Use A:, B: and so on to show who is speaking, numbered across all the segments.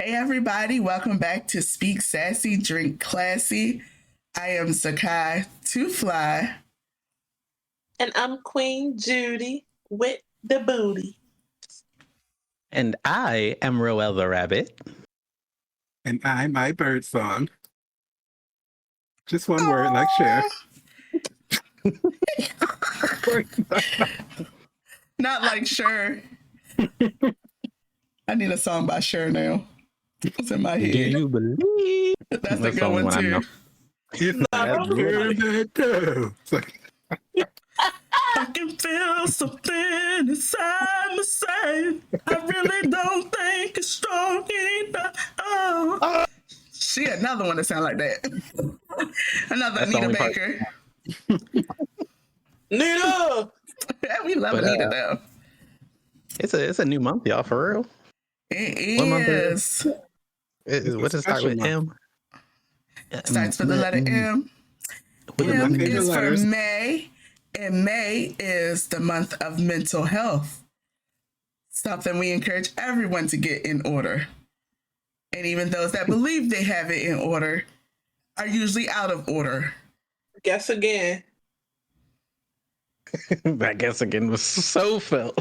A: Hey everybody, welcome back to Speak Sassy, Drink Classy. I am Sakai to Fly.
B: And I'm Queen Judy with the booty.
C: And I am Roel the Rabbit.
D: And I, my bird song. Just one word, like share.
A: Not like Cher. I need a song by Cher now. It's in my head.
C: Do you believe?
A: That's the good one too.
D: It's not good that go.
A: I can feel something inside myself. I really don't think it's strong enough. Oh. She another one that sound like that. Another
C: That's the
A: Anita
C: only part.
A: Baker.
B: Nita!
A: We love
C: But,
A: Anita though.
C: It's a new month, y'all, for real.
A: It
C: What month
A: is.
C: What does it start with? M?
A: Starts with the letter M.
C: With the
A: M
D: favorite
A: is for
D: letters.
A: May, and May is the month of mental health. Something we encourage everyone to get in order. And even those that believe they have it in order are usually out of order.
B: Guess again.
C: I guess again was so felt.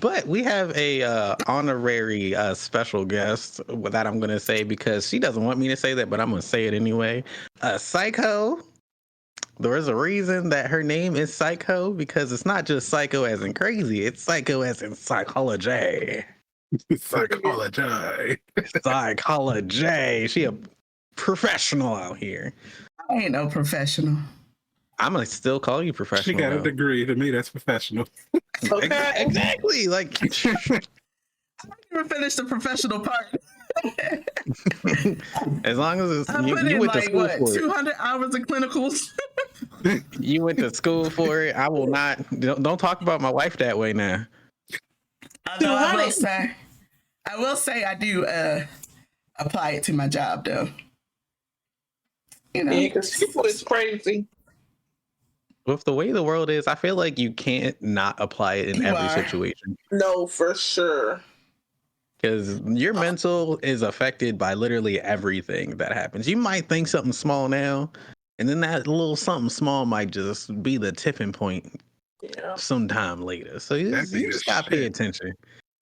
C: But we have a honorary special guest that I'm gonna say because she doesn't want me to say that, but I'm gonna say it anyway. Psycho. There is a reason that her name is Psycho because it's not just psycho as in crazy, it's psycho as in psychology.
D: Psychology.
C: Psychology. She a professional out here.
A: I ain't no professional.
C: I'm gonna still call you professional.
D: She got a
C: though.
D: degree. To me, that's professional.
B: Okay.
C: Exactly. Like
A: I didn't even finish the professional part.
C: as long as it's,
A: I put
C: you
A: in
C: went to
A: like,
C: school
A: what,
C: for
A: 200 hours of clinicals?
C: it. You went to school for it. I will not. Don't talk about my wife that way now.
A: Although I will
B: 200.
A: say I do apply it to my job though. You know,
B: Yeah, because people is crazy.
C: With the way the world is, I feel like you can't not apply it in
A: You
C: every
A: are.
C: situation
B: No, for sure.
C: because your mental is affected by literally everything that happens. You might think something small now, and then that little something small might just be the tipping point
B: Yeah.
C: sometime later. So you
D: That'd be
C: you
D: the
C: just gotta pay
D: shit.
C: attention.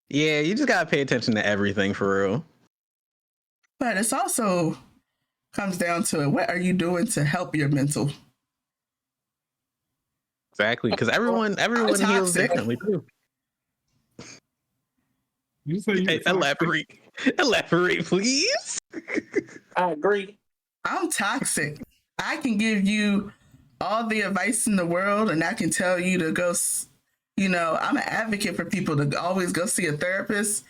C: Yeah, you just gotta pay attention to everything for real.
A: but it's also comes down to what are you doing to help your mental?
C: Exactly, because everyone heals
A: toxic.
C: differently too.
D: You say you
C: Hey, elaborate, please.
B: I agree.
A: I'm toxic. I can give you all the advice in the world and I can tell you to go, I'm an advocate for people to always go see a therapist.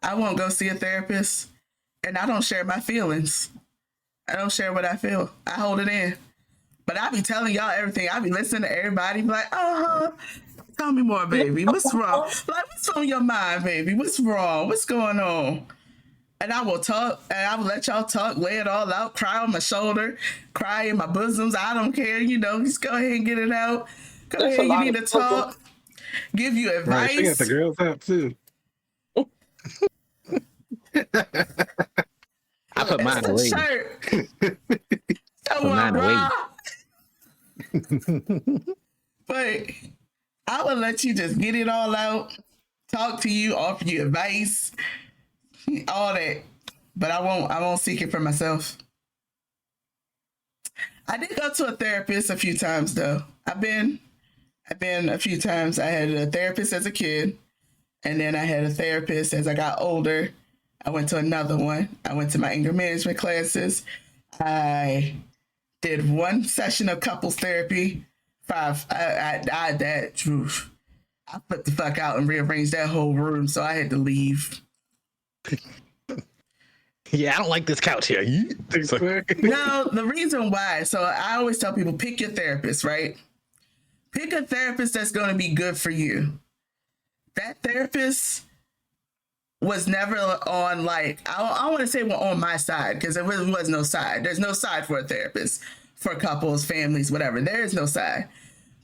A: I won't go see a therapist and I don't share my feelings. I don't share what I feel. I hold it in. But I be telling y'all everything. I be listening to everybody, be like, tell me more, baby. What's wrong? Like, what's on your mind, baby? What's wrong? What's going on? And I will talk, and I will let y'all talk, lay it all out, cry on my shoulder, cry in my bosoms. I don't care, just go ahead and get it out. Go
B: That's
A: ahead,
B: a
A: you
B: lot
A: need
B: of
A: to talk, give you
D: Right, she got
A: advice.
D: the girls out too.
C: I put mine
A: It's
C: away.
A: the shirt. So
C: Put mine away.
A: raw. But I will let you just get it all out, talk to you, offer you advice, all that. But I won't seek it for myself. I did go to a therapist a few times though. I've been a few times. I had a therapist as a kid, and then I had a therapist as I got older. I went to another one. I went to my anger management classes. I did one session of couples therapy. I flipped the fuck out and rearranged that whole room, so I had to leave.
C: Yeah, I don't like this couch here.
A: No, the reason why, so I always tell people, pick your therapist, right? Pick a therapist that's going to be good for you. That therapist was never on, like, I want to say on my side, because there really was no side. There's no side for a therapist, for couples, families, whatever. There is no side.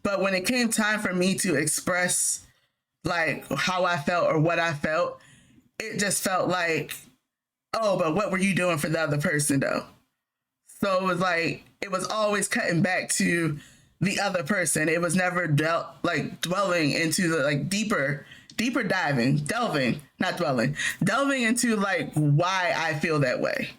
A: But when it came time for me to express, like, how I felt or what I felt, it just felt like oh, but what were you doing for the other person though? So it was like it was always cutting back to the other person. It was never dwelling into the like deeper delving, not dwelling, delving into like why I feel that way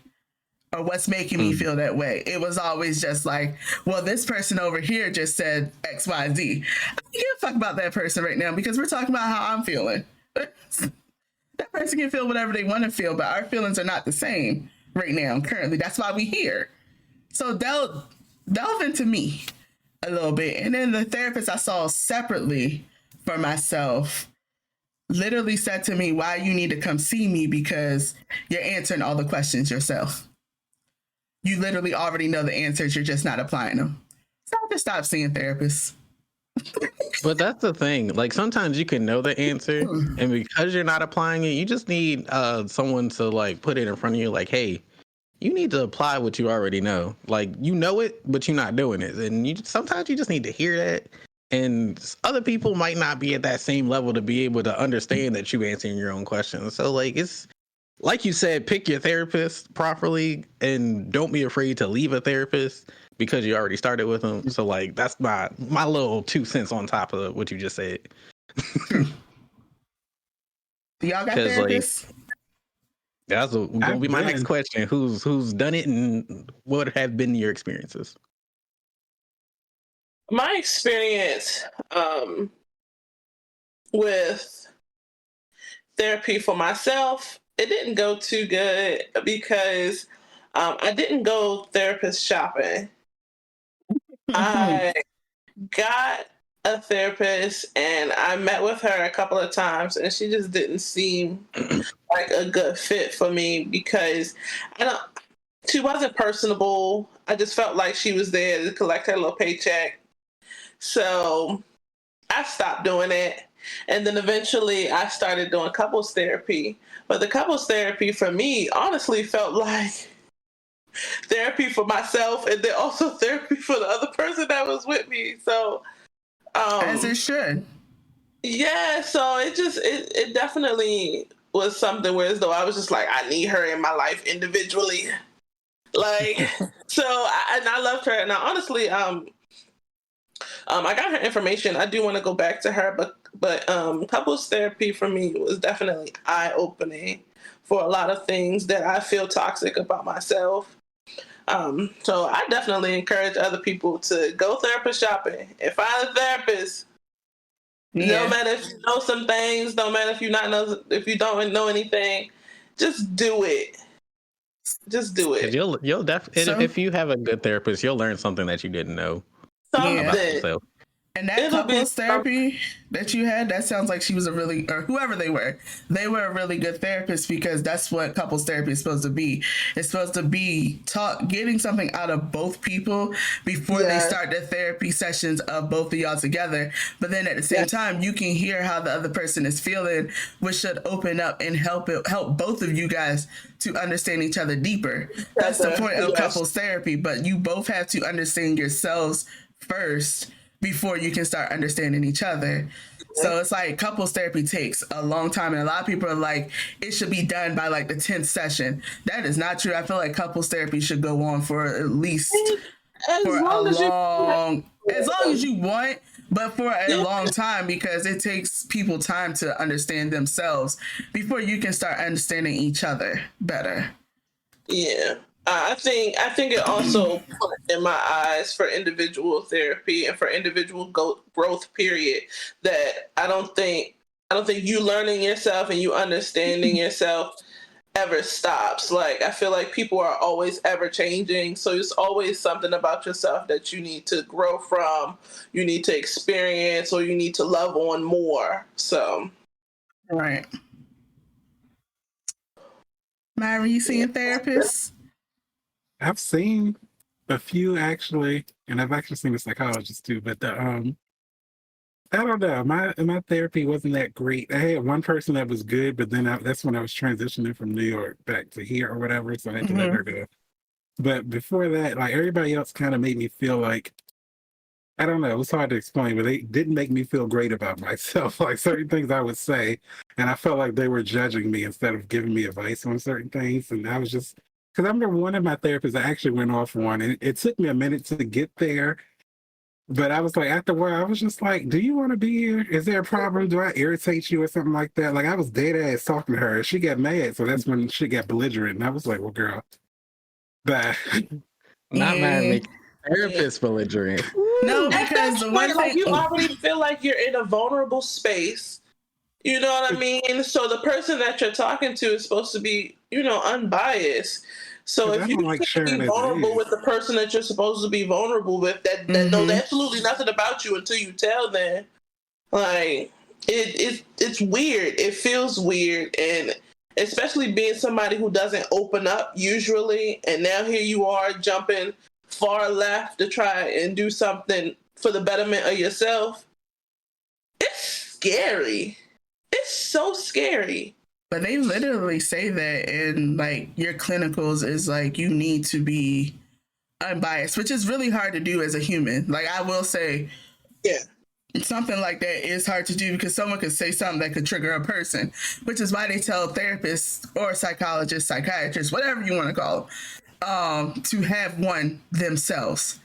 A: or what's making me feel that way. It was always just like, well, this person over here just said X, Y, Z. I don't give a fuck about that person right now because we're talking about how I'm feeling. That person can feel whatever they want to feel, but our feelings are not the same right now, currently. That's why we here. So delve into me a little bit. And then the therapist I saw separately for myself literally said to me, why you need to come see me because you're answering all the questions yourself. You literally already know the answers, you're just not applying them. So I just stopped seeing therapists.
C: But that's the thing. Like sometimes you can know the answer, and because you're not applying it, you just need someone to like put it in front of you. Like, hey, you need to apply what you already know. Like you know it, but you're not doing it. And you sometimes you just need to hear that. And other people might not be at that same level to be able to understand that you answering your own questions. So like it's like you said, pick your therapist properly, and don't be afraid to leave a therapist because you already started with them. So like that's my little 2 cents on top of what you just said.
A: Do y'all got
C: Because like
A: therapists?
C: that's gonna be my next
D: been.
C: question. Who's done it and what have been your experiences?
B: My experience with therapy for myself, it didn't go too good because I didn't go therapist shopping. I got a therapist and I met with her a couple of times and she just didn't seem like a good fit for me because she wasn't personable. I just felt like she was there to collect her little paycheck. So I stopped doing it. And then eventually I started doing couples therapy. But the couples therapy for me honestly felt like therapy for myself and then also therapy for the other person that was with me. So
A: As it should.
B: yeah, so it definitely was something where as though I was just like, I need her in my life individually. Like and I loved her. And I honestly I got her information. I do want to go back to her, but couples therapy for me was definitely eye opening for a lot of things that I feel toxic about myself. So I definitely encourage other people to go therapist shopping and find a therapist. No
A: Yeah.
B: matter if you know some things, no matter if you don't know anything, just do it. Just do
C: Because
B: it.
C: you'll
A: So,
C: if you have a good therapist, you'll learn something that you didn't know
A: yeah.
C: about
B: Something.
C: yourself.
A: And that
B: It'll be
A: couples therapy that you had, that sounds like she was or whoever they were a really good therapist because that's what couples therapy is supposed to be. It's supposed to be getting something out of both people before they start the therapy sessions of both of y'all together. But then at the same time, you can hear how the other person is feeling, which should open up and help both of you guys to understand each other deeper. That's the point of couples therapy. But you both have to understand yourselves first before you can start understanding each other. So it's like couples therapy takes a long time, and a lot of people are like, it should be done by like the 10th session. That is not true. I feel like couples therapy should go on for at least
B: as long
A: as you want, but for a long time because it takes people time to understand themselves before you can start understanding each other better.
B: Yeah. I think it also put in my eyes for individual therapy and for individual growth period that I don't think you learning yourself and you understanding yourself ever stops. Like I feel like people are always ever changing, so it's always something about yourself that you need to grow from, you need to experience, or you need to love on more. So
A: Right. Myra, you seeing therapists?
D: I've seen a few actually, and I've actually seen a psychologist too. But I don't know. My therapy wasn't that great. I had one person that was good, but then that's when I was transitioning from New York back to here or whatever, so I had to let her go. But before that, like everybody else, kind of made me feel like I don't know. It was hard to explain, but they didn't make me feel great about myself. Like certain things I would say, and I felt like they were judging me instead of giving me advice on certain things. And I was just, because I remember one of my therapists, I actually went off one, and it took me a minute to get there. But I was like, after a while, I was just like, do you want to be here? Is there a problem? Do I irritate you or something like that? Like I was dead ass talking to her. She got mad. So that's when she got belligerent. And I was like, well, girl, bye.
C: Not mad at
A: Yeah.
C: me. Therapist belligerent.
A: No,
B: At
A: because
B: that
A: the
B: point,
A: one
B: like
A: thing.
B: you already feel like you're in a vulnerable space. You know what I mean? So the person that you're talking to is supposed to be, unbiased. So
D: 'Cause
B: if
D: I
B: you
D: don't like
B: can't
D: sharing
B: be
D: as it
B: vulnerable
D: is.
B: with the person that you're supposed to be vulnerable with, that knows
A: Mhm.
B: absolutely nothing about you until you tell them, like it's weird. It feels weird, and especially being somebody who doesn't open up usually, and now here you are jumping far left to try and do something for the betterment of yourself. It's scary. It's so scary.
A: But they literally say that in like your clinicals is like you need to be unbiased, which is really hard to do as a human. Like I will say
B: Yeah.
A: something like that is hard to do because someone could say something that could trigger a person, which is why they tell therapists or psychologists, psychiatrists, whatever you want to call them, to have one themselves,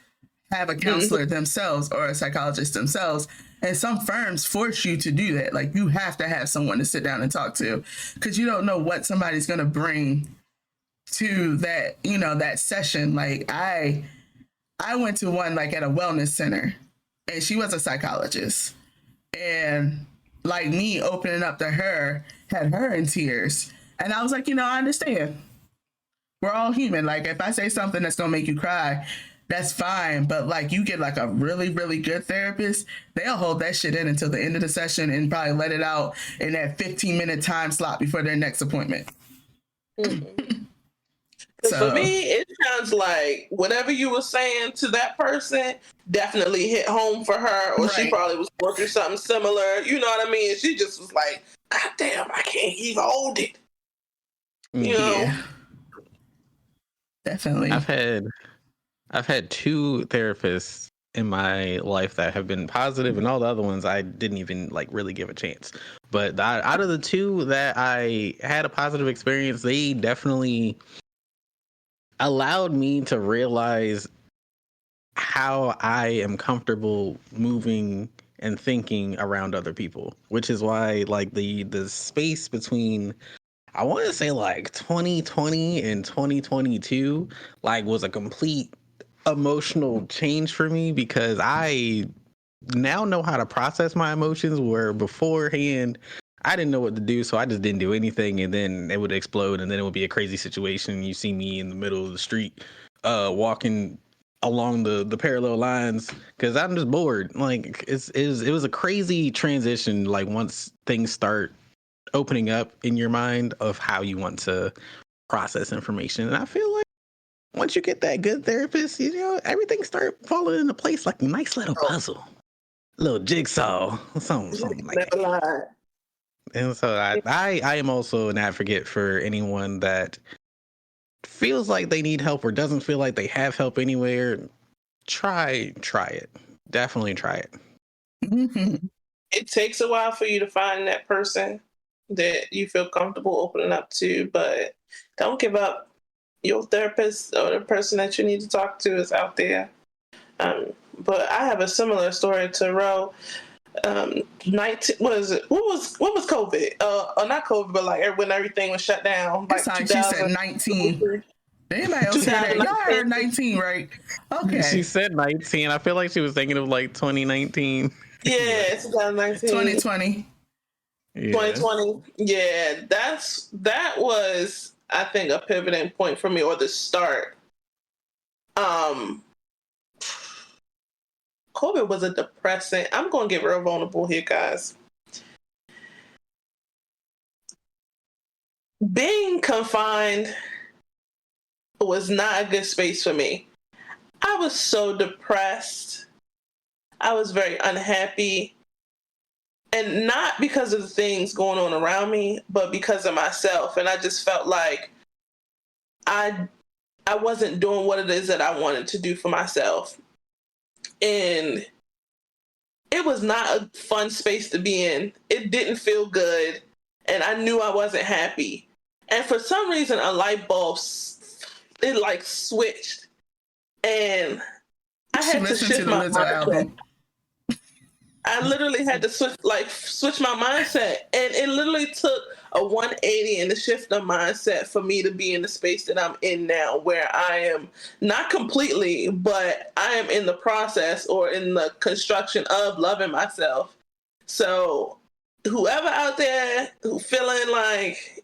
A: have a counselor themselves or a psychologist themselves. And some firms force you to do that. Like you have to have someone to sit down and talk to because you don't know what somebody's going to bring to that, that session. Like I went to one like at a wellness center and she was a psychologist. And like me opening up to her had her in tears. And I was like, I understand. We're all human. Like if I say something that's gonna make you cry, that's fine. But like you get like a really, really good therapist, they'll hold that shit in until the end of the session and probably let it out in that 15-minute time slot before their next appointment.
B: Because for
A: So
B: me, it sounds like whatever you were saying to that person definitely hit home for her, or she
A: right.
B: probably was going through something similar. You know what I mean? She just was like, God damn, I can't even hold it. You know?
A: Yeah. Definitely.
C: I've had two therapists in my life that have been positive, and all the other ones I didn't even like really give a chance. But out of the two that I had a positive experience, they definitely allowed me to realize how I am comfortable moving and thinking around other people, which is why like the space between I want to say like 2020 and 2022 like was a complete emotional change for me because I now know how to process my emotions where beforehand I didn't know what to do, so I just didn't do anything, and then it would explode, and then it would be a crazy situation. You see me in the middle of the street, walking along the parallel lines because I'm just bored. Like it was a crazy transition. Like once things start opening up in your mind of how you want to process information, and I feel like once you get that good therapist, everything start falling into place like a nice little puzzle, little jigsaw, something like that.
B: Never lied.
C: And so I am also an advocate for anyone that feels like they need help or doesn't feel like they have help anywhere. Try it. Definitely try it.
A: Mm-hmm.
B: It takes a while for you to find that person that you feel comfortable opening up to, but don't give up. Your therapist or the person that you need to talk to is out there. But I have a similar story to Ro. 19 what was COVID? Not COVID, but like when everything was shut down,
A: It's
B: like
A: like she said
B: 2000.
A: 19. Anybody else hear that? Y'all heard 19, right? Okay.
C: She said 19. I feel like she was thinking of like 2019.
B: Yeah, 2019.
A: 2020.
C: Yeah.
B: 2020. Yeah, that was, I think, a pivoting point for me, or the start. COVID was a depressing. I'm going to get real vulnerable here, guys. Being confined was not a good space for me. I was so depressed. I was very unhappy. And not because of the things going on around me, but because of myself. And I just felt like I wasn't doing what it is that I wanted to do for myself. And it was not a fun space to be in. It didn't feel good, and I knew I wasn't happy. And for some reason, a light bulb, it like switched, and I
A: She
B: had to
A: listened to
B: shift
A: the
B: my
A: Lizzo
B: mindset.
A: album.
B: I literally had to switch my mindset, and it literally took a 180 and a shift of mindset for me to be in the space that I'm in now, where I am not completely, but I am in the process or in the construction of loving myself. So whoever out there who feeling like,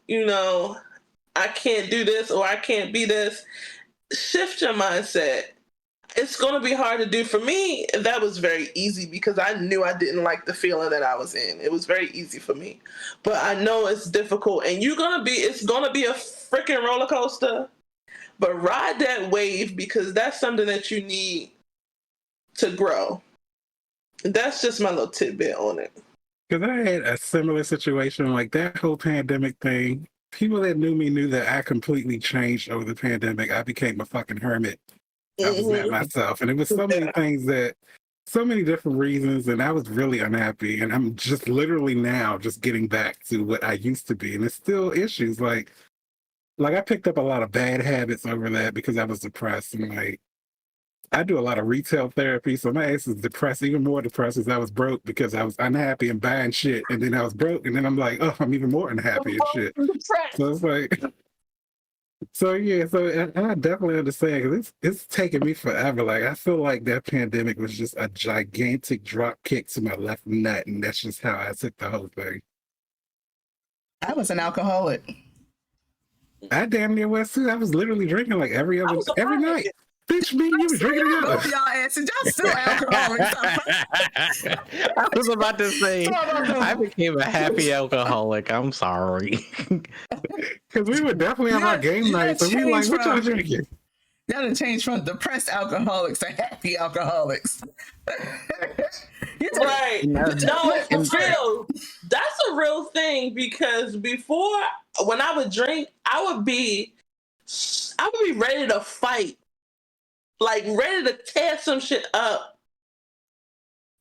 B: I can't do this or I can't be this, shift your mindset. It's going to be hard to do. For me, that was very easy because I knew I didn't like the feeling that I was in. It was very easy for me. But I know it's difficult, and it's going to be a freaking roller coaster. But ride that wave, because that's something that you need to grow. That's just my little tidbit on it.
D: Because I had a similar situation, like that whole pandemic thing. People that knew me knew that I completely changed over the pandemic. I became a fucking hermit. I was not myself. And it was so many things so many different reasons. And I was really unhappy. And I'm just literally now just getting back to what I used to be. And it's still issues. Like I picked up a lot of bad habits over that because I was depressed. And like, I do a lot of retail therapy. So my ass is depressed, even more depressed as I was broke because I was unhappy and buying shit. And then I was broke. And then I'm like, oh, I'm even more unhappy and shit. So it's like... So yeah, so I definitely understand because it's taken me forever. Like I feel like that pandemic was just a gigantic drop kick to my left nut, and that's just how I took the whole thing.
A: I was an alcoholic.
D: I damn near was too. I was literally drinking like every night. Bitch, me, you was drinking together.
A: Both y'all asses, y'all still alcoholics.
C: I was about to say, I became a happy alcoholic. I'm sorry.
D: Because we would definitely have our game nights, and we like, what y'all drinking?
A: Y'all done changed from depressed alcoholics to happy alcoholics.
B: Right. No, it's real. That's a real thing, because before, when I would drink, I would be ready to fight. Like ready to tear some shit up,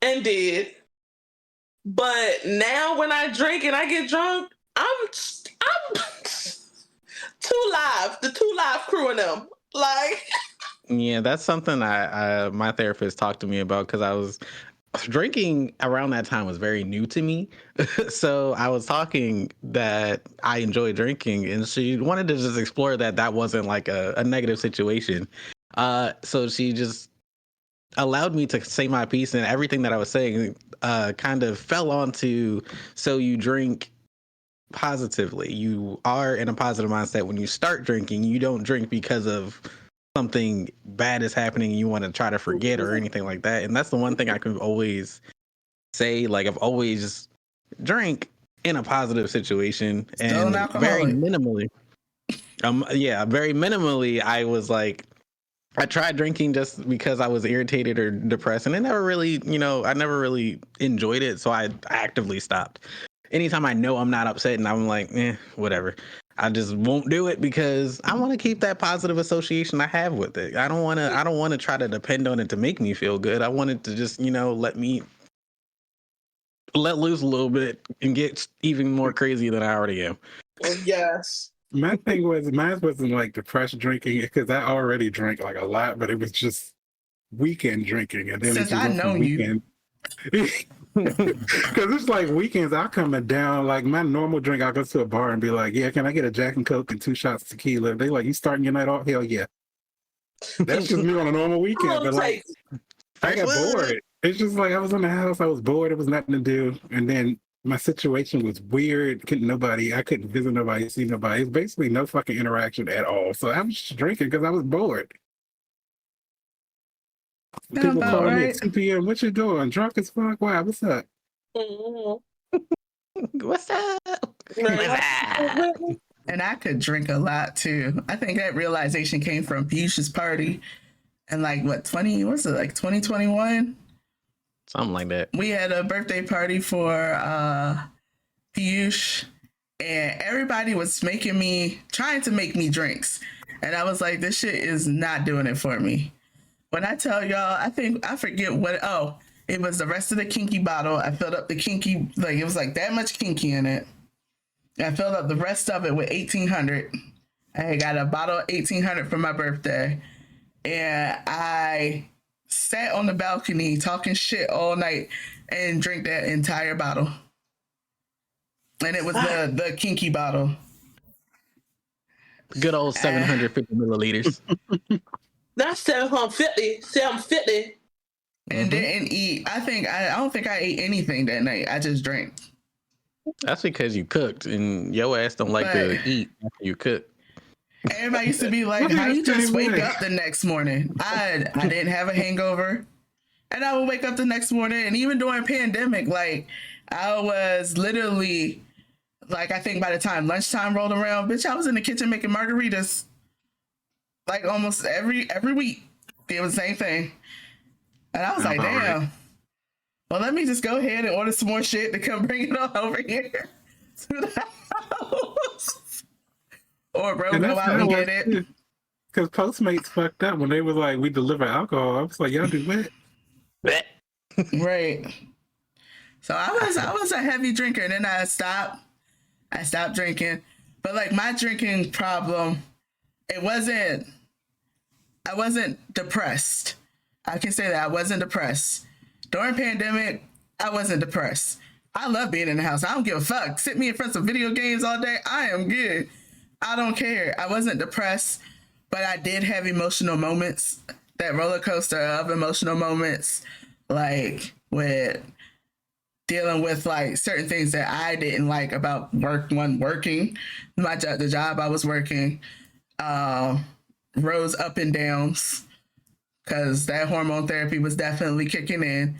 B: and did. But now when I drink and I get drunk, I'm too live. The Too Live crew and them. Like,
C: yeah, that's something my therapist talked to me about, because I was drinking around that time was very new to me. So I was talking that I enjoy drinking, and she wanted to just explore that wasn't like a negative situation. So she just allowed me to say my piece, and everything that I was saying kind of fell onto, so you drink positively. You are in a positive mindset when you start drinking. You don't drink because of something bad is happening and you want to try to forget or anything like that. And that's the one thing I can always say. Like, I've always drank in a positive situation, and very minimally. Very minimally, I was like, I tried drinking just because I was irritated or depressed, and I never really enjoyed it. So I actively stopped. Anytime I know I'm not upset and I'm like, whatever, I just won't do it, because I want to keep that positive association I have with it. I don't want to try to depend on it to make me feel good. I want it to just, let me let loose a little bit and get even more crazy than I already am.
B: Yes.
D: My thing was, mine wasn't like depressed drinking, because I already drank like a lot, but it was just weekend drinking. And then
A: since I know you.
D: Because it's like weekends, I'll come down, like my normal drink, I'll go to a bar and be like, yeah, can I get a Jack and Coke and 2 shots of tequila? They like, you starting your night off? Hell yeah. That's just me on a normal weekend. But like, I got bored. It's just like I was in the house, I was bored, there was nothing to do. And then my situation was weird. I couldn't visit nobody, see nobody. It's basically no fucking interaction at all. So I was just drinking because I was bored. People call me at 2 p.m. What you doing? Drunk as fuck? Wow, what's up?
C: What's up?
A: And I could drink a lot too. I think that realization came from Piyush's party. And like, what, 2021?
C: Something like that.
A: We had a birthday party for Piyush, and everybody was trying to make me drinks. And I was like, this shit is not doing it for me. When I tell y'all, I forget what, It was the rest of the kinky bottle. I filled up the kinky, like it was like that much kinky in it. I filled up the rest of it with 1800. I got a bottle of 1800 for my birthday. And I sat on the balcony talking shit all night and drank that entire bottle. And it was the kinky bottle.
C: Good old 750 milliliters.
B: That's 750. 750.
A: And didn't eat. I don't think I ate anything that night. I just drank.
C: That's because you cooked, and your ass don't like to eat after you cook.
A: Everybody used to be like, how you just wake up the next morning? I didn't have a hangover. And I would wake up the next morning, and even during pandemic, like I was literally, like I think by the time lunchtime rolled around, bitch, I was in the kitchen making margaritas. Like almost every week. It was the same thing. And I was like, damn. Right. Well, let me just go ahead and order some more shit to come bring it on over here to the house. Or bro, go out and get it.
D: Because Postmates fucked up when they was like, we deliver alcohol. I was like, y'all do what?
A: Right. So I was a heavy drinker, and then I stopped drinking. But like my drinking problem, I wasn't depressed. I can say that I wasn't depressed. During pandemic, I wasn't depressed. I love being in the house. I don't give a fuck. Sit me in front of video games all day. I am good. I don't care. I wasn't depressed, but I did have emotional moments. That roller coaster of emotional moments, like with dealing with like certain things that I didn't like about working. The job I was working, rose up and downs, because that hormone therapy was definitely kicking in,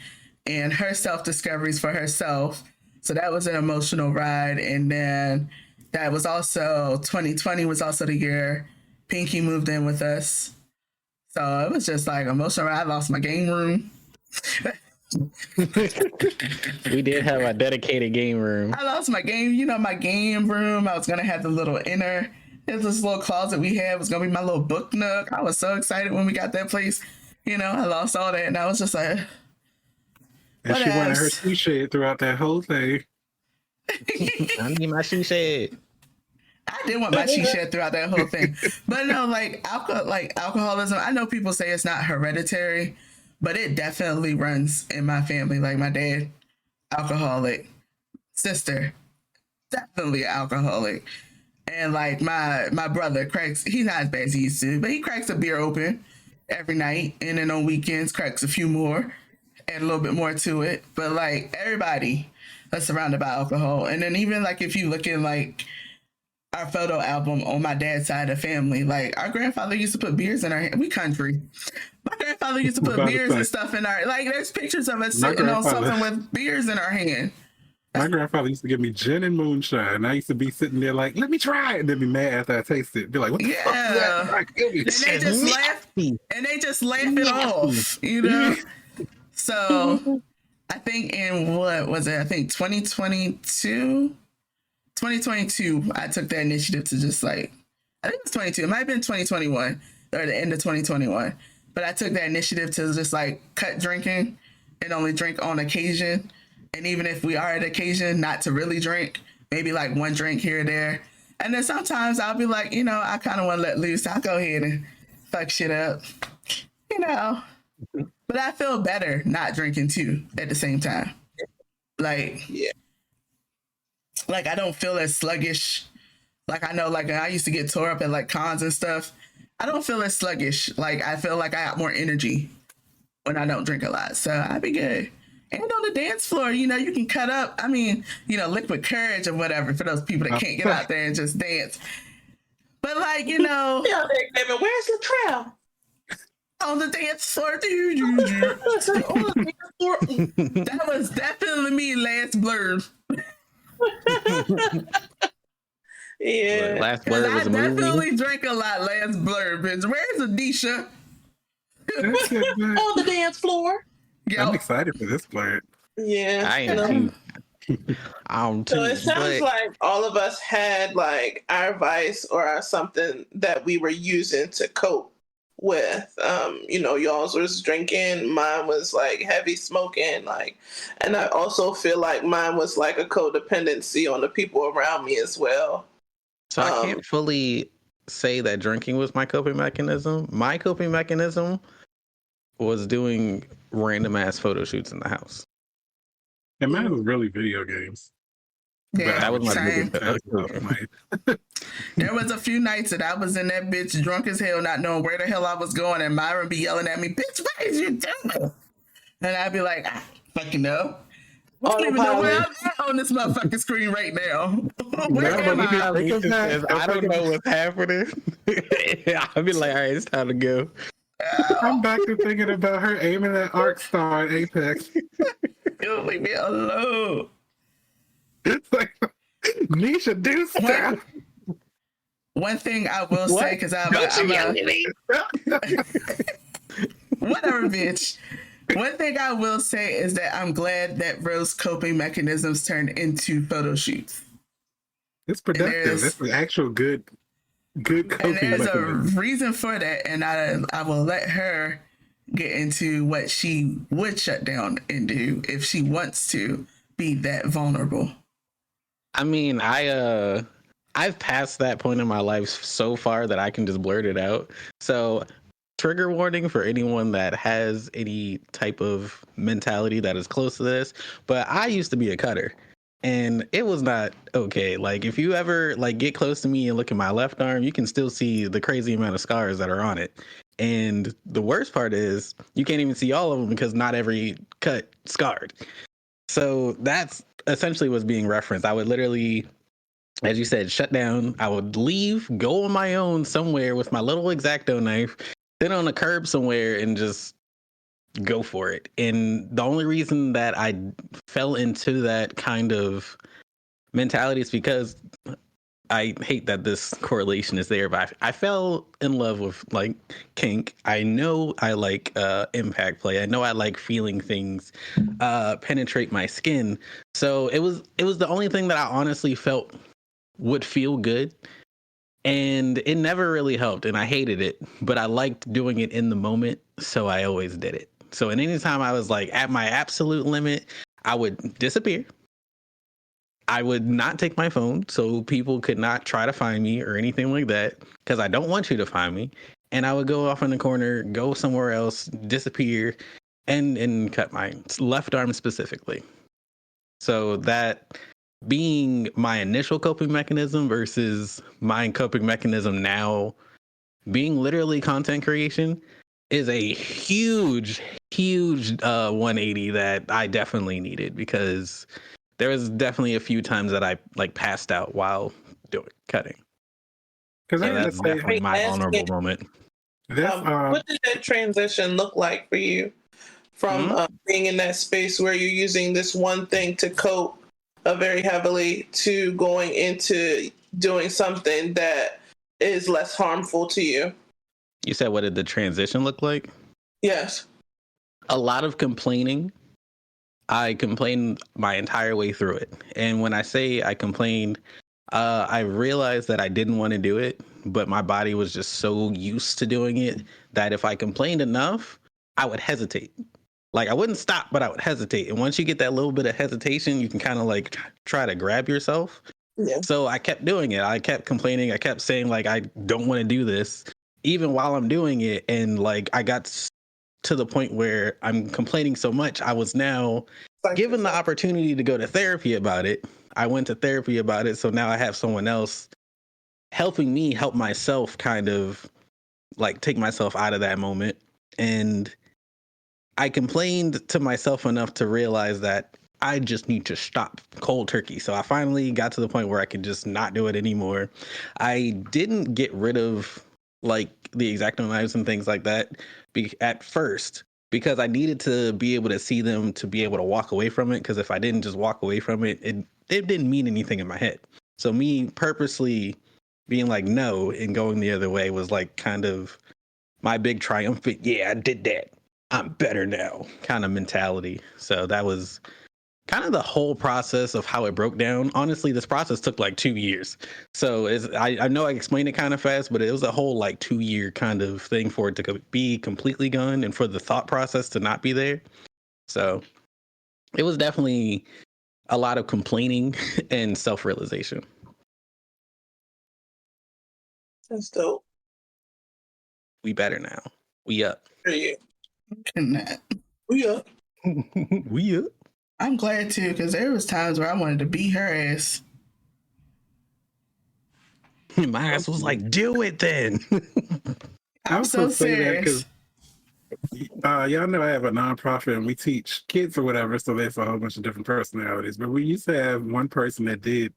A: and her self-discoveries for herself. So that was an emotional ride. And then that was also 2020 was also the year Pinky moved in with us. So it was just like emotional ride. I lost my game room.
C: We did have a dedicated game room.
A: I lost my game room. I was going to have the little this little closet we had was going to be my little book nook. I was so excited when we got that place. I lost all that, and I was just like...
D: And she wanted her she shed throughout that whole thing.
C: I need my she shed.
A: I did want my she shed throughout that whole thing. But no, alcoholism, I know people say it's not hereditary, but it definitely runs in my family. Like my dad, alcoholic. Sister, definitely alcoholic. And like my brother cracks, he's not as bad as he used to, but he cracks a beer open every night, and then on weekends cracks a few more, add a little bit more to it. But like everybody is surrounded by alcohol. And then even like if you look in like our photo album on my dad's side of the family, like our grandfather used to put beers in our hand. We country. My grandfather used to put beers and stuff in our, like there's pictures of us sitting on something with beers in our hand.
D: My grandfather used to give me gin and moonshine, and I used to be sitting there like, let me try it, and then be mad after I taste it. Be like, what the fuck is that?
A: And they just laugh it off, So I think in what was it? I think 2022, I took that initiative to just like, I think it was 22. It might have been 2021 or the end of 2021. But I took that initiative to just like cut drinking and only drink on occasion. And even if we are at occasion, not to really drink, maybe like one drink here or there. And then sometimes I'll be like, I kind of want to let loose. I'll go ahead and fuck shit up, But I feel better not drinking too at the same time. Like I don't feel as sluggish. Like I know, like I used to get tore up at like cons and stuff. I don't feel as sluggish. Like I feel like I have more energy when I don't drink a lot. So I'd be good. And on the dance floor, you can cut up. I mean, liquid courage or whatever for those people that can't get out there and just dance. But like,
B: Yeah, baby, where's Latrell?
A: On the dance floor, that was definitely me last blurb.
B: Yeah.
C: Last blurb was a movie. I
A: definitely drank a lot last blurb. Where's Adisha?
B: On the dance floor.
A: Yo.
D: I'm excited for this blurb.
B: Yeah.
C: I am too.
B: So it sounds like all of us had like our vice or our something that we were using to cope with. Y'all's was drinking, mine was like heavy smoking, like, and I also feel like mine was like a codependency on the people around me as well.
C: So I can't fully say that drinking was my coping mechanism. My coping mechanism was doing random ass photo shoots in the house.
D: And mine was really video games.
A: Yeah,
C: That was my
A: same.
C: biggest.
A: There was a few nights that I was in that bitch drunk as hell, not knowing where the hell I was going, and Myron be yelling at me, "Bitch, what is you doing?" And I'd be like, "I fucking know. I don't even know where I'm at on this motherfucking screen right now. Where am I?"
C: I don't know what's happening. I'd be like, all right, it's time to go.
D: I'm back to thinking about her aiming at Arc Star and Apex.
A: You leave me alone.
D: It's like, Nisha, do stuff.
A: One thing I will say, because I'm whatever, bitch. One thing I will say is that I'm glad that Rose's coping mechanisms turned into photo shoots.
D: It's productive. It's an actual good coping
A: and there's
D: mechanism.
A: A reason for that, and I will let her get into what she would shut down and do if she wants to be that vulnerable.
C: I mean, I've passed that point in my life so far that I can just blurt it out. So, trigger warning for anyone that has any type of mentality that is close to this. But I used to be a cutter, and it was not okay. Like, if you ever like get close to me and look at my left arm, you can still see the crazy amount of scars that are on it. And the worst part is you can't even see all of them because not every cut scarred. So that's essentially what's being referenced. I would literally, as you said, shut down. I would leave, go on my own somewhere with my little X-Acto knife, sit on a curb somewhere and just go for it. And the only reason that I fell into that kind of mentality is because I hate that this correlation is there, but I fell in love with like kink. I know I like impact play. I know I like feeling things penetrate my skin. So it was the only thing that I honestly felt would feel good. And it never really helped, and I hated it, but I liked doing it in the moment, so I always did it. So at any time I was like at my absolute limit, I would disappear. I would not take my phone so people could not try to find me or anything like that, because I don't want you to find me. And I would go off in the corner, go somewhere else, disappear, and cut my left arm specifically. So that being my initial coping mechanism versus my coping mechanism now being literally content creation is a huge 180 that I definitely needed, because there was definitely a few times that I like passed out while doing cutting.
D: Because
C: so that's definitely my vulnerable moment.
B: What did that transition look like for you from being in that space where you're using this one thing to cope very heavily to going into doing something that is less harmful to you?
C: You said, what did the transition look like?
B: Yes.
C: A lot of complaining. I complained my entire way through it. And when I say I complained, I realized that I didn't want to do it, but my body was just so used to doing it that if I complained enough, I would hesitate. Like, I wouldn't stop, but I would hesitate. And once you get that little bit of hesitation, you can kind of like try to grab yourself. Yeah. So I kept doing it. I kept complaining. I kept saying, like, I don't want to do this, even while I'm doing it. And like, I got to the point where I'm complaining so much, I was now given the opportunity to go to therapy about it. I went to therapy about it. So now I have someone else helping me help myself kind of like take myself out of that moment. And I complained to myself enough to realize that I just need to stop cold turkey. So I finally got to the point where I could just not do it anymore. I didn't get rid of like the X-Acto knives and things like that at first, because I needed to be able to see them to be able to walk away from it. Because if I didn't just walk away from it, it didn't mean anything in my head. So me purposely being like no and going the other way was like kind of my big triumphant, yeah, I did that, I'm better now kind of mentality. So that was kind of the whole process of how it broke down. Honestly, this process took like 2 years. So I know I explained it kind of fast, but it was a whole like 2 year kind of thing for it to be completely gone and for the thought process to not be there. So it was definitely a lot of complaining and self-realization.
B: That's dope.
C: We better now. We up.
B: Yeah.
A: Cannot.
B: We up.
C: We up.
A: I'm glad too, because there was times where I wanted to beat her ass.
C: My ass was like, do it then.
A: I'm so serious.
D: Y'all know I have a nonprofit and we teach kids or whatever, so there's a whole bunch of different personalities. But we used to have one person that did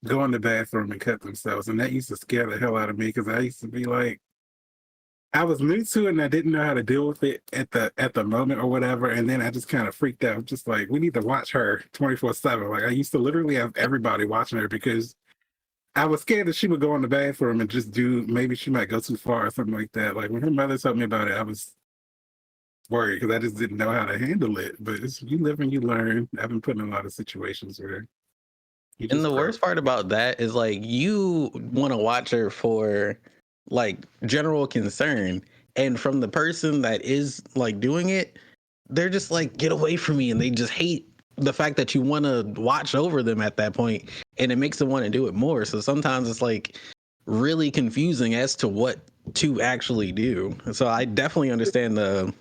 D: go in the bathroom and cut themselves, and that used to scare the hell out of me because I used to be like, I was new to it and I didn't know how to deal with it at the moment or whatever, and then I just kind of freaked out. Just like, we need to watch her 24/7. Like, I used to literally have everybody watching her because I was scared that she would go in the bathroom and just maybe she might go too far or something like that. Like, when her mother told me about it, I was worried because I just didn't know how to handle it. But you live and you learn. I've been put in a lot of situations where
C: and the worst part about that is like you want to watch her for like general concern, and from the person that is like doing it, they're just like, get away from me, and they just hate the fact that you want to watch over them at that point, and it makes them want to do it more. So sometimes it's like really confusing as to what to actually do. So I definitely understand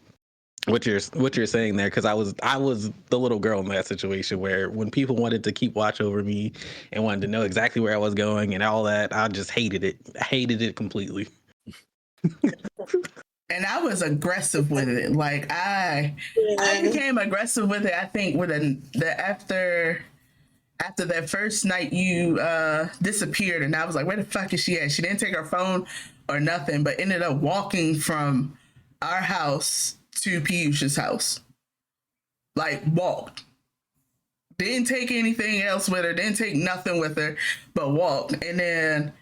C: what you're saying there, because I was the little girl in that situation where when people wanted to keep watch over me and wanted to know exactly where I was going and all that, I just hated it completely.
A: And I was aggressive with it. Like I became aggressive with it. I think with after that first night you disappeared, and I was like, where the fuck is she at? She didn't take her phone or nothing, but ended up walking from our house to Piyush's house. Like, walked. Didn't take anything else with her, didn't take nothing with her, but walked. And then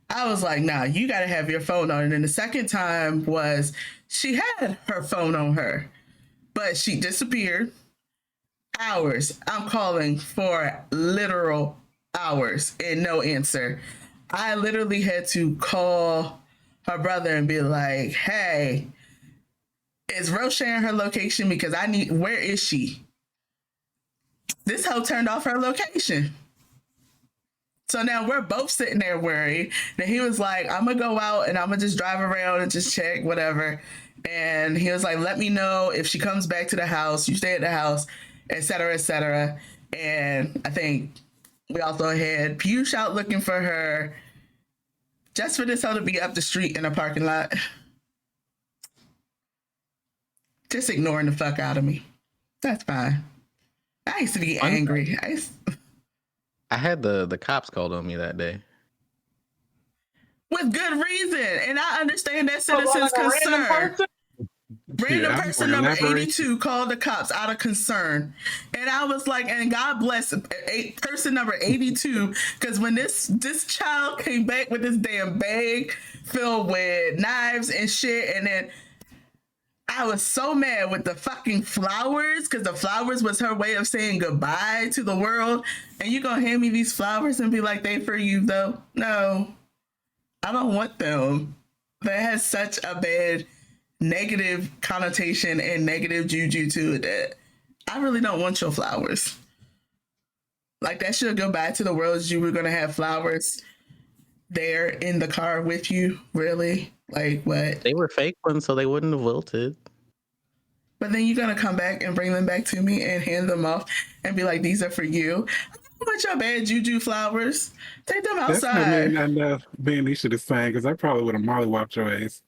A: I was like, nah, you gotta have your phone on. And then the second time was she had her phone on her, but she disappeared. Hours. I'm calling for literal hours and no answer. I literally had to call her brother and be like, hey, is Rose sharing her location? Because where is she? This hoe turned off her location. So now we're both sitting there worried. Then he was like, I'm going to go out and I'm going to just drive around and just check, whatever. And he was like, let me know if she comes back to the house, you stay at the house, et cetera, et cetera. And I think we also had Piyush out looking for her just for this hoe to be up the street in a parking lot. Just ignoring the fuck out of me. That's fine. I used to be angry.
C: I had the cops called on me that day.
A: With good reason. And I understand that citizen's concern. Random person number 82 called the cops out of concern. And I was like, and God bless person number 82, because when this child came back with this damn bag filled with knives and shit, and then I was so mad with the fucking flowers, because the flowers was her way of saying goodbye to the world. And you gonna hand me these flowers and be like, they for you though? No, I don't want them. That has such a bad negative connotation and negative juju to it that I really don't want your flowers. Like, that should go back to the world as you were gonna have flowers there in the car with you. Really? Like, what?
C: They were fake ones, so they wouldn't have wilted.
A: But then you're gonna come back and bring them back to me and hand them off and be like, these are for you. I don't want your bad juju flowers. Take them outside.
D: That's I know being Nisha the same, because I probably would have mollywopped your ass.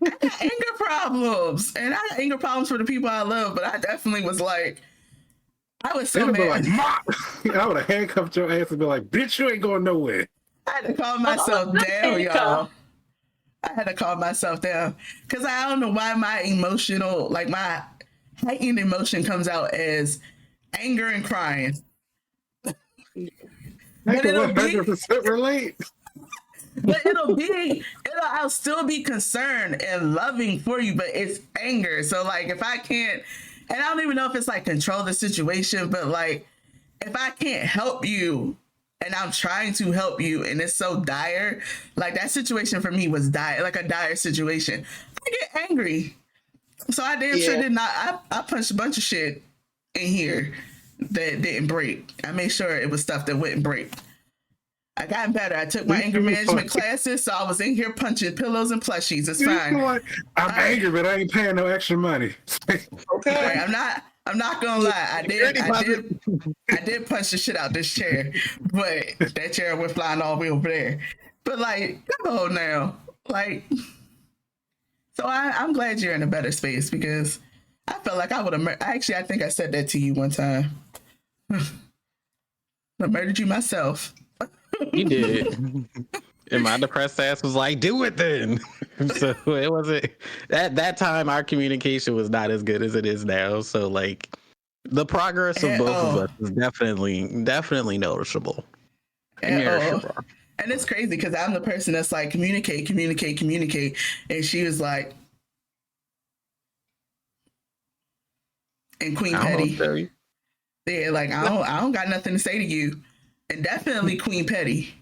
A: I got anger problems. And I got anger problems for the people I love, but I definitely was like, I was so mad.
D: Like, I would have handcuffed your ass and be like, bitch, you ain't going nowhere.
A: I had to calm myself down, y'all. I had to calm myself down because I don't know why my heightened emotion comes out as anger and crying.
D: But it'll 100% relate.
A: But I'll still be concerned and loving for you, but it's anger. So like, if I can't and I don't even know if it's like control the situation, but like if I can't help you and I'm trying to help you and it's so dire, like that situation for me was dire, like a dire situation. I get angry. So I damn sure
B: Yeah.
A: did not. I punched a bunch of shit in here that didn't break. I made sure it was stuff that wouldn't break. I gotten better. I took my anger management classes, so I was in here punching pillows and plushies. It's fine.
D: Like, I'm angry, but I ain't paying no extra money.
B: Okay.
A: Right, I'm not gonna lie. I did punch the shit out this chair, but that chair went flying all the way over there. But like, come on now, like. So I'm glad you're in a better space because I felt like I would have. Actually, I think I said that to you one time. I murdered you myself.
C: You did. And my depressed ass was like, do it then. So it wasn't that time our communication was not as good as it is now. So like the progress of both of us is definitely noticeable.
A: And it's crazy because I'm the person that's like communicate. And she was like, and Queen Petty. Yeah, like I don't got nothing to say to you. And definitely Queen Petty.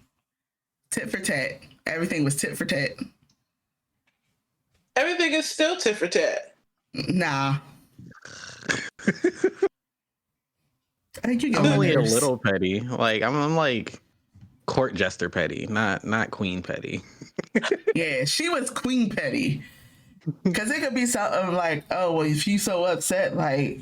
A: Tit for tat. Everything was tit for tat.
B: Everything is still tit for tat.
A: Nah. I think you get
C: I'm
A: my
C: only
A: nerves.
C: a little petty. Like I'm like court jester petty, not Queen Petty.
A: Yeah, she was Queen Petty. Because it could be something like, oh, well, if you so upset, like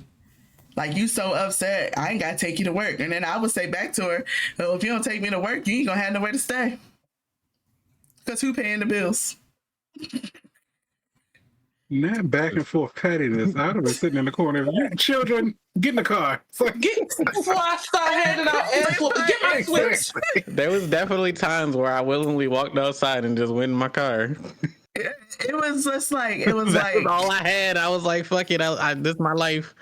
A: you so upset, I ain't got to take you to work. And then I would say back to her, oh, if you don't take me to work, you ain't going to have nowhere to stay. Because who paying the bills?
D: Not back and forth pettiness. I'd have been sitting in the corner. You children, get in the car. It's like,
B: Before I start handing out ass whooping, get my switch.
C: There was definitely times where I willingly walked outside and just went in my car.
A: It was just like, it was
C: That
A: like,
C: was all I had. I was like, fuck it, this is my life.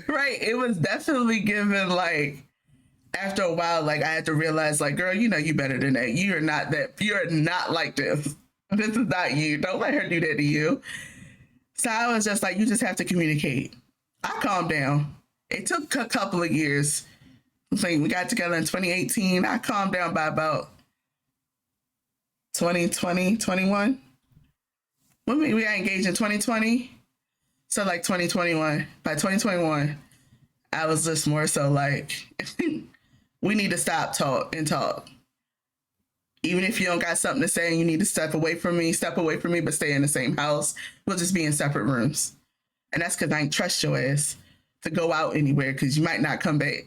A: right. It was definitely given like, after a while, like I had to realize, like, girl, you know you better than that. You're not like this. This is not you. Don't let her do that to you. So I was just like, you just have to communicate. I calmed down. It took a couple of years. Like we got together in 2018. I calmed down by about 2020, 21. When we got engaged in 2020. So like 2021. By 2021, I was just more so like, we need to stop talk. Even if you don't got something to say and you need to step away from me, but stay in the same house. We'll just be in separate rooms. And that's because I ain't trust your ass to go out anywhere because you might not come back.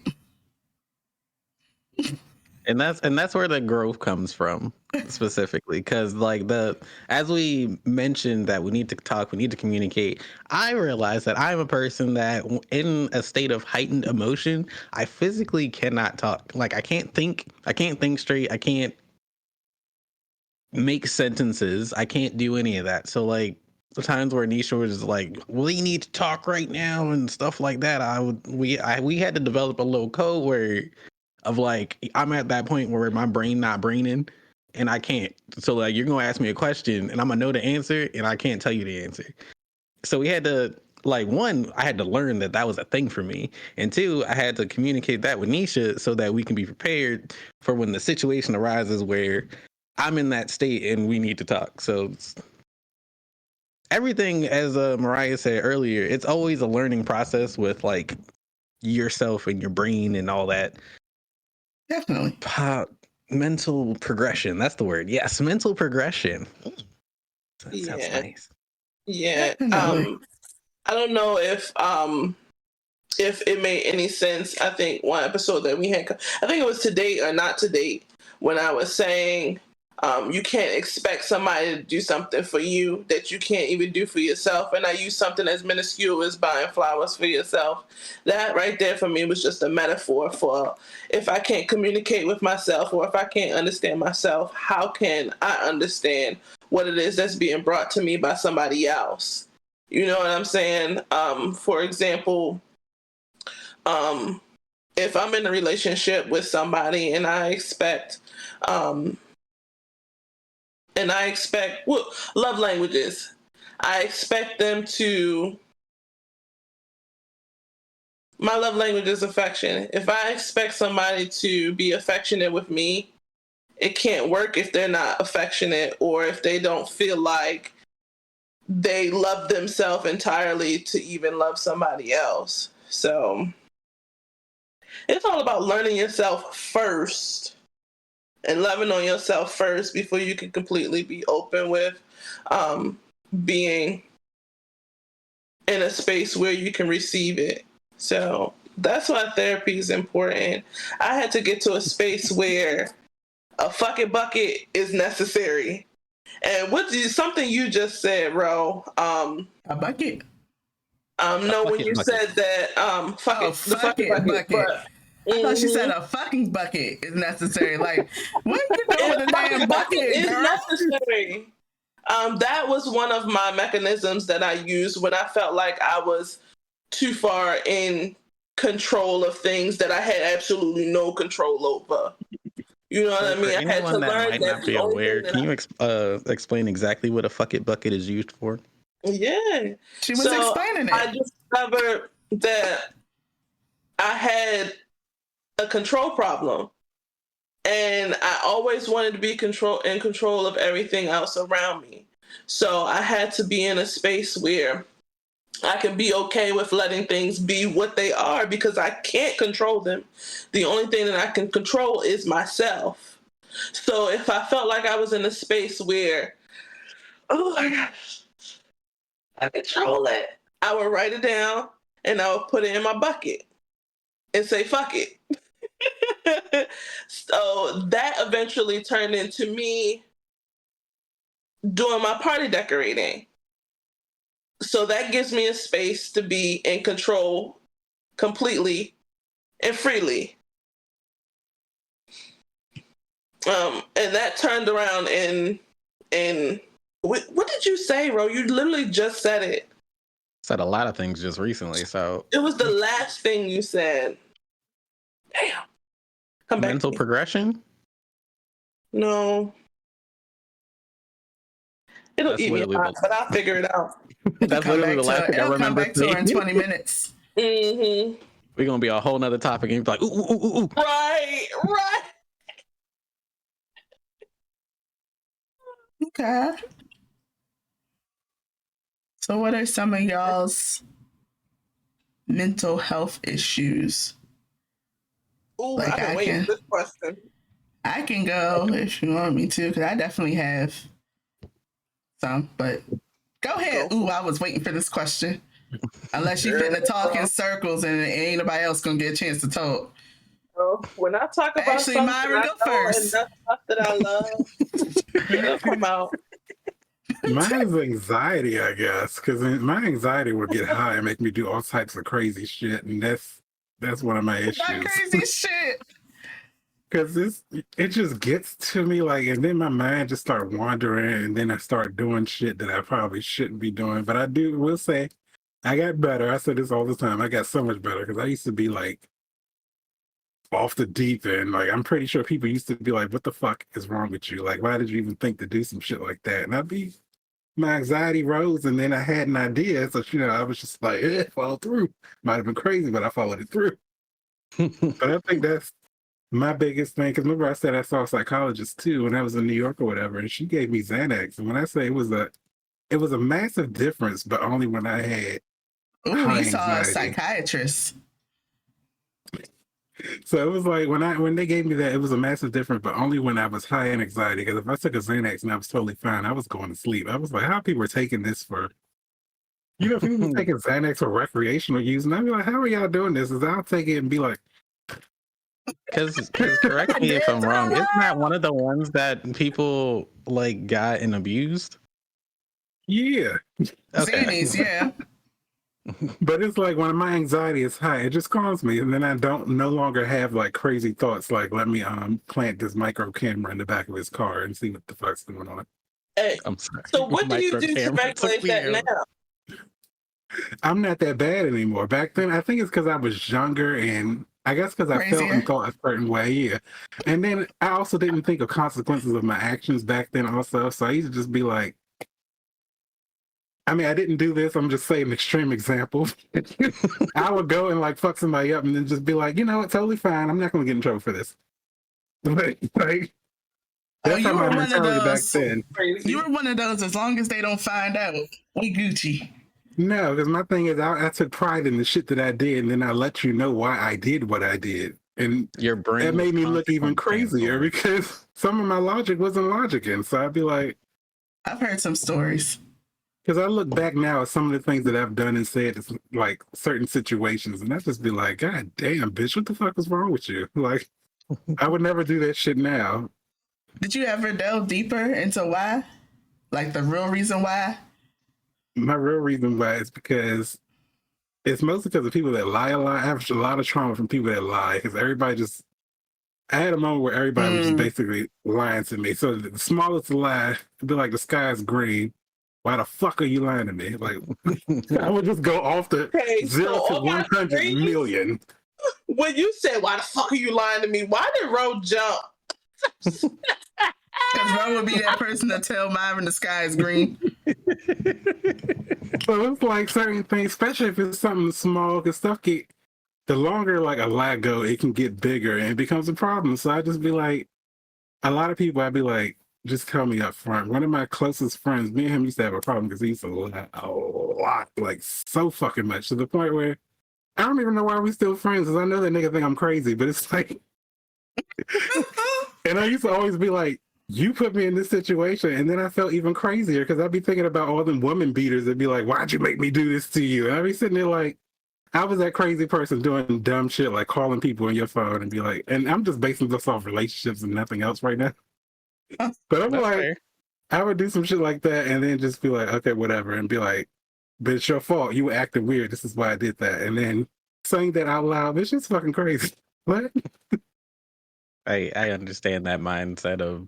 C: And that's where the growth comes from specifically, because like as we mentioned that we need to talk, we need to communicate. I realize that I'm a person that in a state of heightened emotion, I physically cannot talk. Like I can't think straight. I can't make sentences. I can't do any of that. So like the times where Nisha was like, we need to talk right now and stuff like that, we had to develop a little code where of like I'm at that point where my brain not braining and I can't. So like you're gonna ask me a question and I'm gonna know the answer and I can't tell you the answer. So we had to like, one, I had to learn that was a thing for me, and two, I had to communicate that with Nisha so that we can be prepared for when the situation arises where I'm in that state and we need to talk. So everything, as Mariah said earlier, it's always a learning process with like yourself and your brain and all that.
A: Definitely.
C: Mental progression. That's the word. Yes, mental progression. That sounds nice.
B: Yeah. I don't know if it made any sense. I think one episode that we had, I think it was To Date or Not To Date, when I was saying you can't expect somebody to do something for you that you can't even do for yourself. And I used something as minuscule as buying flowers for yourself. That right there for me was just a metaphor for if I can't communicate with myself or if I can't understand myself, how can I understand what it is that's being brought to me by somebody else? You know what I'm saying? For example, if I'm in a relationship with somebody and I expect love languages. I expect them to My love language is affection. If I expect somebody to be affectionate with me, it can't work if they're not affectionate or if they don't feel like they love themselves entirely to even love somebody else. So it's all about learning yourself first and loving on yourself first before you can completely be open with being in a space where you can receive it. So that's why therapy is important. I had to get to a space where a fucking bucket is necessary. And something you just said, Ro.
A: A bucket.
B: No, when you said that, fuck it, the fucking bucket. But
A: I thought she said a fucking bucket is necessary. Like, what are you doing with a damn bucket,
B: is
A: girl?
B: necessary. That was one of my mechanisms that I used when I felt like I was too far in control of things that I had absolutely no control over. You know what I mean? I had to learn
C: that might not be aware. Can you explain exactly what a fucking bucket is used for?
B: Yeah.
A: She was explaining it.
B: I discovered that I had a control problem. And I always wanted to be in control of everything else around me. So I had to be in a space where I can be okay with letting things be what they are because I can't control them. The only thing that I can control is myself. So if I felt like I was in a space where, oh my gosh, I control it, I would write it down and I would put it in my bucket and say, fuck it. So that eventually turned into me doing my party decorating. So that gives me a space to be in control completely and freely. And that turned around in what did you say, Ro? You literally just said it.
C: Said a lot of things just recently, so
B: it was the last thing you said. Damn. Come back.
C: Mental progression?
B: No. It'll eat me alive, but I'll figure it out.
C: That's literally the last thing I remember.
A: Come back to her in 20 minutes.
B: Mm-hmm.
C: We're gonna be a whole nother topic, and you're like, ooh.
B: Right.
A: Okay. So, what are some of y'all's mental health issues?
B: Ooh, like I've been waiting for this question.
A: I can go if you want me to, because I definitely have some, but go ahead. Ooh, I was waiting for this question. Unless you finna talk in circles and ain't nobody else gonna get a chance to talk.
B: When I talk about something
A: Myra, go first.
B: And stuff that I love, it'll come out.
D: Mine is anxiety, I guess, because my anxiety will get high and make me do all types of crazy shit, and that's one of my issues.
A: That crazy shit.
D: Because it just gets to me, like, and then my mind just start wandering, and then I start doing shit that I probably shouldn't be doing. But will say, I got better. I say this all the time. I got so much better because I used to be like off the deep end. Like, I'm pretty sure people used to be like, "What the fuck is wrong with you? Like, why did you even think to do some shit like that?" And my anxiety rose, and then I had an idea. So I was just like, follow through. Might have been crazy, but I followed it through. But I think that's my biggest thing, because remember I said I saw a psychologist too when I was in New York or whatever, and she gave me Xanax. And when I say it was a massive difference, but only when I had
A: you saw a psychiatrist.
D: So it was like when they gave me that, it was a massive difference, but only when I was high in anxiety. Because if I took a Xanax and I was totally fine, I was going to sleep. I was like, how people are taking this for, if people were taking Xanax for recreational use, and I'd be like, how are y'all doing this? Is I'll take it and be like,
C: because correct me if I'm wrong, isn't that one of the ones that people like got and abused?
D: Yeah.
A: Okay. Yeah.
D: But it's like when my anxiety is high, it just calms me, and then I no longer have like crazy thoughts like, let me plant this micro camera in the back of his car and see what the fuck's going on.
B: Hey,
C: I'm sorry.
B: So what do you do to regulate that now?
D: I'm not that bad anymore. Back then, I think it's because I was younger, and I guess because I felt and thought a certain way, yeah. And then I also didn't think of consequences of my actions back then also, so I used to just be like, I mean, I didn't do this. I'm just saying extreme example. I would go and like fuck somebody up and then just be like, you know, it's totally fine. I'm not going to get in trouble for this. Like,
A: Oh,
D: that's how
A: you
D: my
A: were one of
D: mentality back
A: those.
D: then.
A: You were one of those. As long as they don't find out, we Gucci.
D: No, because my thing is, I took pride in the shit that I did, and then I let you know why I did what I did, and
C: Your brain
D: that
C: was
D: made me look even
C: consequence
D: crazier
C: canceled.
D: because some of my logic wasn't logicking. So I'd be like,
A: I've heard some stories.
D: because I look back now at some of the things that I've done and said, to, like certain situations, and I just be like, God damn, bitch, what the fuck is wrong with you? Like, I would never do that shit now.
A: Did you ever delve deeper into why? Like the real reason why?
D: My real reason why is because it's mostly because of people that lie a lot. I have a lot of trauma from people that lie because everybody just. I had a moment where everybody was just basically lying to me. So the smallest lie would be like, the sky's green. Why the fuck are you lying to me? Like, I would just go off the
B: Okay, so
D: 0 to
B: on my
D: 100
B: screen,
D: million.
B: when you said, "Why the fuck are you lying to me?" Why did Ro jump?
A: Because Ro would be that person to tell Myron the sky is green.
D: So it's like certain things, especially if it's something small, because stuff get, the longer like a lie go, it can get bigger and it becomes a problem. So I just be like, a lot of people, I'd be like, just tell me up front. One of my closest friends, me and him used to have a problem because he used to lie a lot, like so fucking much to the point where I don't even know why we still friends because I know that nigga think I'm crazy, but it's like, and I used to always be like, you put me in this situation, and then I felt even crazier because I'd be thinking about all them woman beaters that'd be like, why'd you make me do this to you? And I'd be sitting there like, I was that crazy person doing dumb shit like calling people on your phone and be like, and I'm just basing this off relationships and nothing else right now. But I'm
C: That's
D: like,
C: fair.
D: I would do some shit like that and then just be like, okay, whatever, and be like, but it's your fault. You were acting weird. This is why I did that. And then saying that out loud, it's just fucking crazy. What?
C: I understand that mindset of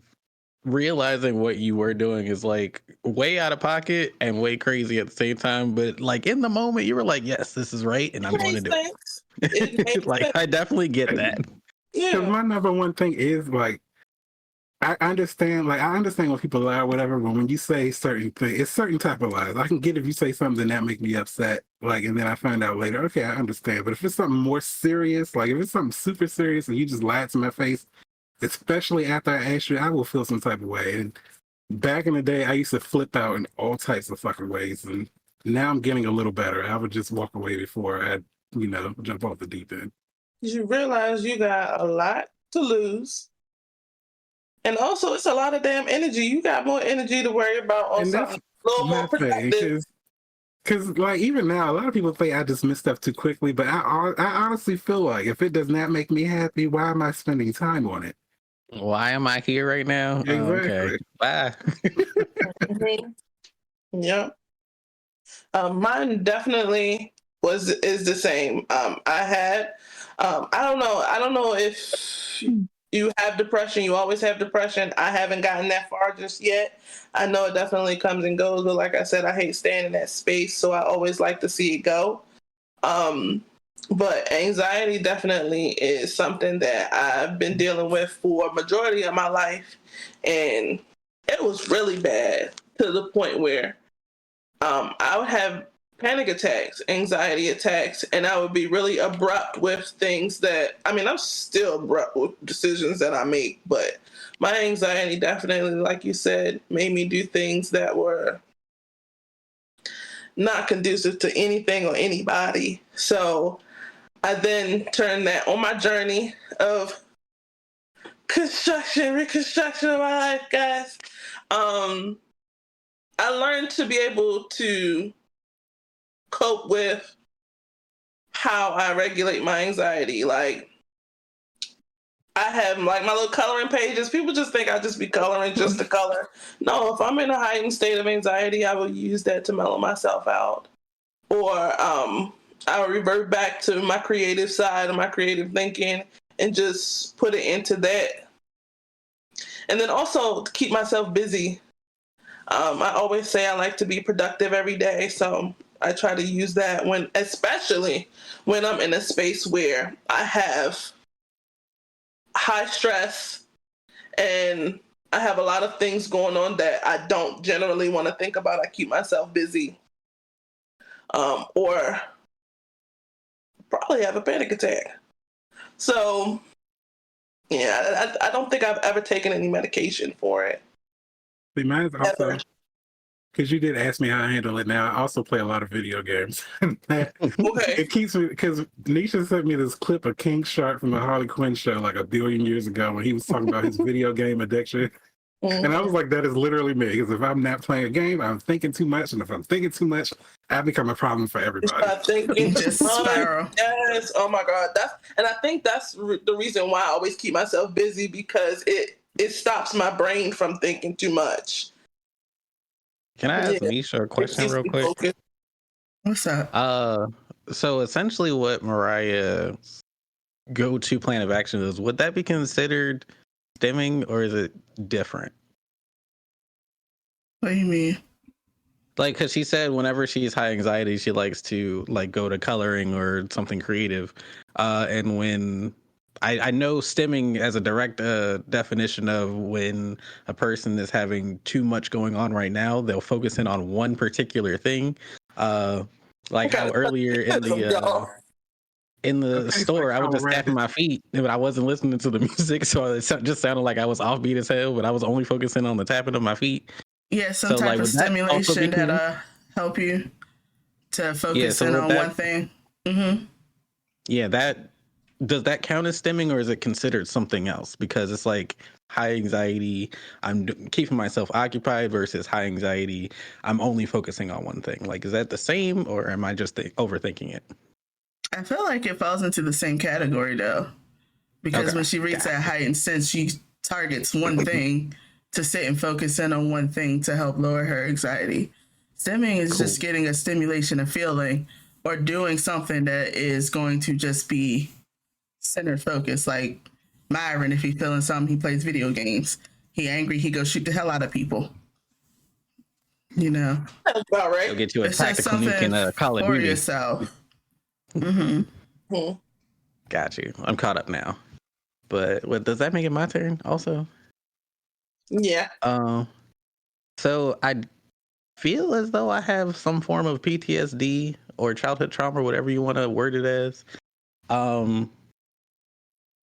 C: realizing what you were doing is like way out of pocket and way crazy at the same time. But like in the moment, you were like, yes, this is right. And I'm
B: It
C: going to
B: makes
C: do
B: sense. It
C: it.
B: makes
C: Like,
B: sense.
C: I definitely get that.
D: Because
B: Yeah.
D: my number one thing is like, I understand when people lie or whatever, but when you say certain things, it's certain type of lies. I can get if you say something that make me upset, like, and then I find out later, okay, I understand. But if it's something more serious, like if it's something super serious and you just lied to my face, especially after I asked you, I will feel some type of way. And back in the day, I used to flip out in all types of fucking ways, and now I'm getting a little better. I would just walk away before I, jump off the deep end.
B: You realize you got a lot to lose. And also, it's a lot of damn energy. You got more energy to worry about on
D: And that's
B: something a little
D: my
B: more
D: thing,
B: productive.
D: because like even now, a lot of people say I dismiss stuff too quickly, but I honestly feel like if it does not make me happy, why am I spending time on it?
C: Why am I here right now? Oh, okay.
D: Exactly.
C: Bye.
B: Mhm. Yeah. Mine definitely is the same. I don't know if you have depression. You always have depression. I haven't gotten that far just yet. I know it definitely comes and goes, but like I said, I hate staying in that space, so I always like to see it go. But anxiety definitely is something that I've been dealing with for a majority of my life, and it was really bad to the point where I would have panic attacks, anxiety attacks, and I would be really abrupt with things that, I mean, I'm still abrupt with decisions that I make, but my anxiety definitely, like you said, made me do things that were not conducive to anything or anybody. So I then turned that on my journey of reconstruction of my life, guys. I learned to be able to cope with how I regulate my anxiety. Like, I have like my little coloring pages. People just think I just be coloring just to color. No, if I'm in a heightened state of anxiety, I will use that to mellow myself out. Or I'll revert back to my creative side and my creative thinking and just put it into that. And then also to keep myself busy. I always say I like to be productive every day. So I try to use that especially when I'm in a space where I have high stress and I have a lot of things going on that I don't generally want to think about. I keep myself busy or probably have a panic attack. So, yeah, I don't think I've ever taken any medication for it.
D: See, mine's also
B: Ever.
D: because you did ask me how I handle it. Now I also play a lot of video games.
B: Okay.
D: It keeps me because Nisha sent me this clip of King Shark from the Harley Quinn show like a billion years ago when he was talking about his video game addiction. And I was like, that is literally me. Because if I'm not playing a game, I'm thinking too much. And if I'm thinking too much, I become a problem for everybody.
B: I think
A: You just spiral.
B: Yes. Oh my God. I think that's the reason why I always keep myself busy, because it stops my brain from thinking too much.
C: Can I ask
B: Yeah.
C: Misha a question real quick?
B: Focused.
A: What's up?
C: So essentially what Mariah's go-to plan of action is, would that be considered stimming or is it different?
A: What do you mean?
C: Like, because she said whenever she's high anxiety, she likes to like go to coloring or something creative. And when I know stimming as a direct definition of when a person is having too much going on right now, they'll focus in on one particular thing. Like how earlier in the
D: Okay,
C: store,
D: like
C: I was just
D: Colorado.
C: tapping my feet, but I wasn't listening to the music, so it just sounded like I was offbeat as hell. But I was only focusing on the tapping of my feet.
A: Yeah, some
C: So,
A: type
C: like,
A: of
C: would that also be
A: stimulation that help you to
C: yeah?
A: focus
C: So
A: in
C: would
A: on
C: that
A: one thing. Mm-hmm.
C: yeah that does that count as stimming or is it considered something else? Because it's like high anxiety, I'm keeping myself occupied versus high anxiety, I'm only focusing on one thing. Like, is that the same or am I just overthinking it?
A: I feel like it falls into the same category though, because
C: Okay,
A: when she reaches that heightened sense, she targets one thing to sit and focus in on one thing to help lower her anxiety. Stimming is
C: cool.
A: just getting a stimulation of feeling or doing something that is going to just be center focus. Like Myron, if he's feeling something, he plays video games. He angry, he goes shoot the hell out of people. You know,
B: That's about
C: Go
B: right.
C: get you a
A: it's just
C: tactical nuke
A: something
C: in Call of
A: for
C: Duty.
A: yourself. Mm-hmm.
B: Hmm.
C: Got you. I'm caught up now. But what does that make it my turn also?
B: Yeah.
C: So I feel as though I have some form of PTSD or childhood trauma, whatever you want to word it as.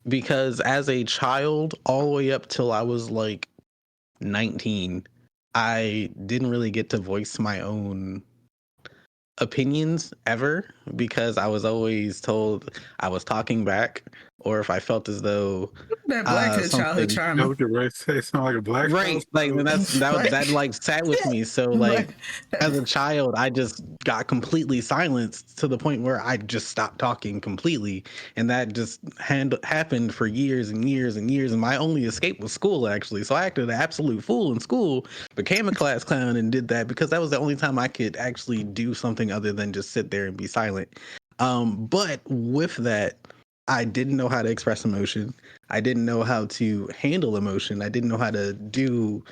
C: Because as a child, all the way up till I was like 19, I didn't really get to voice my own opinions ever because I was always told I was talking back, or if I felt as though
A: That black kid childhood
C: something
A: trauma.
D: Don't you right? Say sound like a black
C: right, like that like sat with me. So like as a child, I just got completely silenced to the point where I just stopped talking completely, and that just happened for years and years and years. And my only escape was school, actually. So I acted an absolute fool in school, became a class clown, and did that because that was the only time I could actually do something other than just sit there and be silent. But with that, I didn't know how to express emotion. I didn't know how to handle emotion. I didn't know how to do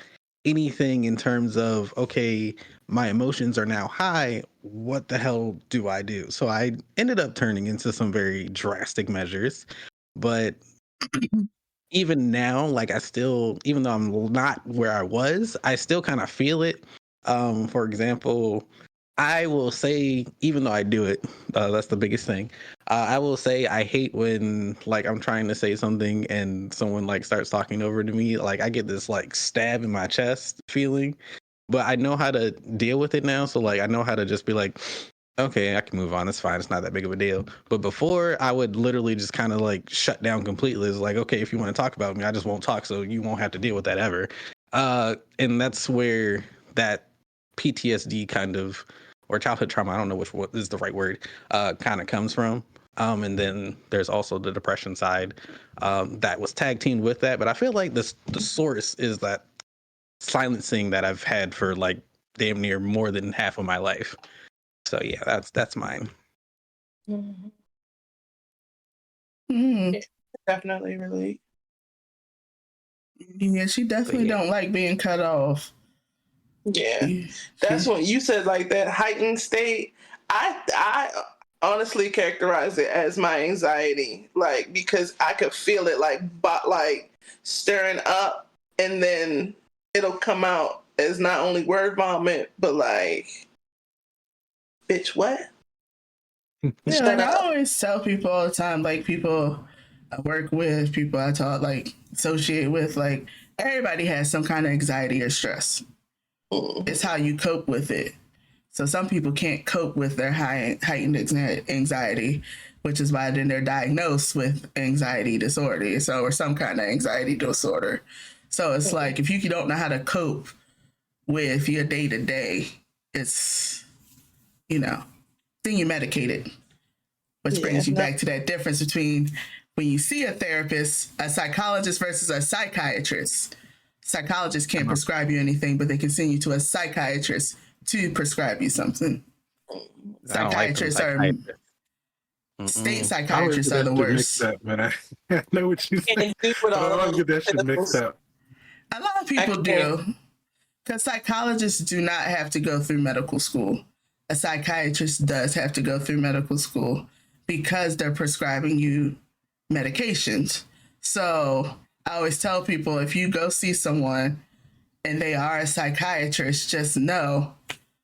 C: anything in terms of, okay, my emotions are now high. What the hell do I do? So I ended up turning into some very drastic measures. But even now, like I still, even though I'm not where I was, I still kind of feel it. For example, I will say, even though I do it, that's the biggest thing. I will say I hate when like I'm trying to say something and someone like starts talking over to me. Like I get this like stab in my chest feeling, but I know how to deal with it now. So like I know how to just be like, okay, I can move on. It's fine. It's not that big of a deal. But before, I would literally just kind of like shut down completely. It's like, okay, if you want to talk about me, I just won't talk. So you won't have to deal with that ever. And that's where that PTSD kind of, or childhood trauma, I don't know which one is the right word, kind of comes from. And then there's also the depression side that was tag teamed with that. But I feel like the source is that silencing that I've had for like damn near more than half of my life. So yeah, that's mine.
B: Mm-hmm.
A: Mm.
B: Yeah, definitely relate.
A: Yeah, she definitely
C: Yeah.
A: don't like being cut off.
B: Yeah, that's when you said like that heightened state. I honestly characterize it as my anxiety, like because I could feel it like stirring up, and then it'll come out as not only word vomit, but like Bitch, what?
A: Yeah,
B: Shut
A: like I
B: up.
A: always tell people all the time, like people I work with, people I talk, like associate with, like everybody has some kind of anxiety or stress. It's how you cope with it. So some people can't cope with their heightened anxiety, which is why then they're diagnosed with anxiety disorder, so or some kind of anxiety disorder. So it's like if you don't know how to cope with your day to day, it's then you medicate it, which
B: Yeah,
A: brings you
B: no,
A: back to that difference between when you see a therapist, a psychologist versus a psychiatrist. Psychologists can't prescribe you anything, but they can send you to a psychiatrist to prescribe you something.
C: I don't like them
A: Psychiatrists are
C: psychiatrists.
A: state
C: Mm-mm.
D: I always
A: psychiatrists
D: get
A: are
D: that
A: the
D: shit mixed
A: worst.
D: up, but I know what you said.
B: can't do with
D: But I
B: all
D: always
B: those
D: get that shit mixed
B: pills.
D: up.
A: A lot of
B: I
A: people
B: can't.
A: do, because psychologists do not have to go through medical school. A psychiatrist does have to go through medical school because they're prescribing you medications. So I always tell people if you go see someone and they are a psychiatrist, just know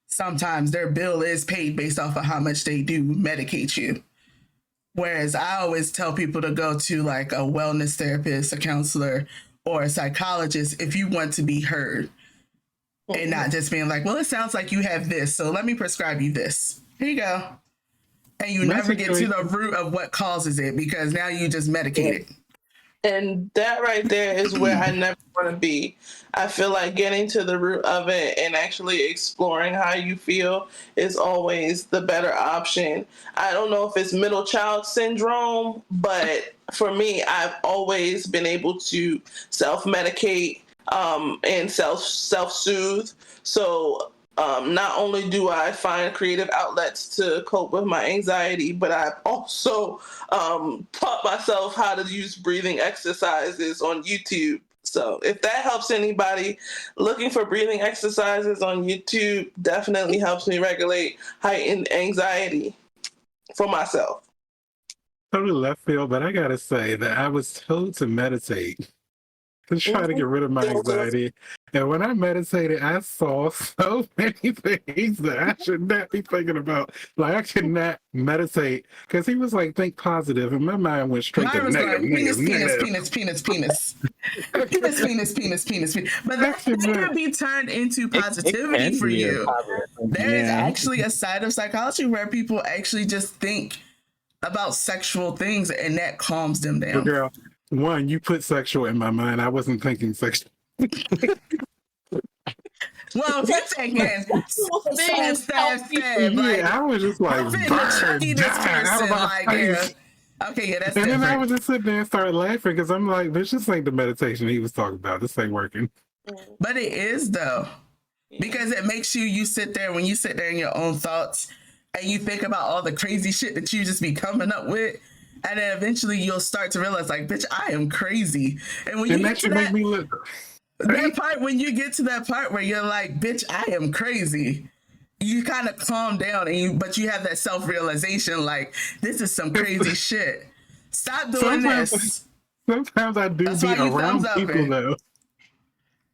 A: sometimes their bill is paid based off of how much they do medicate you. Whereas I always tell people to go to like a wellness therapist, a counselor, or a psychologist if you want to be heard and not just being like, well, it sounds like you have this, so let me prescribe you this. Here you go. And you
D: My
A: never get to the
D: situation,
A: root of what causes it because now you just medicate it.
B: And that right there is where I never want to be. I feel like getting to the root of it and actually exploring how you feel is always the better option. I don't know if it's middle child syndrome, but for me, I've always been able to self-medicate and self-soothe. So not only do I find creative outlets to cope with my anxiety, but I've also taught myself how to use breathing exercises on YouTube. So if that helps anybody, looking for breathing exercises on YouTube definitely helps me regulate heightened anxiety for myself.
D: totally left field, but I gotta say that I was told to meditate to try to get rid of my anxiety. And when I meditated, I saw so many things that I should not be thinking about. Like I could not meditate because he was like, think positive, and my mind went straight to
A: Mine was
D: negative,
A: going penis,
D: negative,
A: penis,
D: negative.
A: penis, penis, penis. Penis, penis, penis, penis, penis. But
D: That shit
A: that
D: went.
A: can be turned into
C: It
A: positivity
C: can
A: for
C: be a
A: you.
C: positive thing.
A: There is
C: Yeah.
A: actually a side of psychology where people actually just think about sexual things and that calms them
D: But
A: down.
D: girl, one, you put sexual in my mind. I wasn't thinking sexual.
A: Well, if you're thinking stab, stab, stab, like
D: Yeah, I was just like,
A: I'm fitting to Chucky
D: burn,
A: this
D: die out of
A: person,
D: my
A: like yeah.
D: face.
A: Okay, yeah, that's
D: And then I
A: different.
D: was just sitting there and started laughing because I'm like, this just ain't the meditation he was talking about. This ain't working.
A: But it is though. Because it makes you sit there when you sit there in your own thoughts and you think about all the crazy shit that you just be coming up with. And then eventually you'll start to realize, like, bitch, I am crazy. And when you
D: And
A: get
D: that
A: to
D: should make me look.
A: that part, when you get to that part where you're like, bitch, I am crazy, you kind of calm down but you have that self-realization, like, this is some crazy shit. Stop doing this.
D: Sometimes I do
A: That's
D: be
A: why you thumbs
D: around
A: up
D: people
A: it.
D: though.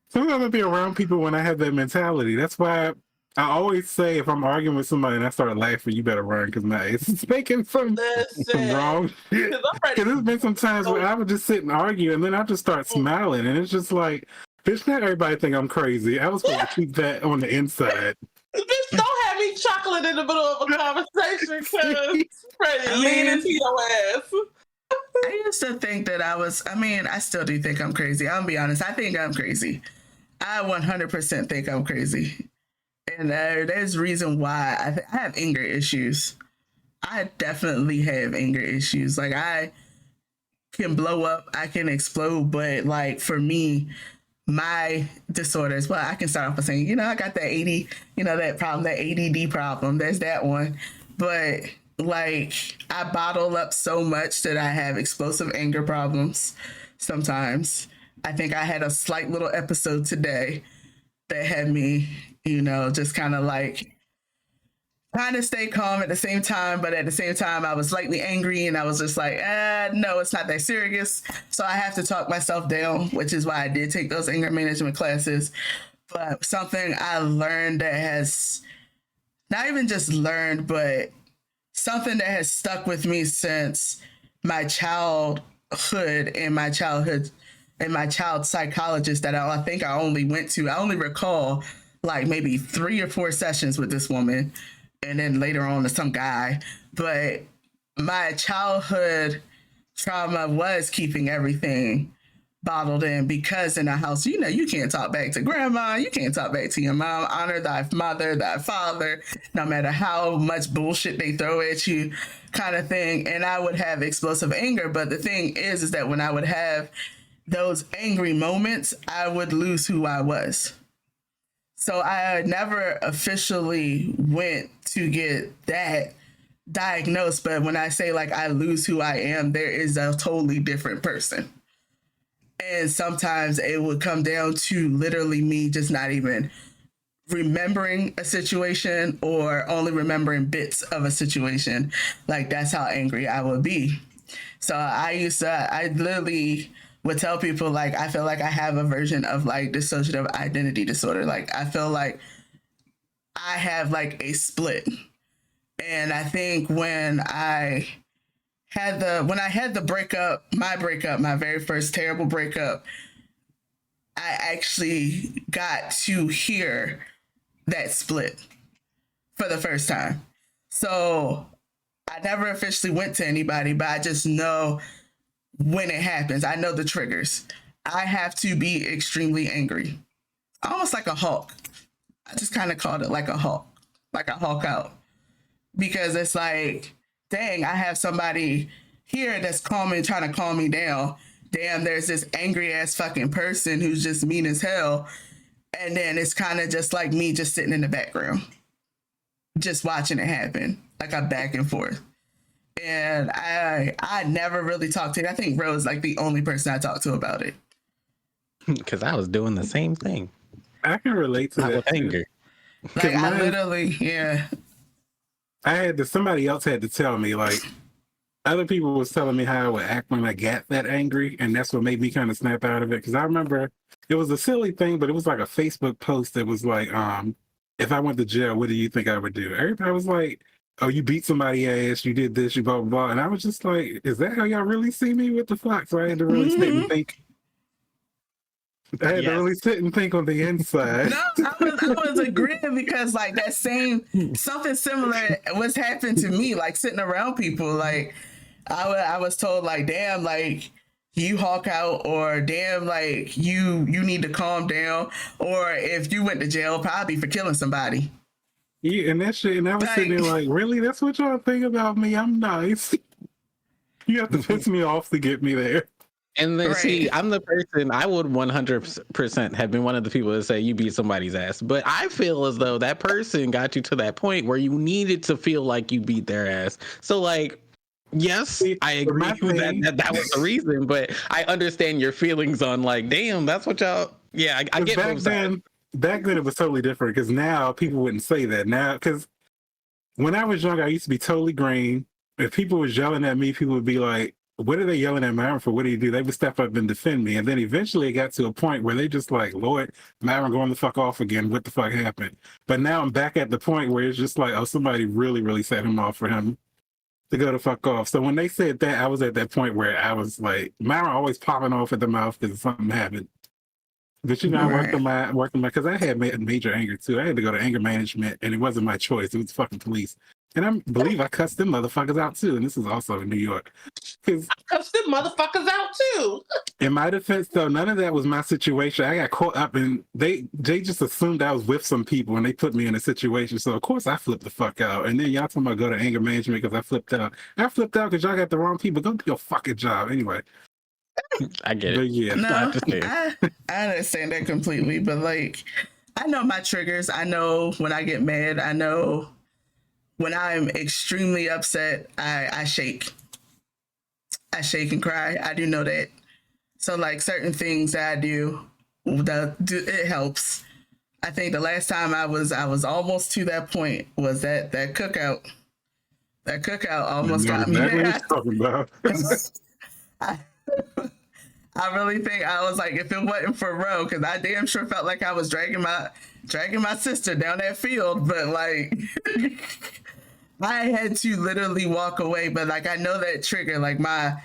D: Sometimes I be around people when I have that mentality. That's why I always say if I'm arguing with somebody and I start laughing, you better run because my ass is making some
B: Listen,
D: wrong shit.
B: because I'm ready.
D: Because there's been some times where I would just sit and argue and then I just start smiling and it's just like, bitch, not everybody think I'm crazy. I was supposed to keep that on the inside.
B: Bitch, don't have me chocolate in the middle of a conversation because ready to lean into your ass.
A: I used to think that I still do think I'm crazy. I'll be honest. I think I'm crazy. I 100% think I'm crazy. And there's reason why I have anger issues. I definitely have anger issues. Like I can blow up, I can explode, but like for me, my disorders, well, I can start off by saying, I got that that problem, that ADD problem. There's that one. But like I bottle up so much that I have explosive anger problems sometimes. I think I had a slight little episode today that had me, just kind of like trying to stay calm at the same time, but at the same time, I was slightly angry and I was just like, no, it's not that serious. So I have to talk myself down, which is why I did take those anger management classes. But something I learned that has not even just learned, but something that has stuck with me since my childhood and my child psychologist that I think I only went to. I only recall like maybe 3 or 4 sessions with this woman, and then later on to some guy. But my childhood trauma was keeping everything bottled in because in the house, you can't talk back to grandma, you can't talk back to your mom, honor thy mother, thy father, no matter how much bullshit they throw at you, kind of thing. And I would have explosive anger. But the thing is that when I would have those angry moments, I would lose who I was. So I never officially went to get that diagnosed. But when I say like I lose who I am, there is a totally different person. And sometimes it would come down to literally me just not even remembering a situation or only remembering bits of a situation. Like that's how angry I would be. So I literally would tell people like, I feel like I have a version of like dissociative identity disorder. Like I feel like I have like a split. And I think when I had the breakup, my very first terrible breakup, I actually got to hear that split for the first time. So I never officially went to anybody, but I just know when it happens. I know the triggers. I have to be extremely angry, almost like a hawk. I just kind of called it like a hawk out, because it's like, dang, I have somebody here that's trying to calm me down. Damn, there's this angry ass fucking person who's just mean as hell. And then it's kind of just like me just sitting in the background, just watching it happen, like a back and forth. And I never really talked to it. I think Rose like the only person I talked to about it.
C: Because I was doing the same thing.
D: I can relate to that.
C: With anger.
A: Like I literally, yeah.
D: Somebody else had to tell me, like, other people was telling me how I would act when I got that angry, and that's what made me kind of snap out of it. Because I remember it was a silly thing, but it was like a Facebook post that was like, if I went to jail, what do you think I would do? Everybody was like, oh, you beat somebody's ass, you did this, you blah, blah, blah. And I was just like, is that how y'all really see me? What the fuck? So I had to really sit and think. I had to really sit and think on the inside.
A: No, I was agreeing because like that something similar was happening to me, like sitting around people. Like I was told like, damn, like you hawk out, or damn, like you need to calm down, or if you went to jail, probably for killing somebody.
D: Yeah, and that shit, and I was sitting there like, really? That's what y'all think about me? I'm nice. You have to piss me off to get me there.
C: And then see, I'm the person, I would 100% have been one of the people that say you beat somebody's ass. But I feel as though that person got you to that point where you needed to feel like you beat their ass. So like, yes, I agree that was the reason, but I understand your feelings on like, damn, that's what y'all, yeah, I get both sides.
D: Back then it was totally different, because now people wouldn't say that. Now, because when I was younger, I used to be totally green. If people was yelling at me, people would be like, what are they yelling at Myron for? What do you do? They would step up and defend me. And then eventually it got to a point where they just like, Lord, Myron going the fuck off again. What the fuck happened? But now I'm back at the point where it's just like, oh, somebody really, really set him off for him to go the fuck off. So when they said that, I was at that point where I was like, Myron always popping off at the mouth because something happened. But you know, I worked on my, because I had major anger too. I had to go to anger management, and it wasn't my choice. It was fucking police. And I believe I cussed them motherfuckers out too. And this is also in New York.
B: I cussed them motherfuckers out too.
D: In my defense, though, none of that was my situation. I got caught up in, they just assumed I was with some people, and they put me in a situation. So of course I flipped the fuck out. And then y'all talking about go to anger management because I flipped out. I flipped out because y'all got the wrong people. Go do your fucking job anyway.
C: I get it.
D: But yeah,
A: no, I understand that completely. But like, I know my triggers. I know when I get mad. I know when I'm extremely upset. I shake. I shake and cry. I do know that. So like certain things that I do, it helps. I think the last time I was almost to that point was that cookout. That cookout almost got me there.
D: Talking about.
A: I really think I was like, if it wasn't for Ro, because I damn sure felt like I was dragging dragging my sister down that field, but like I had to literally walk away. But like I know that trigger, like my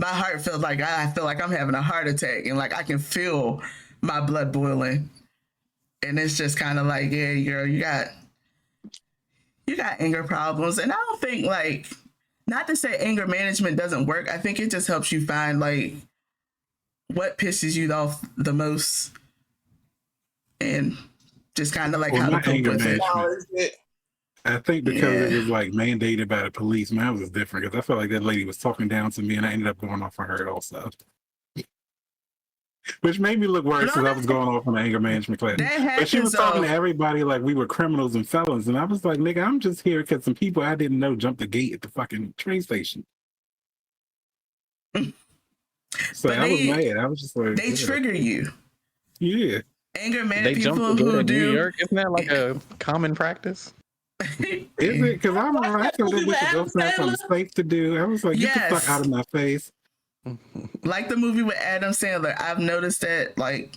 A: heart feels like I feel like I'm having a heart attack, and like I can feel my blood boiling, and it's just kind of like, yeah, girl, you got anger problems, and I don't think like, not to say anger management doesn't work. I think it just helps you find like what pisses you off the most, and just kind of like
D: Well,
A: how to
D: my
A: cope
D: anger
A: with it.
D: management,
B: Acknowledge it.
D: I think because it
A: Yeah.
D: was like mandated by the police, mine was different because I felt like that lady was talking down to me and I ended up going off on her also. Which made me look worse because I was going off on the anger management class.
A: That
D: But she
A: happens
D: was talking
A: though.
D: to everybody like we were criminals and felons. And I was like, nigga, I'm just here because some people I didn't know jumped the gate at the fucking train station. So
A: But
D: I was mad. I was just like,
A: they
D: yeah.
A: trigger you.
D: Yeah.
A: Anger
C: They
A: management
C: jumped the
A: people
C: gate
A: who
C: in New
A: do.
C: York. Isn't that like a common practice?
D: Is it? Because I remember I
B: That
D: told
B: movie
D: them we
B: with
D: could go
B: Adam
D: find something
B: Sandler.
D: safe to do. I was like, get the fuck
A: Yes.
D: out of my face.
A: Like the movie with Adam Sandler, I've noticed that like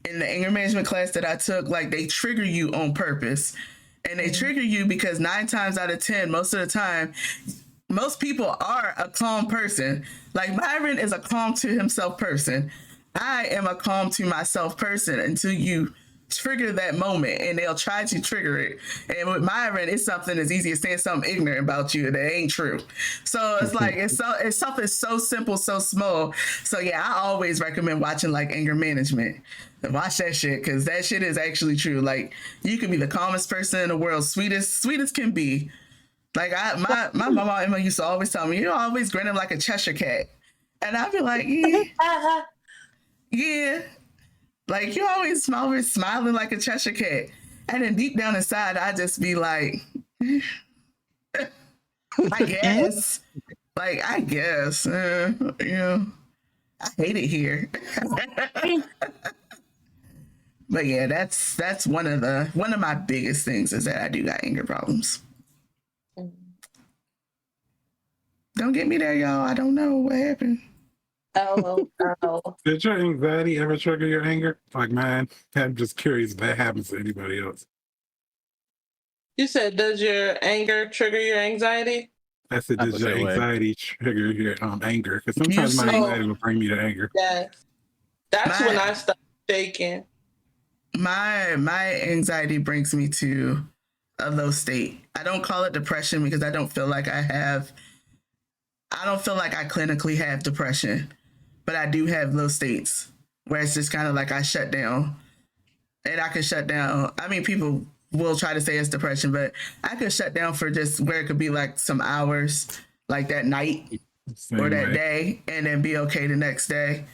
A: in the anger management class that I took, like they trigger you on purpose. And they trigger you because 9 times out of 10, most of the time, most people are a calm person. Like Myron is a calm to himself person. I am a calm to myself person until you trigger that moment, and they'll try to trigger it. And with Myron, it's something as easy as saying something ignorant about you that ain't true. So it's like it's something so simple, so small. So yeah, I always recommend watching like anger management. Watch that shit because that shit is actually true. Like you can be the calmest person in the world, sweetest can be. Like my mama Emma used to always tell me, you're always grinning like a Cheshire cat, and I'd be like, yeah. Like you always smiling like a Cheshire cat, and then deep down inside, I just be like, I guess, like I guess, you know, I hate it here. But yeah, that's one of my biggest things is that I do got anger problems. Don't get me there, y'all. I don't know what happened.
B: Oh.
D: Did your anxiety ever trigger your anger? Like mine? I'm just curious if that happens to anybody else.
B: You said, does your anger trigger your anxiety?
D: I said,
C: Not
D: does
C: the
D: your
C: same way.
D: anxiety trigger your anger? Because sometimes my
A: Usually-
D: anxiety will bring me to anger.
B: Yes. That's
A: My-
B: when I start shaking.
A: My anxiety brings me to a low state. I don't call it depression because I don't feel like I clinically have depression, but I do have low states where it's just kind of like I shut down, and I can shut down. I mean, people will try to say it's depression, but I could shut down for just where it could be like some hours, like that night
D: Same
A: or that
D: way.
A: day, and then be okay the next day.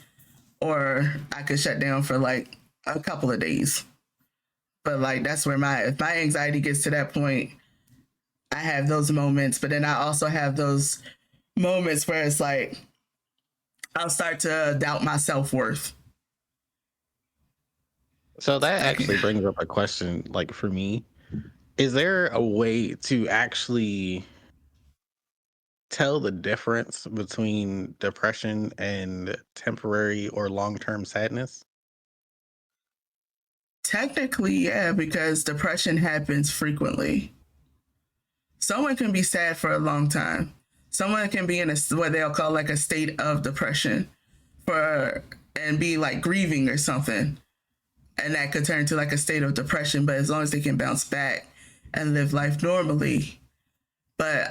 A: Or I could shut down for like a couple of days. But like that's where if my anxiety gets to that point, I have those moments. But then I also have those moments where it's like I'll start to doubt my self-worth.
C: So that actually brings up a question, like for me, is there a way to actually tell the difference between depression and temporary or long-term sadness?
A: Technically, yeah, because depression happens frequently. Someone can be sad for a long time. Someone can be in what they'll call like a state of depression and be like grieving or something. And that could turn to like a state of depression, but as long as they can bounce back and live life normally. But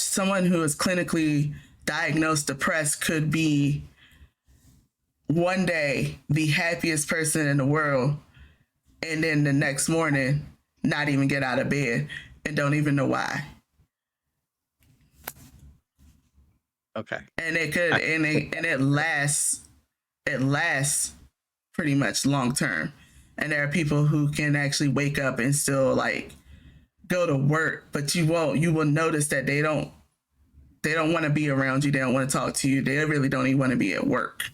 A: someone who is clinically diagnosed depressed could be one day the happiest person in the world, and then the next morning not even get out of bed and don't even know why.
C: Okay.
A: And it could and it lasts pretty much long term. And there are people who can actually wake up and still like go to work, but you will notice that they don't want to be around you, they don't want to talk to you, they really don't even want to be at work.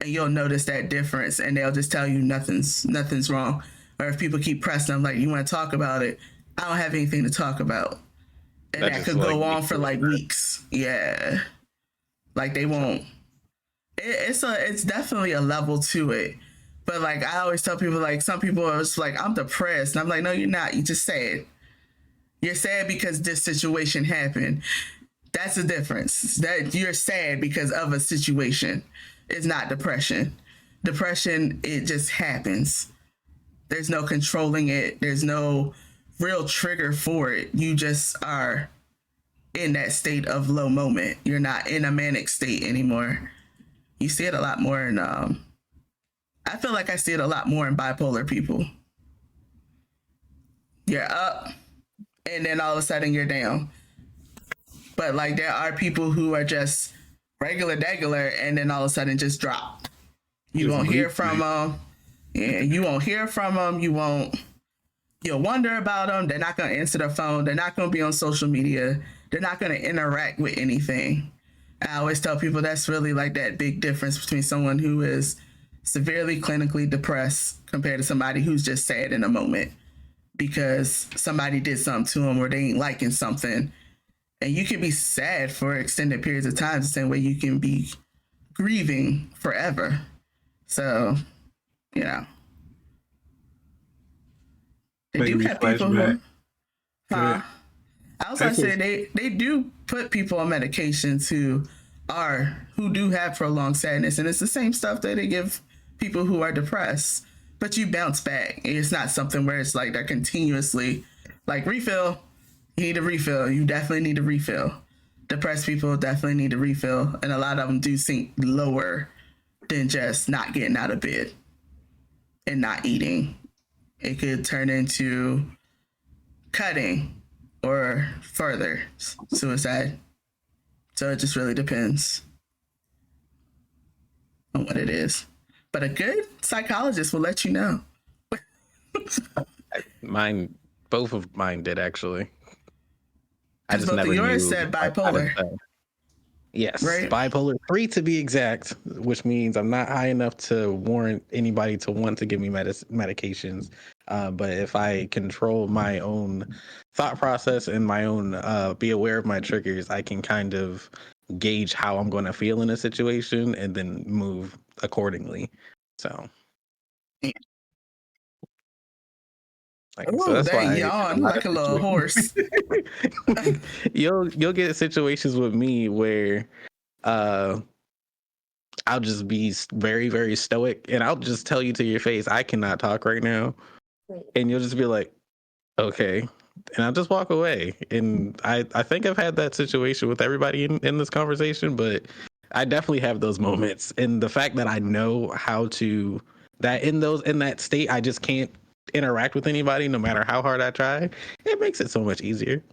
A: And you'll notice that difference, and they'll just tell you nothing's wrong. Or if people keep pressing them, like, you want to talk about it, I don't have anything to talk about. And that could go on for like weeks. Yeah. Like they won't. It's definitely a level to it. But like I always tell people, like some people are just like, I'm depressed. And I'm like, no, you're not. You just sad. You're sad because this situation happened. That's the difference. That you're sad because of a situation. It's not depression. Depression, it just happens. There's no controlling it. There's no real trigger for it. You just are in that state of low moment. You're not in a manic state anymore. You see it a lot more in I feel like I see it a lot more in bipolar people. You're up and then all of a sudden you're down. But like there are people who are just regular and then all of a sudden just drop. You won't hear from them. Yeah, you won't hear from them. You'll wonder about them. They're not going to answer the phone. They're not going to be on social media. They're not going to interact with anything. I always tell people that's really like that big difference between someone who is severely clinically depressed compared to somebody who's just sad in a moment because somebody did something to them or they ain't liking something. And you can be sad for extended periods of time the same way you can be grieving forever. So, you know. They do have people who, I was gonna say they do put people on medications who do have prolonged sadness, and it's the same stuff that they give people who are depressed. But you bounce back. It's not something where it's like they're continuously like refill. You need a refill. You definitely need a refill. Depressed people definitely need a refill, and a lot of them do sink lower than just not getting out of bed and not eating. It could turn into cutting or further suicide. So it just really depends on what it is. But a good psychologist will let you know.
C: Both of mine did actually.
A: I just never knew. Yours said bipolar.
C: Yes,
A: right?
C: Bipolar 3 to be exact, which means I'm not high enough to warrant anybody to want to give me medications. But if I control my own thought process and my own be aware of my triggers, I can kind of gauge how I'm going to feel in a situation and then move accordingly. So,
A: so that's why yawn like a little horse.
C: You'll get situations with me where I'll just be very, very stoic and I'll just tell you to your face, I cannot talk right now. And you'll just be like, okay. And I'll just walk away. And I think I've had that situation with everybody in this conversation, but I definitely have those moments. And the fact that I know how to, that in that state, I just can't interact with anybody no matter how hard I try, it makes it so much easier.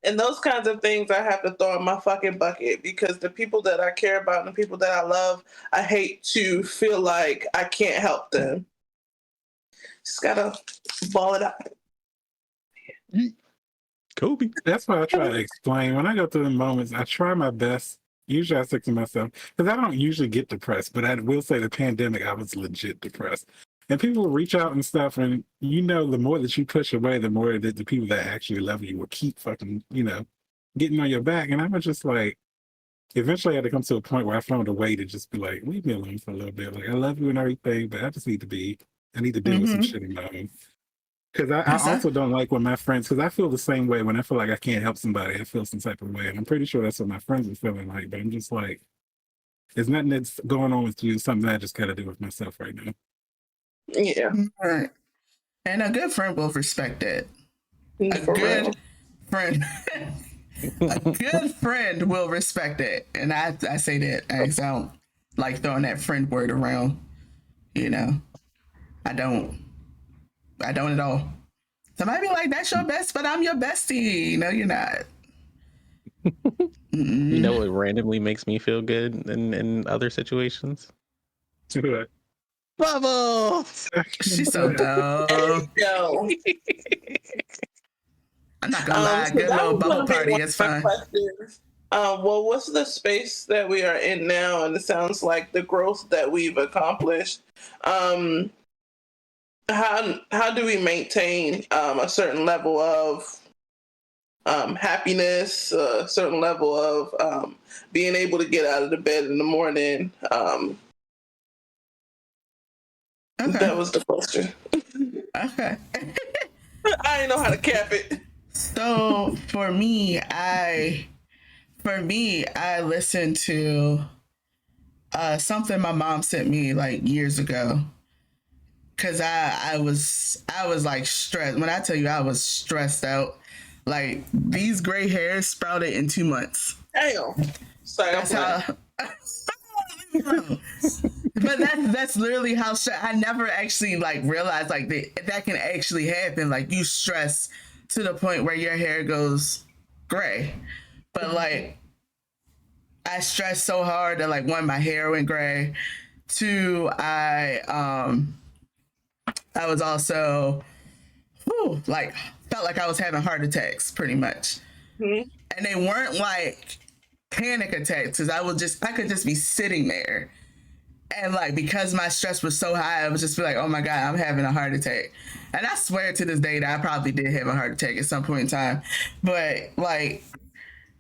B: And those kinds of things I have to throw in my fucking bucket because the people that I care about and the people that I love, I hate to feel like I can't help them. Just gotta ball it up.
C: Kobe.
D: That's what I try to explain. When I go through the moments, I try my best. Usually I stick to myself because I don't usually get depressed, but I will say the pandemic, I was legit depressed. And people will reach out and stuff, and the more that you push away, the more that the people that actually love you will keep fucking, getting on your back. And I was just like, eventually I had to come to a point where I found a way to just be like, leave me alone for a little bit. Like, I love you and everything, but I need to deal with some shit in my own. Because I also don't like when my friends, because I feel the same way when I feel like I can't help somebody, I feel some type of way. And I'm pretty sure that's what my friends are feeling like, but I'm just like, there's nothing that's going on with you, something I just got to do with myself right now.
B: Yeah.
A: Right. And a good friend will respect it. A good friend will respect it. And I say that I don't like throwing that friend word around. I don't at all. Somebody be like, that's your best, but I'm your bestie. No, you're not.
C: You know what randomly makes me feel good in other situations? Bubbles.
A: She's so dumb. I'm not gonna lie, good little bubble party is fun.
B: Well, what's the space that we are in now? And it sounds like the growth that we've accomplished. How do we maintain a certain level of happiness, a certain level of being able to get out of the bed in the morning?
A: Okay.
B: That was the question.
A: Okay.
B: I didn't know how to cap it.
A: So for me, I listened to something my mom sent me like years ago. Cause I was like stressed. When I tell you I was stressed out, like these gray hairs sprouted in 2 months.
B: Damn. Sorry, I'm
A: That's
B: playing.
A: how. But that's literally how I never actually like realized like that can actually happen. Like you stress to the point where your hair goes gray. But like I stressed so hard that like one, my hair went gray. Two, I was also like felt like I was having heart attacks pretty much.
B: Mhm.
A: And they weren't like panic attacks because I could just be sitting there. And like because my stress was so high, I would just be like, oh my God, I'm having a heart attack. And I swear to this day that I probably did have a heart attack at some point in time. But like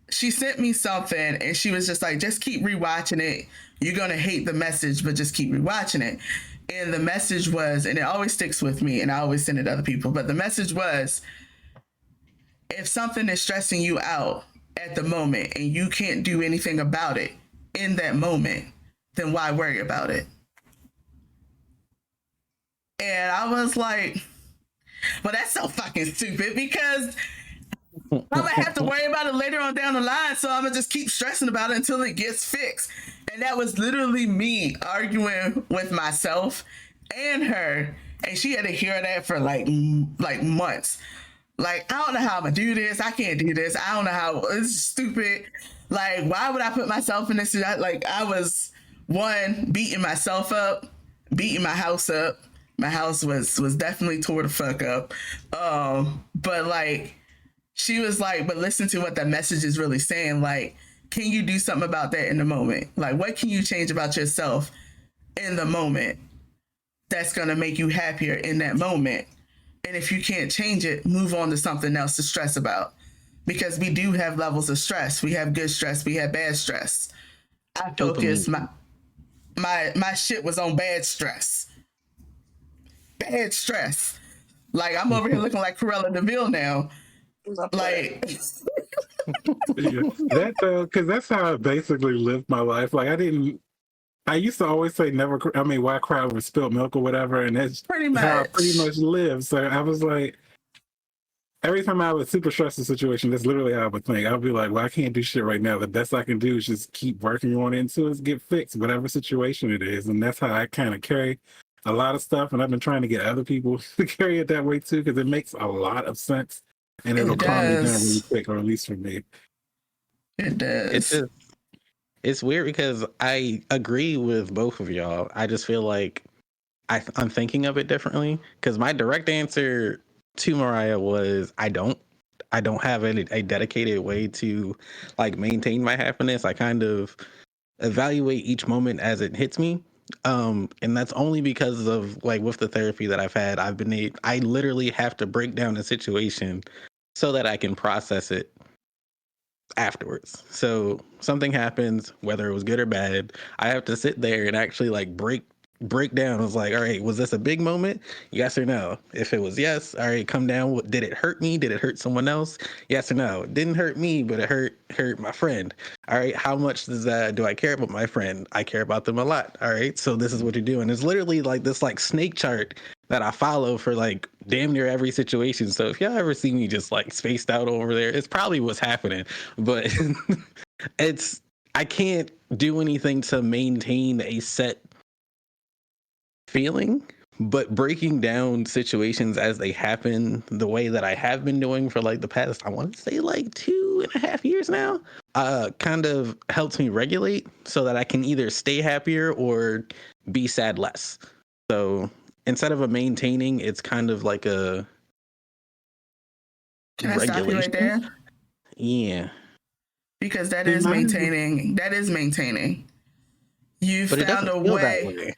A: she sent me something and she was just like, just keep rewatching it. You're gonna hate the message, but just keep rewatching it. And the message was, and it always sticks with me, and I always send it to other people, but the message was, if something is stressing you out at the moment and you can't do anything about it in that moment, then why worry about it? And I was like, well, that's so fucking stupid because I'm gonna have to worry about it later on down the line. So I'm gonna just keep stressing about it until it gets fixed. And that was literally me arguing with myself and her. And she had to hear that for like months. Like, I don't know how I'm gonna do this. I can't do this. I don't know how. It's stupid. Like, why would I put myself in this? Like, I was one beating myself up, beating my house up. My house was definitely tore the fuck up. But like, she was like, but listen to what that message is really saying. Like, can you do something about that in the moment? Like, what can you change about yourself in the moment that's gonna make you happier in that moment? And if you can't change it, move on to something else to stress about. Because we do have levels of stress. We have good stress, we have bad stress. I
C: Dopamine.
A: focused my shit was on bad stress. Bad stress. Like I'm over here looking like Cruella DeVille now. Like
D: Yeah. That though, because that's how I basically lived my life. Like I used to always say never. I mean, why cry over spilled milk or whatever, and that's
A: pretty
D: how I pretty
A: much.
D: much lived. So I was like, every time I would super stressful situation, that's literally how I would think. I'd be like, well, I can't do shit right now. The best I can do is just keep working on it until it's get fixed, whatever situation it is. And that's how I kind of carry a lot of stuff. And I've been trying to get other people to carry it that way too, because it makes a lot of sense and it'll
A: It
D: calm you down really
A: does.
D: quick, or at least for me.
A: It
C: It's
A: does.
C: just, it's weird because I agree with both of y'all. I just feel like I'm thinking of it differently because my direct answer to Mariah was I don't have a dedicated way to like maintain my happiness. I kind of evaluate each moment as it hits me. And that's only because of like with the therapy that I've had, I literally have to break down a situation so that I can process it afterwards. So something happens, whether it was good or bad, I have to sit there and actually like break down. I was like, all right, was this a big moment? Yes or no? If it was yes, all right, come down. Did it hurt me? Did it hurt someone else? Yes or no? It didn't hurt me, but it hurt my friend. All right, how much do I care about my friend? I care about them a lot. All right, so this is what you're doing. It's literally like this like snake chart that I follow for like damn near every situation. So if y'all ever see me just like spaced out over there, it's probably what's happening. But it's I can't do anything to maintain a set feeling, but breaking down situations as they happen the way that I have been doing for like the past, I want to say like 2.5 years now, kind of helps me regulate so that I can either stay happier or be sad less. So instead of a maintaining, it's kind of like a
A: Can I stop you right
C: regulation.
A: there?
C: Yeah.
A: Because that
D: See,
A: is
D: mine,
A: maintaining. That is maintaining. You
C: But it
A: found
C: doesn't
A: a
C: feel that
A: way.
C: way.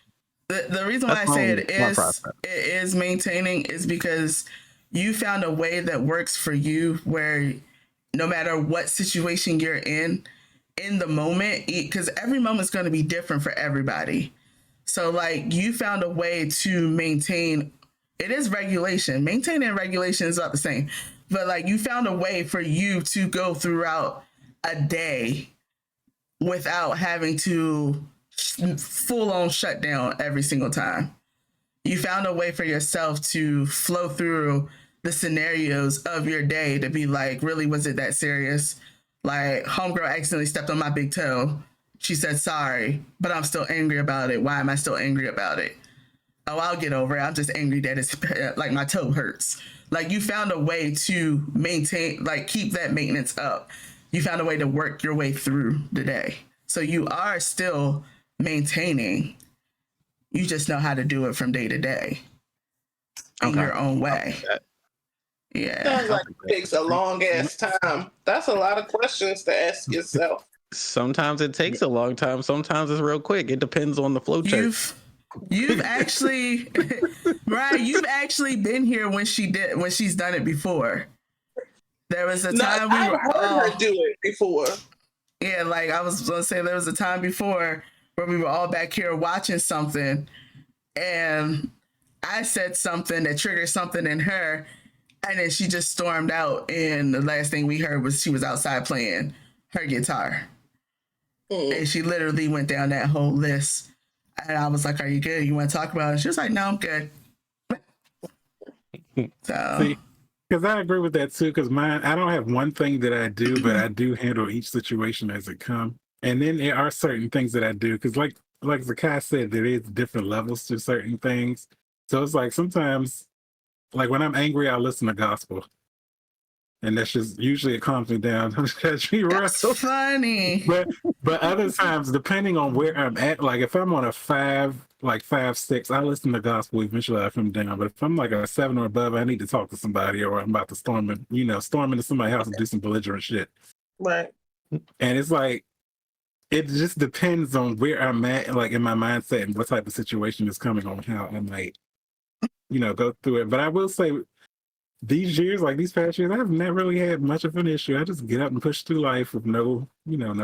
A: The reason why
C: That's
A: I
C: my
A: say
C: only my process.
A: it is maintaining is because you found a way that works for you where no matter what situation you're in the moment, because every moment is going to be different for everybody. So like you found a way to maintain, it is regulation. Maintaining regulation is not the same. But like you found a way for you to go throughout a day without having to full on shut down every single time. You found a way for yourself to flow through the scenarios of your day to be like, really, was it that serious? Like, homegirl accidentally stepped on my big toe. She said sorry, but I'm still angry about it. Why am I still angry about it? Oh, I'll get over it. I'm just angry that it's like my toe hurts. Like, you found a way to maintain, like, keep that maintenance up. You found a way to work your way through the day. So you are still maintaining. You just know how to do it from day to day in your own way. Yeah.
B: Sounds like it takes a long ass time. That's a lot of questions to ask yourself.
C: Sometimes it takes a long time. Sometimes it's real quick. It depends on the flow chart.
A: You've actually, Mariah, you've actually been here when she's done it before. There was a time
B: I've heard her do it before.
A: Yeah, like I was gonna say, there was a time before where we were all back here watching something, and I said something that triggered something in her, and then she just stormed out, and the last thing we heard was she was outside playing her guitar. And she literally went down that whole list. And I was like, are you good? You want to talk about it? She was like, no, I'm good. So,
D: because I agree with that too. Because I don't have one thing that I do, but I do handle each situation as it comes. And then there are certain things that I do because, like Zakai said, there is different levels to certain things. So it's like sometimes, like when I'm angry, I'll listen to gospel. And that's just usually it calms me down.
A: That's funny.
D: But other times, depending on where I'm at, like if I'm on a 5, 6, I listen to gospel. Eventually, I come down. But if I'm like a 7 or above, I need to talk to somebody, or I'm about to storm into somebody's house and do some belligerent shit.
B: Right.
D: And it's like it just depends on where I'm at, like in my mindset, and what type of situation is coming on, how I might, go through it. But I will say, these years, like these past years, I have not really had much of an issue. I just get up and push through life with no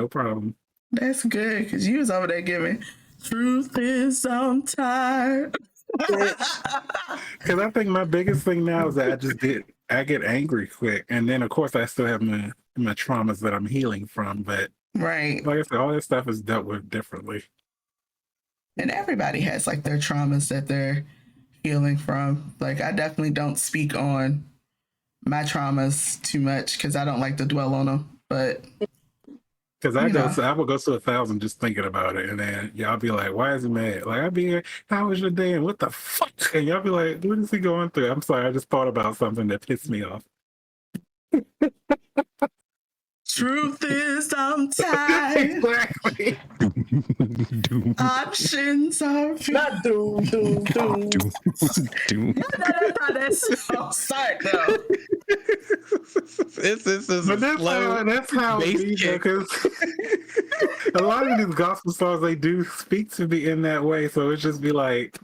D: problem.
A: That's good, because you was over there giving truth is I'm tired.
D: Because I think my biggest thing now is that I get angry quick. And then of course I still have my traumas that I'm healing from. But
A: right.
D: Like I said, all that stuff is dealt with differently.
A: And everybody has like their traumas that they're healing from. Like I definitely don't speak on my traumas too much because I don't like to dwell on them. But
D: because I would go to 1,000 just thinking about it, and then y'all be like, "Why is he mad?" Like I'd be, "How was your day?" And what the fuck? And y'all be like, "What is he going through?" I'm sorry, I just thought about something that pissed me off.
A: Truth is I'm tired.
D: Exactly.
A: Options are
B: not doom.
A: That's so sad though.
D: That's how it be, because a lot of these gospel songs, they do speak to me in that way. So it's just be like,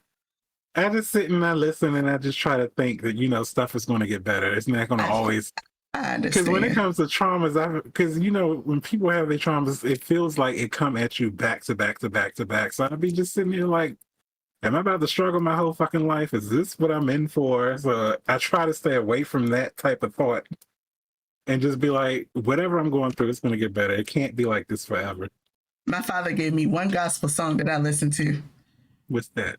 D: I just sit and I listen and I just try to think that, stuff is going to get better. It's not going to always. Because when it comes to traumas, because when people have their traumas, it feels like it come at you back to back to back to back. So I'd be just sitting here like, am I about to struggle my whole fucking life? Is this what I'm in for? So I try to stay away from that type of thought and just be like, whatever I'm going through, it's going to get better. It can't be like this forever.
A: My father gave me one gospel song that I listened to.
D: What's that?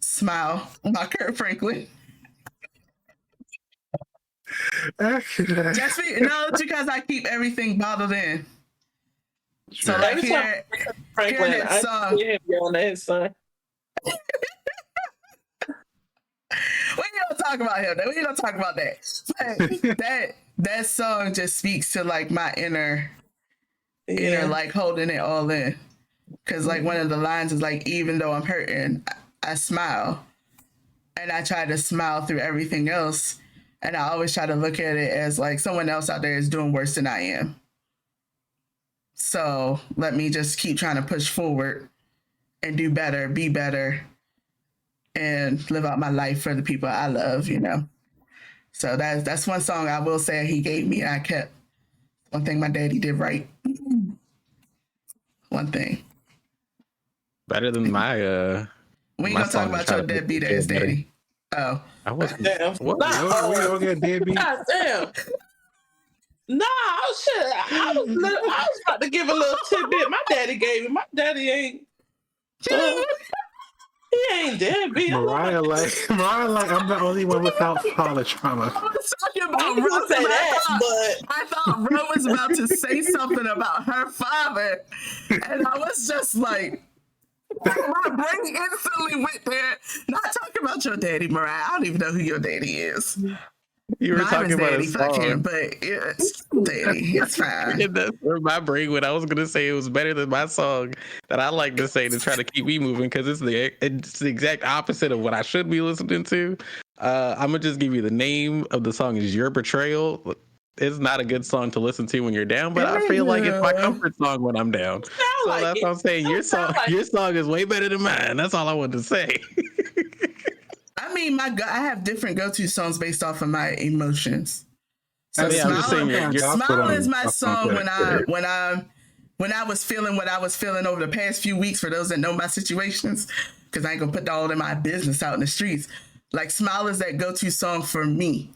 A: Smile by Kurt Franklin. Just because I keep everything bottled in. Sure. So like hearing that song.
B: Yeah, on that son.
A: We ain't gonna talk about him. We ain't gonna talk about that. But that song just speaks to like my inner like holding it all in. Cause like one of the lines is like, even though I'm hurting, I smile. And I try to smile through everything else. And I always try to look at it as like someone else out there is doing worse than I am. So let me just keep trying to push forward and do better, be better, and live out my life for the people I love, So that's one song I will say he gave me. I kept. One thing my daddy did right. One thing.
C: Better than my
A: We ain't
C: My
A: gonna talk
C: song is
A: about
C: try
A: your
C: to make me
A: deadbeat
C: feel
A: ass
C: better.
A: daddy. Oh,
C: I wasn't.
B: Damn.
C: What?
D: We don't get deadbeat.
B: God damn. Nah, shit. I was about to give a little tidbit. My daddy gave me. My daddy ain't. He ain't deadbeat.
D: Mariah, I'm the only one without father trauma.
A: I was talking
B: I
A: about
B: ain't gonna
A: Rose,
B: say
A: but
B: that,
A: I thought Rose was about to say something about her father, and I was just like, my brain instantly went there. Not talking about your daddy, Mariah. I don't even know who your daddy is.
C: You were talking
A: Nyman's
C: about a
A: daddy, fuck him,
C: song.
A: but it's daddy. It's fine.
C: And that's where my brain went. I was gonna say it was better than my song that I like to say to try to keep me moving because it's the exact opposite of what I should be listening to. I'm gonna just give you the name of the song is Your Betrayal. It's not a good song to listen to when you're down, but I feel like it's my comfort song when I'm down. So
B: like
C: that's
B: it.
C: what I'm saying. Your song,
B: like
C: your song is way better than mine. That's all I wanted to say.
A: I mean, I have different go-to songs based off of my emotions. So
C: Yeah, I'm just saying your
A: Smile is my song
D: when
A: when I was feeling what I was feeling over the past few weeks. For those that know my situations, because I ain't gonna put all of my business out in the streets. Like Smile is that go-to song for me,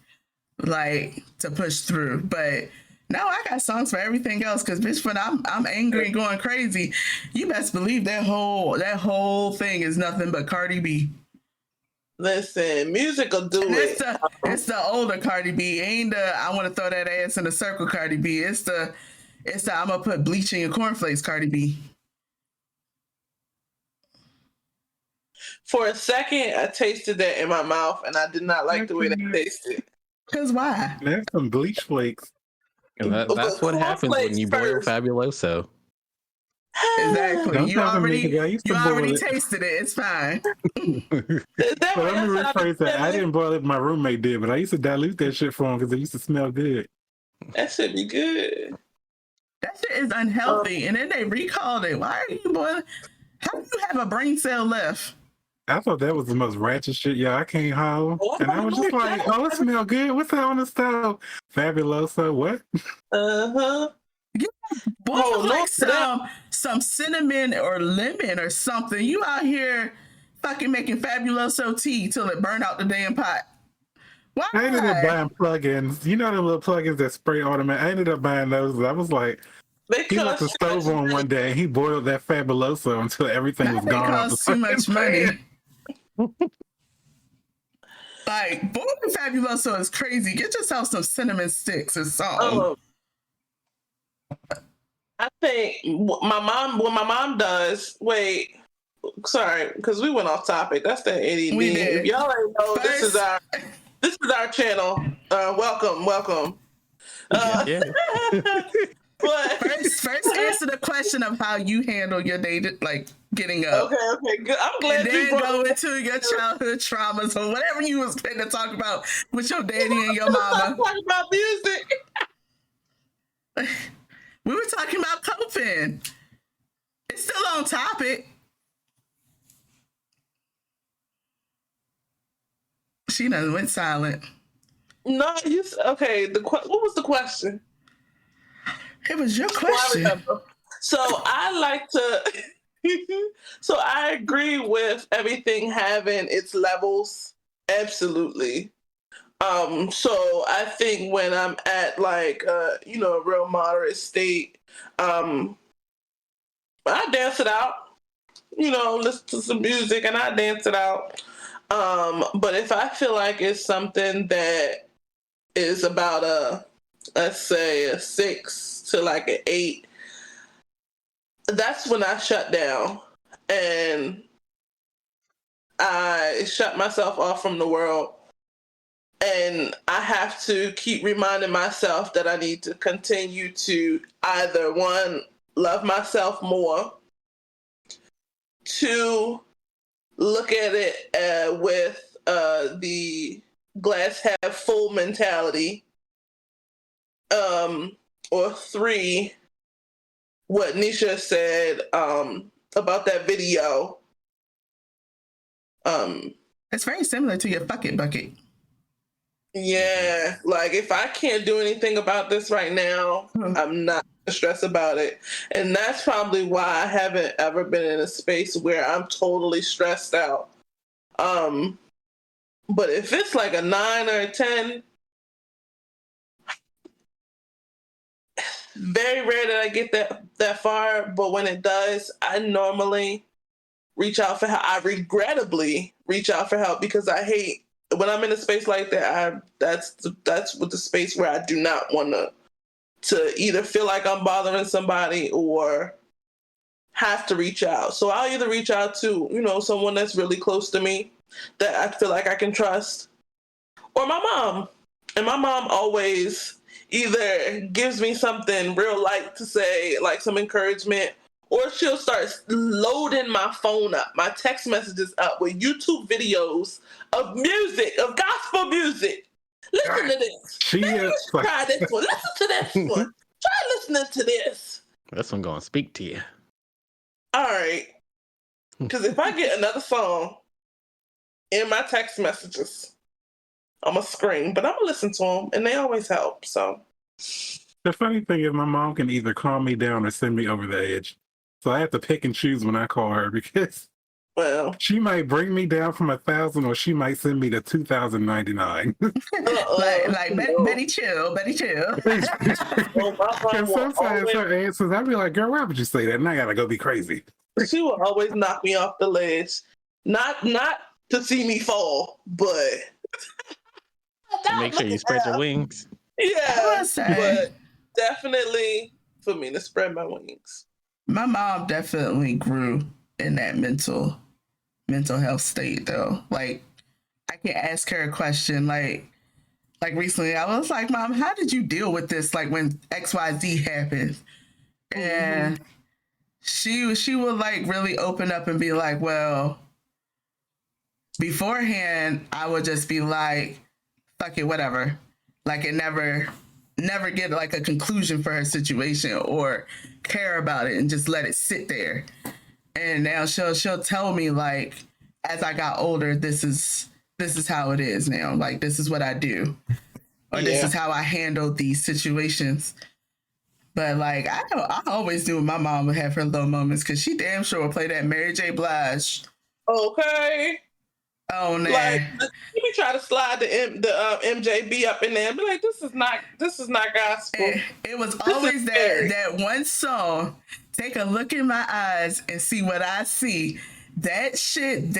A: like to push through. But no, I got songs for everything else. Because bitch, when I'm angry and going crazy, you best believe that whole thing is nothing but Cardi B.
B: Listen, music will do it.
A: It's the older Cardi B. Ain't the I want to throw that ass in a circle Cardi B. It's the I'm gonna put bleach in your cornflakes Cardi B.
B: For a second, I tasted that in my mouth, and I did not like the way that tasted.
A: Cause why?
D: There's some bleach flakes.
C: That's what happens when you boil Fabuloso.
A: Exactly.
D: Don't
A: You
D: tell me,
A: already
D: nigga, I used to boil it.
A: tasted it. It's fine.
D: But let me rephrase that. I didn't boil it, my roommate did, but I used to dilute that shit for him because it used to smell good.
B: That should be good.
A: That shit is unhealthy. And then they recalled it. Why are you boiling? How do you have a brain cell left?
D: I thought that was the most ratchet shit. Yeah, I can't howl. And I was just like, oh, it smells good. What's that on the stove? Fabuloso. What?
B: Uh-huh.
A: Boil like some cinnamon or lemon or something. You out here fucking making Fabuloso tea till it burn out the damn pot. Why?
D: I ended up buying plugins. You know the little plugins that spray automatic. I ended up buying those. I was like, he left the stove on one day and he boiled that Fabuloso until everything was gone.
A: It costs too much money. Like, boiling Fabuloso is crazy. Get yourself some cinnamon sticks or something.
B: I think what my mom does. Wait, sorry, because we went off topic. That's the ADD.
A: We did.
B: If y'all ain't know, this is our channel. Welcome.
C: Yeah.
B: But
A: first answer the question of how you handle your day, like getting up.
B: Okay, good. I'm glad
A: and
B: you
A: then
B: brought
A: go into your childhood traumas or whatever you was going to talk about with your daddy and your mama.
B: Talking about music.
A: We were talking about coping. It's still on topic. She done went silent.
B: No, okay. What was the question?
A: It was your question.
B: So I like to. So I agree with everything having its levels. Absolutely. So I think when I'm at like a real moderate state, I dance it out. Listen to some music and I dance it out. But if I feel like it's something that is about let's say a 6 to like an 8, that's when I shut down and I shut myself off from the world. And I have to keep reminding myself that I need to continue to either, 1, love myself more, 2, look at it with the glass half full mentality, or 3, what Nisha said about that video.
A: It's very similar to your fuck it bucket.
B: Yeah, like if I can't do anything about this right now, I'm not stress about it. And that's probably why I haven't ever been in a space where I'm totally stressed out. But if it's like a 9 or a 10, very rare that I get that far. But when it does, I normally reach out for help. I regrettably reach out for help because I hate when I'm in a space like that. That's with the space where I do not want to either feel like I'm bothering somebody or have to reach out. So I'll either reach out to, someone that's really close to me that I feel like I can trust, or my mom. And my mom always either gives me something real light to say, like some encouragement, or she'll start loading my phone up, my text messages up with YouTube videos of music, of gospel music. Listen to this. Try this one. Listen to this one. Try listening to this.
C: This one gonna speak to you.
B: All right. Because if I get another song in my text messages, I'm going to scream. But I'm going to listen to them, and they always help. So
D: the funny thing is my mom can either calm me down or send me over the edge. So I have to pick and choose when I call her because she might bring me down from 1,000 or she might send me to 2,099.
A: like Betty chill.
D: And sometimes her answers, I'd be like, girl, why would you say that? And I gotta go be crazy.
B: She will always knock me off the ledge. Not to see me fall, but
C: to make sure you spread your wings.
B: Yeah, but definitely for me to spread my wings.
A: My mom definitely grew in that mental health state though. Like I can ask her a question like recently I was like, Mom, how did you deal with this like when XYZ happened? And she would like really open up and be like, well, beforehand I would just be like, fuck it, whatever. Like it never get like a conclusion for her situation or care about it and just let it sit there. And now she'll tell me like as I got older, this is how it is now. Like this is what I do. Or this is how I handle these situations. But like I always knew my mom would have her low moments because she damn sure would play that Mary J. Blige.
B: Okay.
A: Oh no!
B: Like you try to slide the MJB up in there and be like, this is not gospel.
A: It was always that one song. Take a look in my eyes and see what I see. That shit,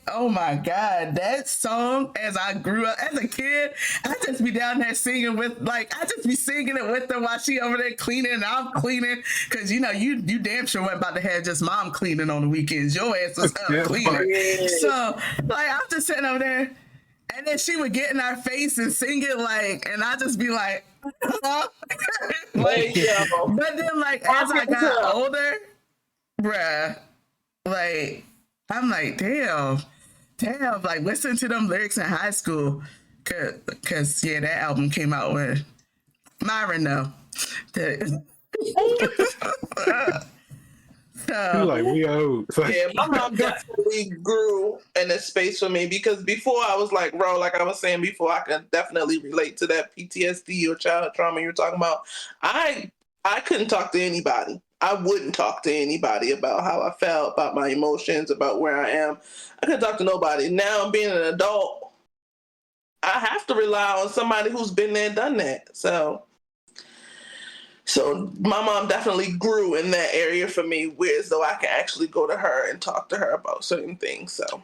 A: oh my God, that song as I grew up as a kid, I just be down there singing I just be singing it with her while she over there cleaning and I'm cleaning. Cause you damn sure wasn't about to have just mom cleaning on the weekends. Your ass was up cleaning. So like, I'm just sitting over there and then she would get in our face and sing it and I just be like, but then like, as I got older, bruh, like, I'm like, damn, like listen to them lyrics in high school. Cause that album came out when Myron though.
D: So, like we old.
B: Yeah, my mom definitely grew in a space for me because before I was like, bro, like I was saying before, I could definitely relate to that PTSD or childhood trauma you're talking about. I couldn't talk to anybody. I wouldn't talk to anybody about how I felt, about my emotions, about where I am. I couldn't talk to nobody. Now, being an adult, I have to rely on somebody who's been there and done that. So my mom definitely grew in that area for me, whereas though I can actually go to her and talk to her about certain things. So,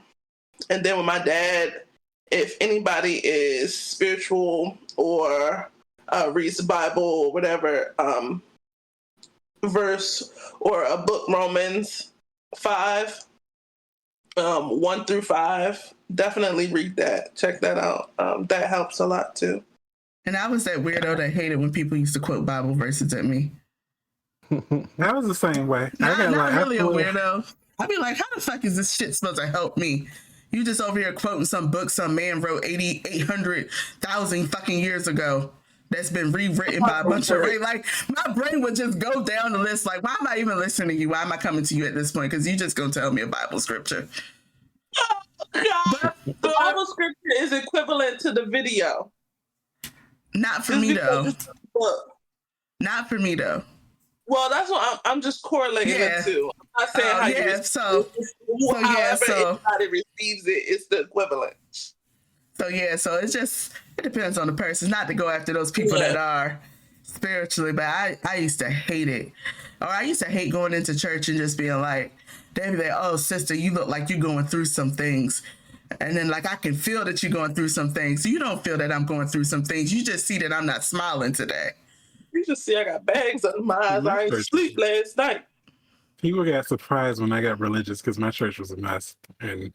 B: and then with my dad, if anybody is spiritual or reads the Bible or whatever, verse or a book, Romans 5, 1-5, definitely read that. Check that out. That helps a lot too.
A: And I was that weirdo that hated when people used to quote Bible verses at me.
D: I was the same way.
A: Not really a weirdo. I'd be like, how the fuck is this shit supposed to help me? You just over here quoting some book some man wrote 800,000 fucking years ago. That's been rewritten by a bunch of like my brain would just go down the list like, why am I even listening to you? Why am I coming to you at this point? Because you just gonna tell me a Bible scripture.
B: God, the Bible scripture is equivalent to the video.
A: Not for me though. Not for me though.
B: Well, that's what I'm just correlating the
A: Yeah.
B: two. I'm not saying how you
A: Yeah.
B: receive
A: So
B: it. However anybody receives it, it's the equivalent.
A: So it depends on the person. Not to go after those people that are spiritually, but I used to hate it. Or I used to hate going into church and just being like, they'd be like, oh, sister, you look like you're going through some things. And then like I can feel that you're going through some things. You don't feel that I'm going through some things. You just see that I'm not smiling today.
B: You just see I got bags under my eyes. I ain't sleep last night.
D: People got surprised when I got religious because my church was a mess. And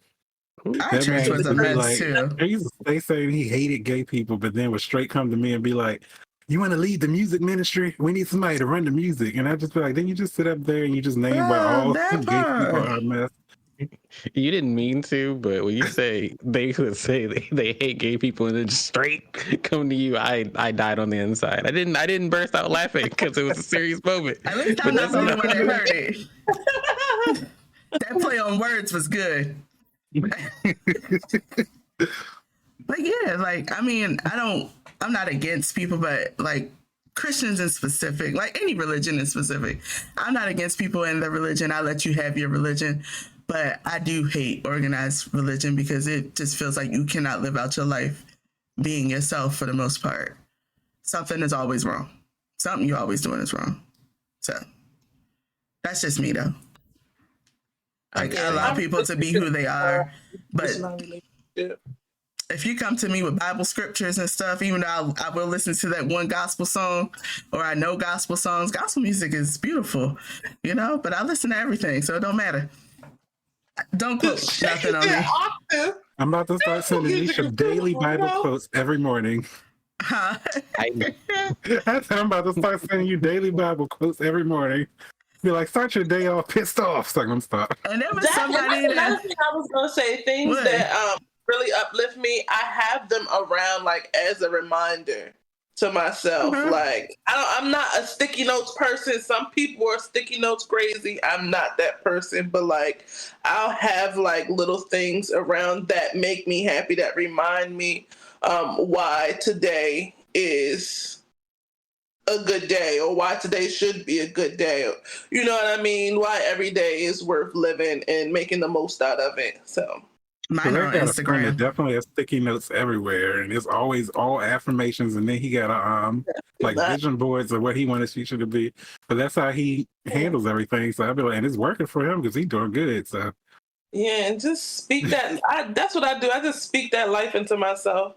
A: our church was a mess too.
D: They used to stay saying he hated gay people, but then would straight come to me and be like, you want to lead the music ministry? We need somebody to run the music. And I'd just be like, then you just sit up there and you just name why all gay people are a mess.
C: You didn't mean to, but when you say they would say they hate gay people and then just straight come to you, I died on the inside. I didn't burst out laughing because it was a serious moment.
A: At least I'm not the only one that heard it. That play on words was good. But yeah, like I mean, I'm not against people, but like Christians in specific, like any religion in specific, I'm not against people in their religion. I let you have your religion. But I do hate organized religion because it just feels like you cannot live out your life being yourself for the most part. Something is always wrong. Something you're always doing is wrong. So that's just me though. Like I allow people to be who they are. But if you come to me with Bible scriptures and stuff, even though I will listen to that one gospel song or I know gospel songs, gospel music is beautiful, you know, but I listen to everything, so it don't matter. Don't quote nothing on me.
D: I'm about to start sending Nisha daily Bible quotes every morning.
A: Huh?
D: I'm about to start sending you daily Bible quotes every morning. Be like, start your day off pissed off. So I'm gonna stop.
A: And there was somebody
B: another thing I was gonna say, things that really uplift me, I have them around like as a reminder to myself. Like I'm not a sticky notes person. Some people are sticky notes crazy. I'm not that person, but like I'll have like little things around that make me happy, that remind me why today is a good day or why today should be a good day. You know what I mean? Why every day is worth living and making the most out of it. So
A: mine are on Instagram.
D: Definitely has sticky notes everywhere, and it's always all affirmations. And then he got a like vision boards of what he wants his future to be. But that's how he handles everything. So I be like, and it's working for him because he's doing good. So
B: yeah, and just speak that. That's what I do. I just speak that life into myself.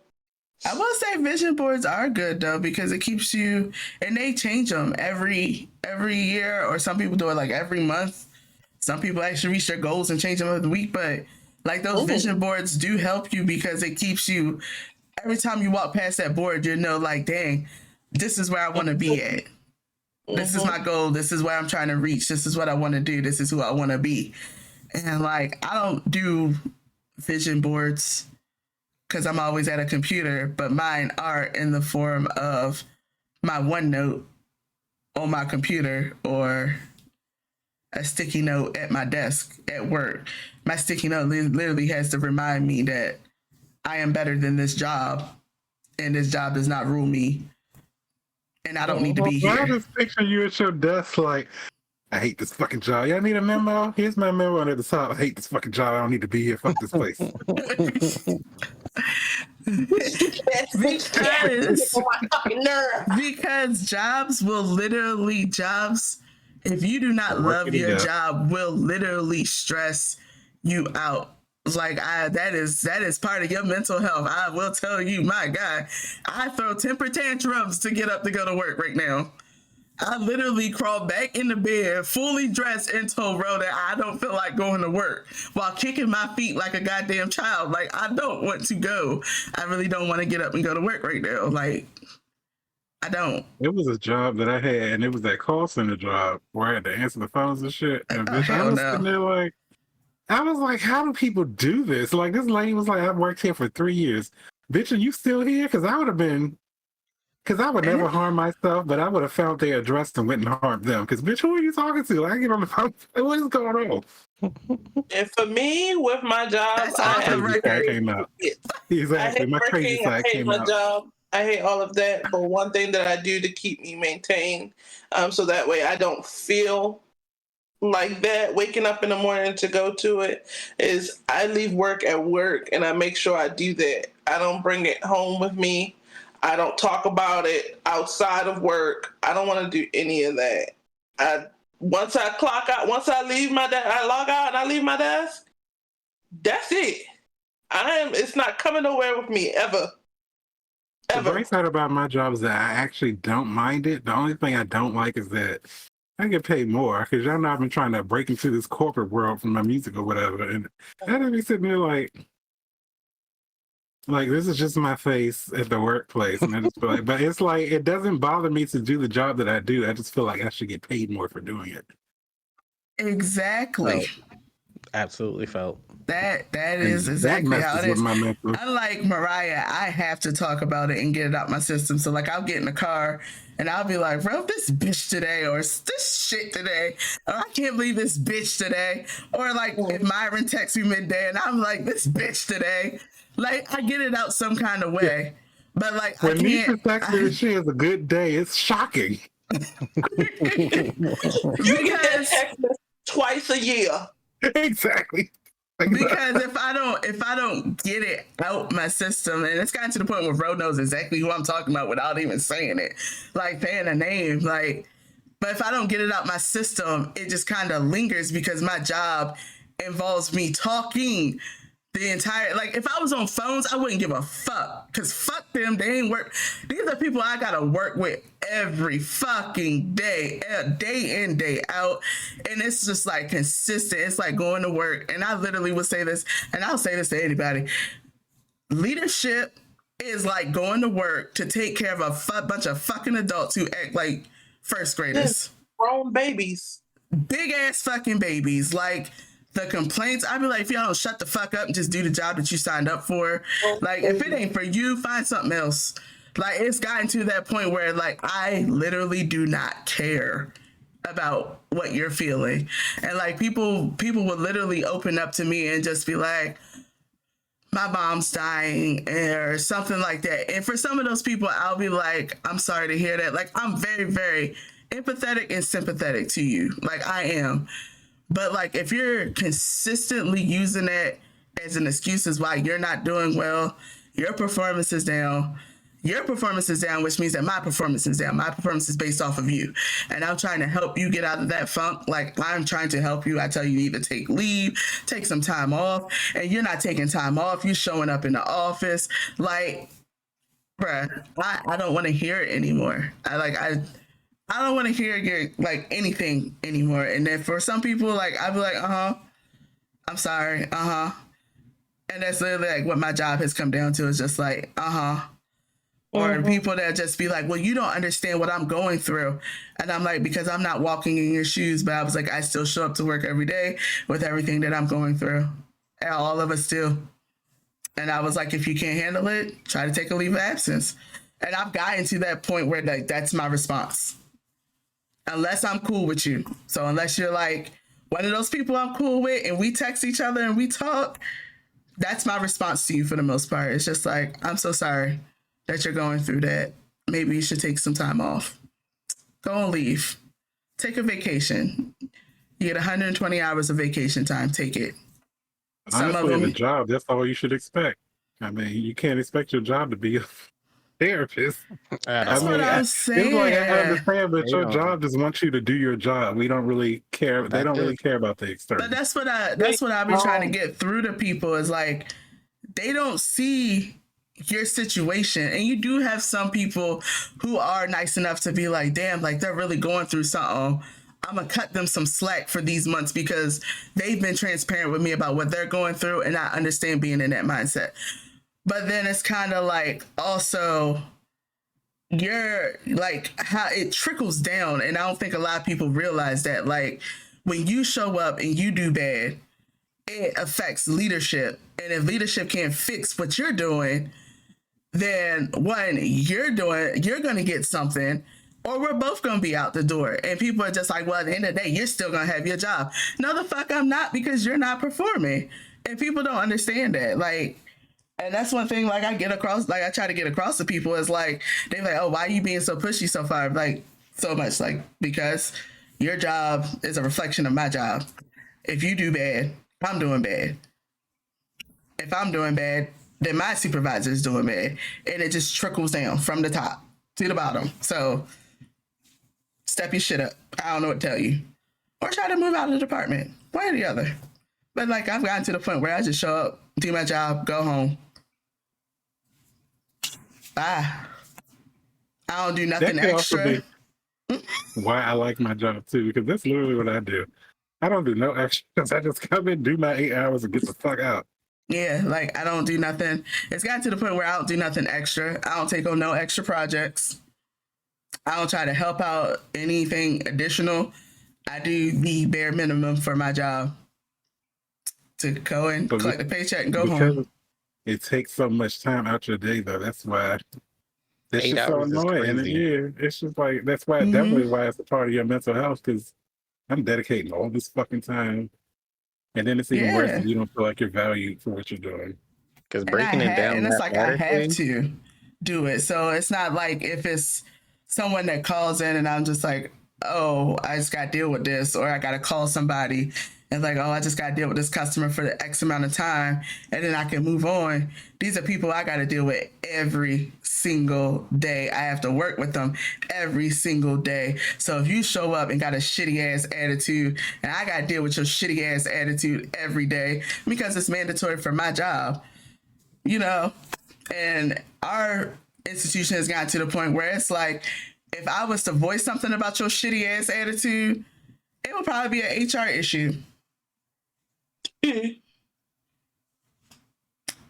A: I will say vision boards are good though because it keeps you, and they change them every year, or some people do it like every month. Some people actually reach their goals and change them every week, but like those vision boards do help you because it keeps you, every time you walk past that board, you know, like, dang, this is where I want to be at. This is my goal. This is where I'm trying to reach. This is what I want to do. This is who I want to be. And like, I don't do vision boards because I'm always at a computer, but mine are in the form of my OneNote on my computer or a sticky note at my desk at work. My sticky note literally has to remind me that I am better than this job and this job does not rule me and I don't need to be here.
D: I just picture you at your desk like, I hate this fucking job. Y'all need a memo? Here's my memo at the top. I hate this fucking job. I don't need to be here. Fuck this place.
A: because jobs will literally, if you do not love your job, will literally stress you out. Like that is part of your mental health. I will tell you, my God, I throw temper tantrums to get up to go to work right now. I literally crawl back in the bed, fully dressed, and told Ro that I don't feel like going to work while kicking my feet like a goddamn child. Like, I don't want to go. I really don't want to get up and go to work right now. Like, I don't.
D: It was a job that I had, and it was that call center job where I had to answer the phones and shit. And bitch, I was sitting there like, I was like, how do people do this? Like, this lady was like, I've worked here for 3 years. Bitch, are you still here? Because I would have been... Because I would never harm myself, but I would have found their address and went and harmed them. Because, bitch, who are you talking to? I get on the phone. Like, what is going on?
B: And for me, with my job,
D: I came out. Exactly. My crazy side came out.
B: Job. I hate all of that. But one thing that I do to keep me maintained, so that way I don't feel like that waking up in the morning to go to it, is I leave work at work and I make sure I do that. I don't bring it home with me. I don't talk about it outside of work. I don't want to do any of that. Once I clock out, once I leave I log out and I leave my desk. That's it. It's not coming nowhere with me ever.
D: The
B: Ever.
D: great part about my job is that I actually don't mind it. The only thing I don't like is that I get paid more, because y'all know I've been trying to break into this corporate world from my music or whatever, and I had to be sitting there like this is just my face at the workplace, and I just feel like, but it's like it doesn't bother me to do the job that I do. I just feel like I should get paid more for doing it.
A: Exactly.
C: Absolutely felt.
A: That is exactly how it is.
D: My mental.
A: Unlike Mariah, I have to talk about it and get it out my system. So like I'll get in the car and I'll be like, bro, this bitch today, or this shit today, or I can't believe this bitch today. Or like if Myron texts me midday and I'm like, this bitch today. Like I get it out some kind of way. But like
D: When
A: I
D: Nisha
A: can't
D: texts me that she has a good day, it's shocking.
B: You get that text message twice a year.
D: Exactly.
A: Because if I don't get it out my system, and it's gotten to the point where Ro knows exactly who I'm talking about without even saying it, like saying a name, like, but if I don't get it out my system, it just kind of lingers because my job involves me talking the entire, like if I was on phones, I wouldn't give a fuck, because fuck them, they ain't work. These are people I gotta work with every fucking day, day in, day out, and it's just like consistent. It's like going to work, and I literally would say this, and I'll say this to anybody: leadership is like going to work to take care of a bunch of fucking adults who act like first graders,
B: Grown babies,
A: big ass fucking babies, like. The complaints, I'd be like, if y'all don't shut the fuck up and just do the job that you signed up for, like, if it ain't for you, find something else. Like, it's gotten to that point where, like, I literally do not care about what you're feeling. And, like, people would literally open up to me and just be like, my mom's dying or something like that. And for some of those people, I'll be like, I'm sorry to hear that. Like, I'm very, very empathetic and sympathetic to you. Like, I am. But like, if you're consistently using it as an excuse as why you're not doing well, your performance is down. Your performance is down, which means that my performance is down. My performance is based off of you. And I'm trying to help you get out of that funk. Like, I'm trying to help you. I tell you, either take leave, take some time off, and you're not taking time off. You're showing up in the office. Like, bruh, I don't want to hear it anymore. I don't want to hear your like anything anymore. And then for some people, like I'd be like, I'm sorry, and that's literally like what my job has come down to, is just like, or people that just be like, well, you don't understand what I'm going through, and I'm like, because I'm not walking in your shoes, but I was like, I still show up to work every day with everything that I'm going through, and all of us do. And I was like, if you can't handle it, try to take a leave of absence. And I've gotten to that point where like that's my response. Unless I'm cool with you. So unless you're like one of those people I'm cool with and we text each other and we talk, that's my response to you for the most part. It's just like, I'm so sorry that you're going through that. Maybe you should take some time off. Go and leave. Take a vacation. You get 120 hours of vacation time. Take it.
D: Honestly, in a job, that's all you should expect. I mean, you can't expect your job to be a therapist.
A: That's what I'm saying.
D: It's like, I understand, but your job just wants you to do your job. We don't really care. They don't really care about the external.
A: But that's what I've been trying to get through to people, is like, they don't see your situation. And you do have some people who are nice enough to be like, damn, like they're really going through something. I'm going to cut them some slack for these months because they've been transparent with me about what they're going through, and I understand being in that mindset. But then it's kind of like, also, you're like, how it trickles down. And I don't think a lot of people realize that, like, when you show up and you do bad, it affects leadership. And if leadership can't fix what you're doing, then one, you're going to get something, or we're both going to be out the door. And people are just like, well, at the end of the day, you're still going to have your job. No, the fuck I'm not, because you're not performing. And people don't understand that. Like, And that's one thing, like, I get across, like, I try to get across to people is like, they're like, oh, why are you being so pushy so far? Like, so much, like, because your job is a reflection of my job. If you do bad, I'm doing bad. If I'm doing bad, then my supervisor is doing bad. And it just trickles down from the top to the bottom. So step your shit up. I don't know what to tell you. Or try to move out of the department. One or the other. But like, I've gotten to the point where I just show up, do my job, go home. Bye. I don't do nothing
D: That could
A: extra.
D: also be why I like my job too, because that's literally what I do. I don't do no extras. I just come in, do my 8 hours, and get the fuck out.
A: Yeah, like, I don't do nothing. It's gotten to the point where I don't do nothing extra. I don't take on no extra projects. I don't try to help out anything additional. I do the bare minimum for my job to go and
D: But
A: collect the paycheck and go
D: because
A: home.
D: it takes so much time out your day, though. That's why it's
C: 8
D: just so
C: hours is
D: annoying. And
C: crazy.
D: yeah, it's just like that's why definitely why it's a part of your mental health, because I'm dedicating all this fucking time, and then it's even worse
A: Yeah.
D: if you don't feel like you're valued for what you're doing.
C: Because
A: And
C: breaking it down,
A: and it's like I have
C: mathematically,
A: to do it. So it's not like if it's someone that calls in and I'm just like, oh, I just got to deal with this, or I got to call somebody and like, oh, I just got to deal with this customer for the X amount of time, and then I can move on. These are people I got to deal with every single day. I have to work with them every single day. So if you show up and got a shitty ass attitude, and I got to deal with your shitty ass attitude every day because it's mandatory for my job, you know, and our institution has gotten to the point where it's like, if I was to voice something about your shitty ass attitude, it would probably be an HR issue.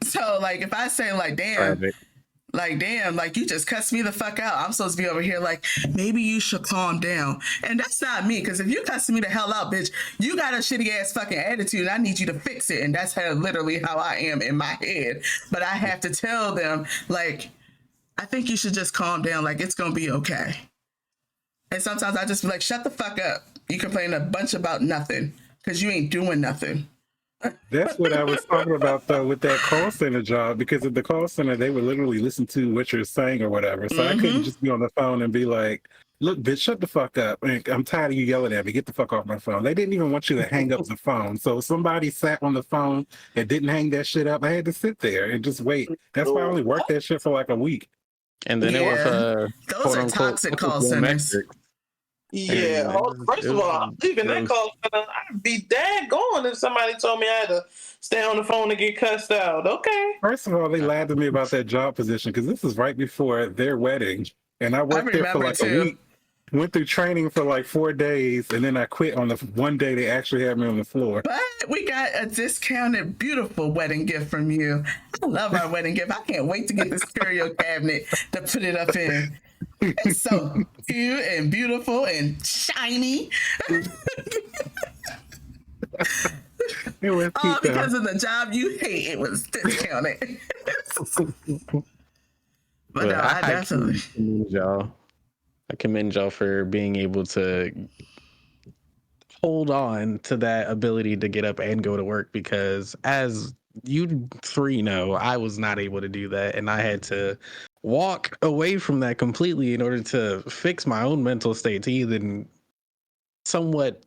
A: So like, if I say like, damn, like you just cussed me the fuck out, I'm supposed to be over here like, maybe you should calm down. And that's not me, because if you cussing me the hell out, bitch, you got a shitty ass fucking attitude. I need you to fix it. And that's literally how I am in my head. But I have to tell them, like, I think you should just calm down. Like, it's gonna be okay. And sometimes I just be like, shut the fuck up. You complain a bunch about nothing because you ain't doing nothing.
D: That's what I was talking about though with that call center job, because at the call center they would literally listen to what you're saying or whatever. So I couldn't just be on the phone and be like, look, bitch, shut the fuck up. I'm tired of you yelling at me. Get the fuck off my phone. They didn't even want you to hang up the phone. So if somebody sat on the phone and didn't hang that shit up, I had to sit there and just wait. That's why I only worked that shit for like a week.
C: and then
A: Yeah.
C: it was
A: Those
C: quote
A: are
C: unquote
A: toxic call centers.
C: metrics.
B: Yeah. First of all, leaving that call center, I'd be daggone if somebody told me I had to stay on the phone and get cussed out. Okay.
D: First of all, they lied to me about that job position because this was right before their wedding. And I worked there for
A: remember
D: like
A: too.
D: a week. Went through training for like 4 days, and then I quit on the one day they actually had me on the floor.
A: But we got a discounted, beautiful wedding gift from you. I love our wedding gift. I can't wait to get this curio cabinet to put it up in. It's so cute and beautiful and shiny.
D: It was
A: All
D: cute,
A: because of the job you hate. It was discounted. But no, I definitely.
C: commend y'all. I commend y'all for being able to hold on to that ability to get up and go to work, because as you three know, I was not able to do that, and I had to walk away from that completely in order to fix my own mental state to even somewhat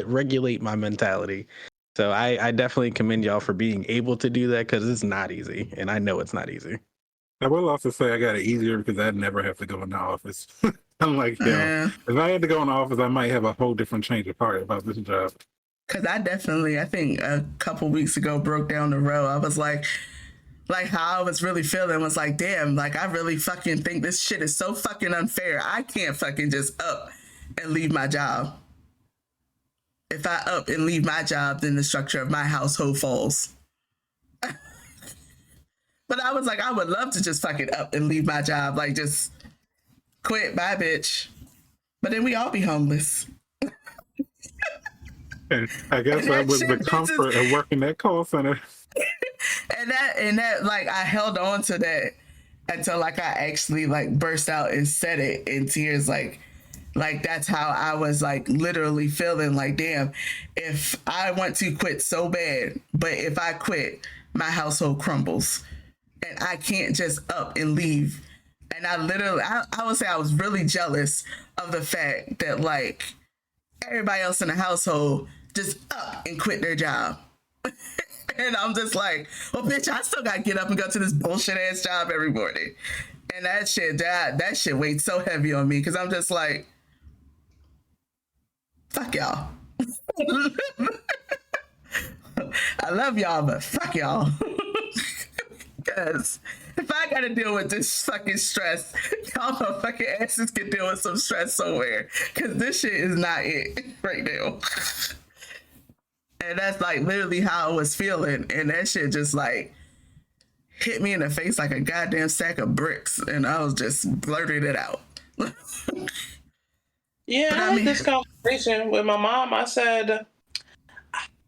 C: regulate my mentality. So I definitely commend y'all for being able to do that, because it's not easy, and I know it's not easy.
D: I will also say I got it easier because I'd never have to go in the office. I'm like,
A: Yeah.
D: if I had to go in the office, I might have a whole different change of heart about this job.
A: Because I think a couple weeks ago broke down the road. I was like how I was really feeling was like, damn, like I really fucking think this shit is so fucking unfair. I can't fucking just up and leave my job. If I up and leave my job, then the structure of my household falls. But I was like, I would love to just fucking up and leave my job. Like, just quit, bye, bitch. But then we all be homeless.
D: And I guess that was the comfort of working that call center.
A: And that, like, I held on to that until, like, I actually, like, burst out and said it in tears. Like that's how I was, like, literally feeling like, damn, if I want to quit so bad, but if I quit, my household crumbles. And I can't just up and leave. And I would say I was really jealous of the fact that like everybody else in the household just up and quit their job. And I'm just like, well, bitch, I still got to get up and go to this bullshit ass job every morning. And that shit weighed so heavy on me because I'm just like, fuck y'all. I love y'all, but fuck y'all. Because if I gotta deal with this fucking stress, y'all motherfucking asses can deal with some stress somewhere. Because this shit is not it right now. And that's like literally how I was feeling. And that shit just like hit me in the face like a goddamn sack of bricks. And I was just blurted it out.
B: Yeah, I had this conversation with my mom. I said,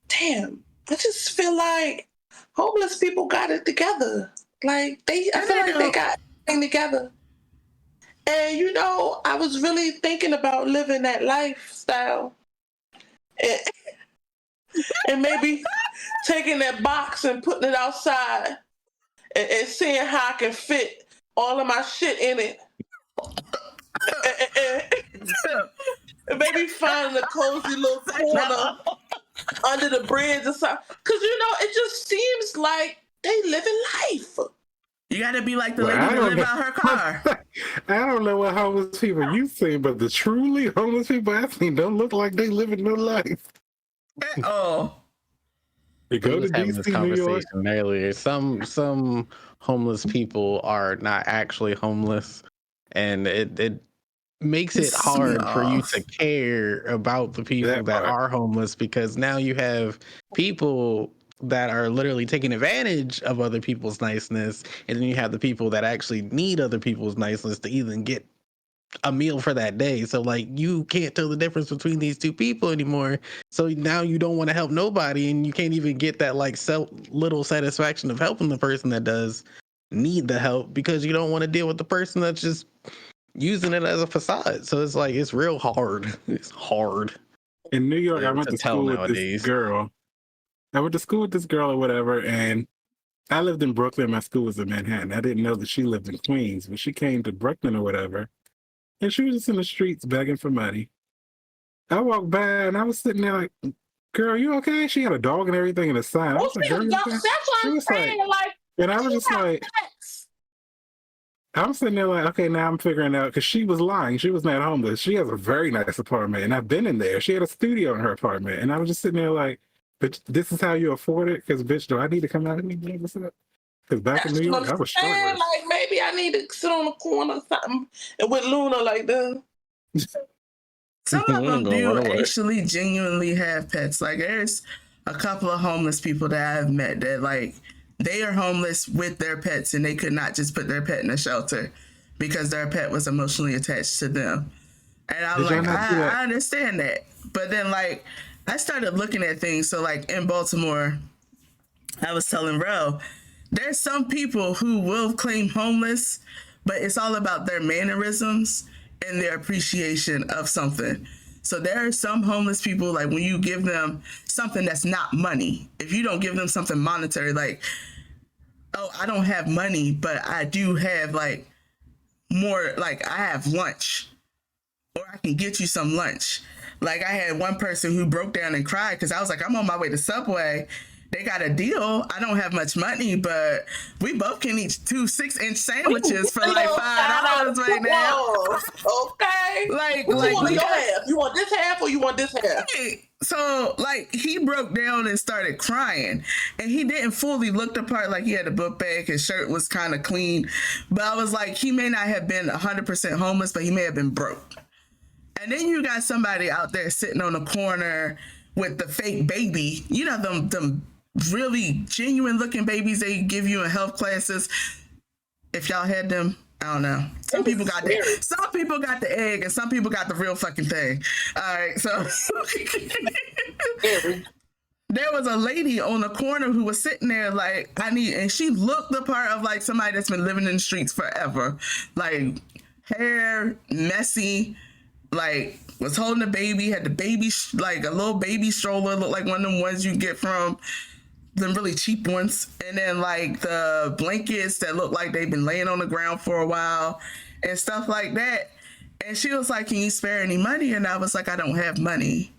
B: damn, I just feel like homeless people got it together. Like I feel like they got everything together. And you know, I was really thinking about living that lifestyle. And maybe taking that box and putting it outside and seeing how I can fit all of my shit in it. And maybe finding a cozy little corner under the bridge or something. Because, you know, it just seems like they living life.
A: You got to be like the lady that live out her car.
D: I don't know what homeless people you see, but the truly homeless people I seen don't look like they living no life.
A: Oh.
D: You go to DC, New York.
C: Earlier. Some homeless people are not actually homeless, and it makes it hard for you to care about the people that are homeless, because now you have people that are literally taking advantage of other people's niceness, and then you have the people that actually need other people's niceness to even get a meal for that day. So like you can't tell the difference between these two people anymore. So now you don't want to help nobody, and you can't even get that like little satisfaction of helping the person that does need the help, because you don't want to deal with the person that's just using it as a facade. So it's like it's real hard. It's hard.
D: In New York, I went to school with this girl. I went to school with this girl or whatever, and I lived in Brooklyn. My school was in Manhattan. I didn't know that she lived in Queens, but she came to Brooklyn or whatever. And she was just in the streets begging for money. I walked by and I was sitting there like, girl, you okay? She had a dog and everything in the sign. I was like, girl,
B: that's what I'm saying. Like,
D: and I was just like, I'm sitting there like, okay, now I'm figuring out, because she was lying. She was not homeless. She has a very nice apartment, and I've been in there. She had a studio in her apartment. And I was just sitting there like, bitch, this is how you afford it? Because, bitch, do I need to come out and be what's up? Because back in New York, I was struggling.
B: Like, maybe I need to sit on the corner or something and with Luna like this.
A: Some of them do actually genuinely have pets. Like, there's a couple of homeless people that I've met that, like, they are homeless with their pets, and they could not just put their pet in a shelter because their pet was emotionally attached to them. And I'm like, I understand that. But then, like, I started looking at things. So, like, in Baltimore, I was telling Ro, there's some people who will claim homeless, but it's all about their mannerisms and their appreciation of something. So there are some homeless people, like when you give them something that's not money, if you don't give them something monetary, like, oh, I don't have money, but I do have like more, like I have lunch, or I can get you some lunch. Like I had one person who broke down and cried because I was like, I'm on my way to Subway. They got a deal. I don't have much money, but we both can eat 2 6-inch sandwiches for like $5 right now.
B: Okay.
A: Like,
B: what you want your half? You want this half or you want this half?
A: So, like, he broke down and started crying, and he didn't fully look the part. Like, he had a book bag, his shirt was kind of clean, but I was like, he may not have been 100% homeless, but he may have been broke. And then you got somebody out there sitting on the corner with the fake baby. You know, them really genuine looking babies they give you in health classes. If y'all had them, I don't know. Some people got the egg, and some people got the real fucking thing. All right, so there was a lady on the corner who was sitting there like, and she looked the part of like somebody that's been living in the streets forever, like hair messy, like was holding a baby, had the baby like a little baby stroller, looked like one of them ones you get from them really cheap ones, and then like the blankets that look like they've been laying on the ground for a while and stuff like that. And she was like, "Can you spare any money?" And I was like, "I don't have money."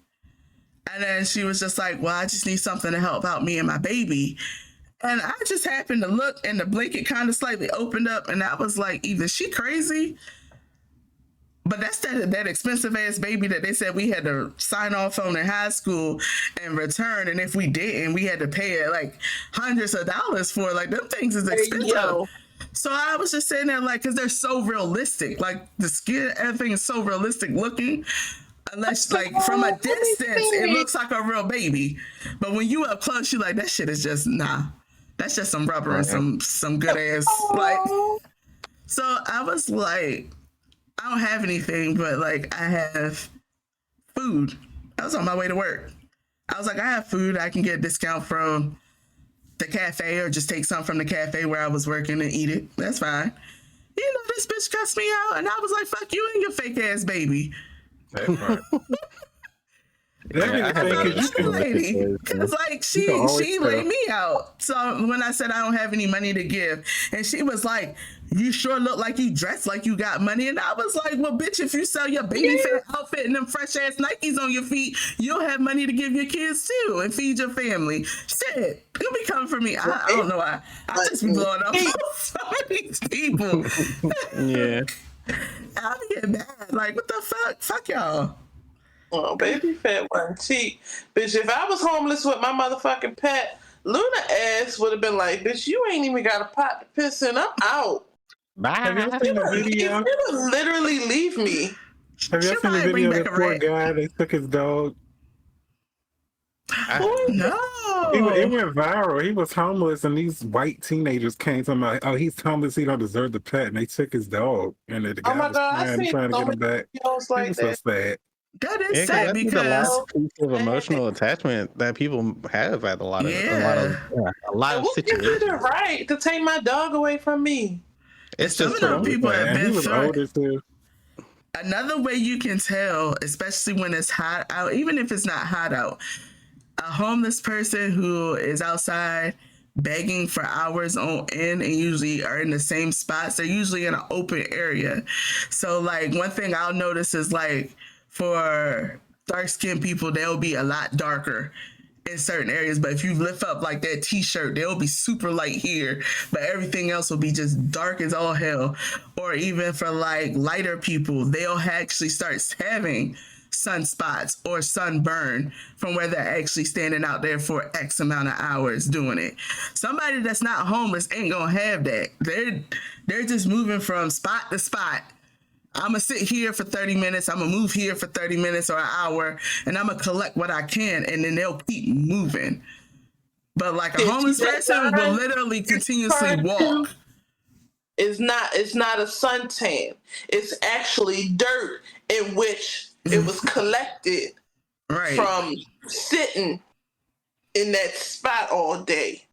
A: And then she was just like, "Well, I just need something to help out me and my baby." And I just happened to look, and the blanket kind of slightly opened up, and I was like, either she crazy, but that's that expensive ass baby that they said we had to sign off on in high school and return, and if we didn't, we had to pay it like hundreds of dollars for. Like, them things is expensive.
B: Yo.
A: So I was just sitting there like, because they're so realistic, like the skin, everything is so realistic looking. Unless, like, from a distance, it looks like a real baby, but when you up close, you're like, that shit is just nah. That's just some rubber and some good ass like. So I was like, I don't have anything, but like I have food. I was on my way to work. I was like, I have food. I can get a discount from the cafe, or just take some from the cafe where I was working and eat it. That's fine. You know, this bitch cussed me out, and I was like, fuck you and your fake ass baby.
D: That part.
A: Because like she laid me out. So when I said I don't have any money to give, and she was like, "You sure look like you dress like you got money." And I was like, "Well, bitch, if you sell your baby fat outfit and them fresh ass Nikes on your feet, you'll have money to give your kids too and feed your family." Shit, you'll be coming for me. I don't know why. I just be blowing up some of these people.
C: Yeah,
A: I'll get mad. Like, what the fuck? Fuck y'all.
B: Well, baby fat wasn't cheap. Bitch, if I was homeless with my motherfucking pet, Luna ass would have been like, bitch, you ain't even got a pot to piss in. I'm out.
C: bye.
D: Have you seen the video?
B: You would literally leave me.
D: Have you seen the video of that poor guy that took his dog?
A: No.
D: It went viral. He was homeless, and these white teenagers came to him like, "Oh, he's homeless. He don't deserve the pet." And they took his dog, and the guy was trying to get him back. It was so sad.
A: That is sad because
C: the last piece of emotional attachment that people have at a lot of situations.
B: Give you the right to take my dog away from me?
C: It's
A: some
C: just
A: of those people have been
D: was older too.
A: Another way you can tell, especially when it's hot out, even if it's not hot out, a homeless person who is outside begging for hours on end and usually are in the same spots, they're usually in an open area. So like one thing I'll notice is like, for dark-skinned people, they'll be a lot darker in certain areas. But if you lift up like that t-shirt, they'll be super light here, but everything else will be just dark as all hell. Or even for like lighter people, they'll actually start having sunspots or sunburn from where they're actually standing out there for X amount of hours doing it. Somebody that's not homeless ain't gonna have that. They're just moving from spot to spot. I'm going to sit here for 30 minutes. I'm going to move here for 30 minutes or an hour, and I'm going to collect what I can, and then they'll keep moving. But like a homeless person will literally continuously walk.
B: It's not a suntan. It's actually dirt in which it was collected from sitting in that spot all day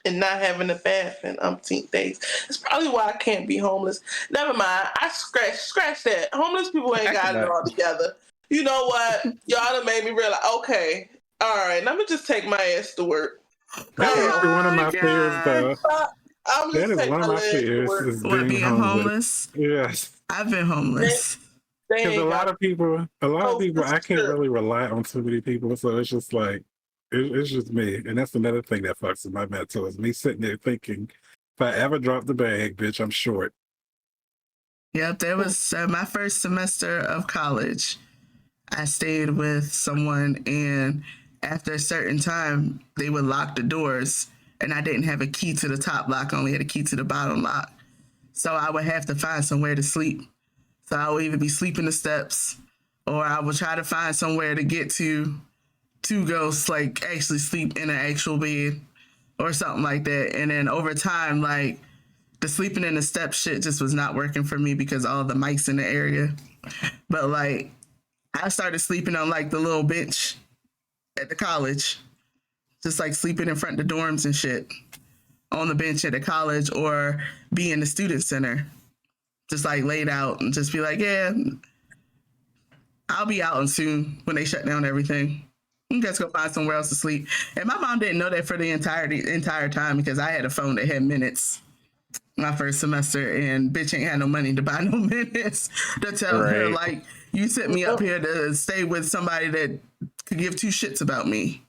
B: and not having a bath in umpteen days. It's probably why I can't be homeless. Never mind. I scratch that. Homeless people ain't got it all together. You know what? Y'all done made me realize, okay, all right, let me just take my ass to work.
D: That is one of my fears, though.
B: That is one of my fears,
D: is being homeless. Yes.
A: I've been homeless.
D: Because a lot of people, I can't really rely on too many people, so it's just like, it's just me. And that's another thing that fucks with my mental, is me sitting there thinking, if I ever drop the bag, bitch, I'm short.
A: Yep, there was my first semester of college. I stayed with someone, and after a certain time, they would lock the doors, and I didn't have a key to the top lock, I only had a key to the bottom lock. So I would have to find somewhere to sleep. So I would either be sleeping the steps, or I would try to find somewhere to get to go like actually sleep in an actual bed or something like that. And then over time, like the sleeping in the step shit just was not working for me because all the mics in the area. But like I started sleeping on like the little bench at the college, just like sleeping in front of the dorms and shit on the bench at the college, or be in the student center, just like laid out and just be like, yeah, I'll be out soon when they shut down everything. You just go find somewhere else to sleep. And my mom didn't know that for the entire time because I had a phone that had minutes my first semester, and bitch ain't had no money to buy no minutes to tell her,
C: Right.
A: like, you sent me up here to stay with somebody that could give two shits about me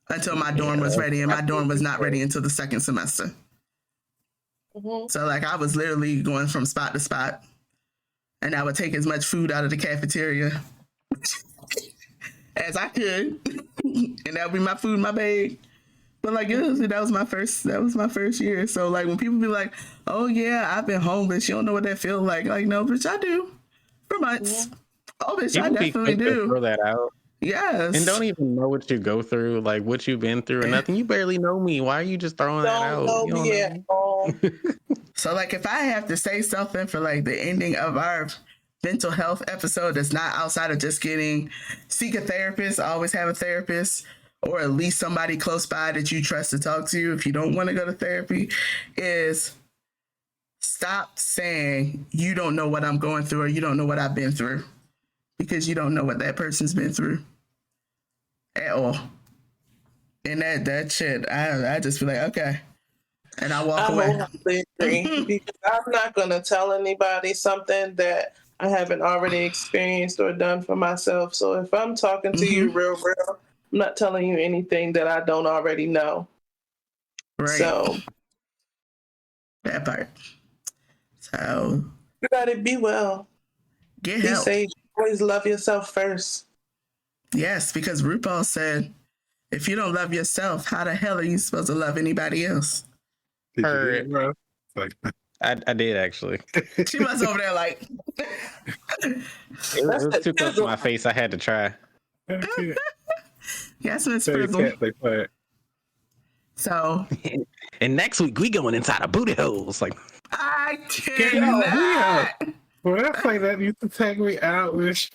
A: until my dorm was ready, and my dorm was not ready until the second semester.
B: Mhm.
A: So, like, I was literally going from spot to spot, and I would take as much food out of the cafeteria as I could, and that would be my food in my bag. But like that was my first year. So like when people be like, "Oh yeah, I've been homeless," you don't know what that feels like. Like no, bitch, I do for months. Oh, bitch, I
C: People be
A: definitely
C: quick to throw
A: do.
C: that out
A: Yes.
C: and don't even know what you go through, like what you've been through or nothing. You barely know me. Why are you just throwing that
B: Don't
C: out?
B: know
C: You don't
B: me
C: know
B: at
C: me.
B: all.
A: So like if I have to say something for like the ending of our mental health episode that's not outside of just seek a therapist, always have a therapist, or at least somebody close by that you trust to talk to if you don't want to go to therapy, is stop saying you don't know what I'm going through or you don't know what I've been through, because you don't know what that person's been through at all. And that shit, I just feel like, okay. And I walk
B: I
A: away.
B: wholeheartedly agree because I'm not going to tell anybody something that I haven't already experienced or done for myself. So if I'm talking to you real, I'm not telling you anything that I don't already know.
A: Right.
B: So
A: that part. So
B: you got to be well.
A: get
B: Be
A: help.
B: safe. Always love yourself first.
A: Yes, because RuPaul said, if you don't love yourself, how the hell are you supposed to love anybody else?
D: Did you
C: Heard.
D: hear it, bro? Like,
C: I did actually.
A: She was over there like,
C: It was too close to my face. I had to try.
A: yes, Miss
D: Tell your
A: Frizzle.
D: cat they play.
A: So
C: And next week we going inside a booty holes. Like
A: I
D: Get
A: cannot.
D: out. When I say that, you can take me out, bitch.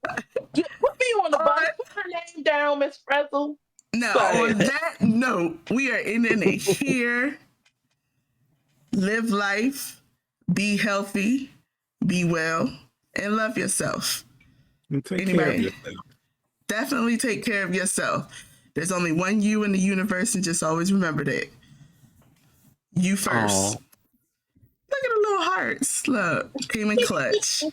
B: Put me on the bus. Put her name down, Miss Frizzle.
A: No,
B: Sorry.
A: on that note, we are ending it here. Live life, be healthy, be well, and love yourself.
D: And take care of
A: Anybody?
D: yourself.
A: Definitely take care of yourself. There's only one you in the universe, and just always remember that. You first.
C: Aww.
A: Look at the little hearts. Look, came in clutch.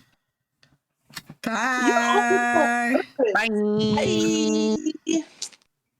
A: Bye.
C: Bye.
B: Bye.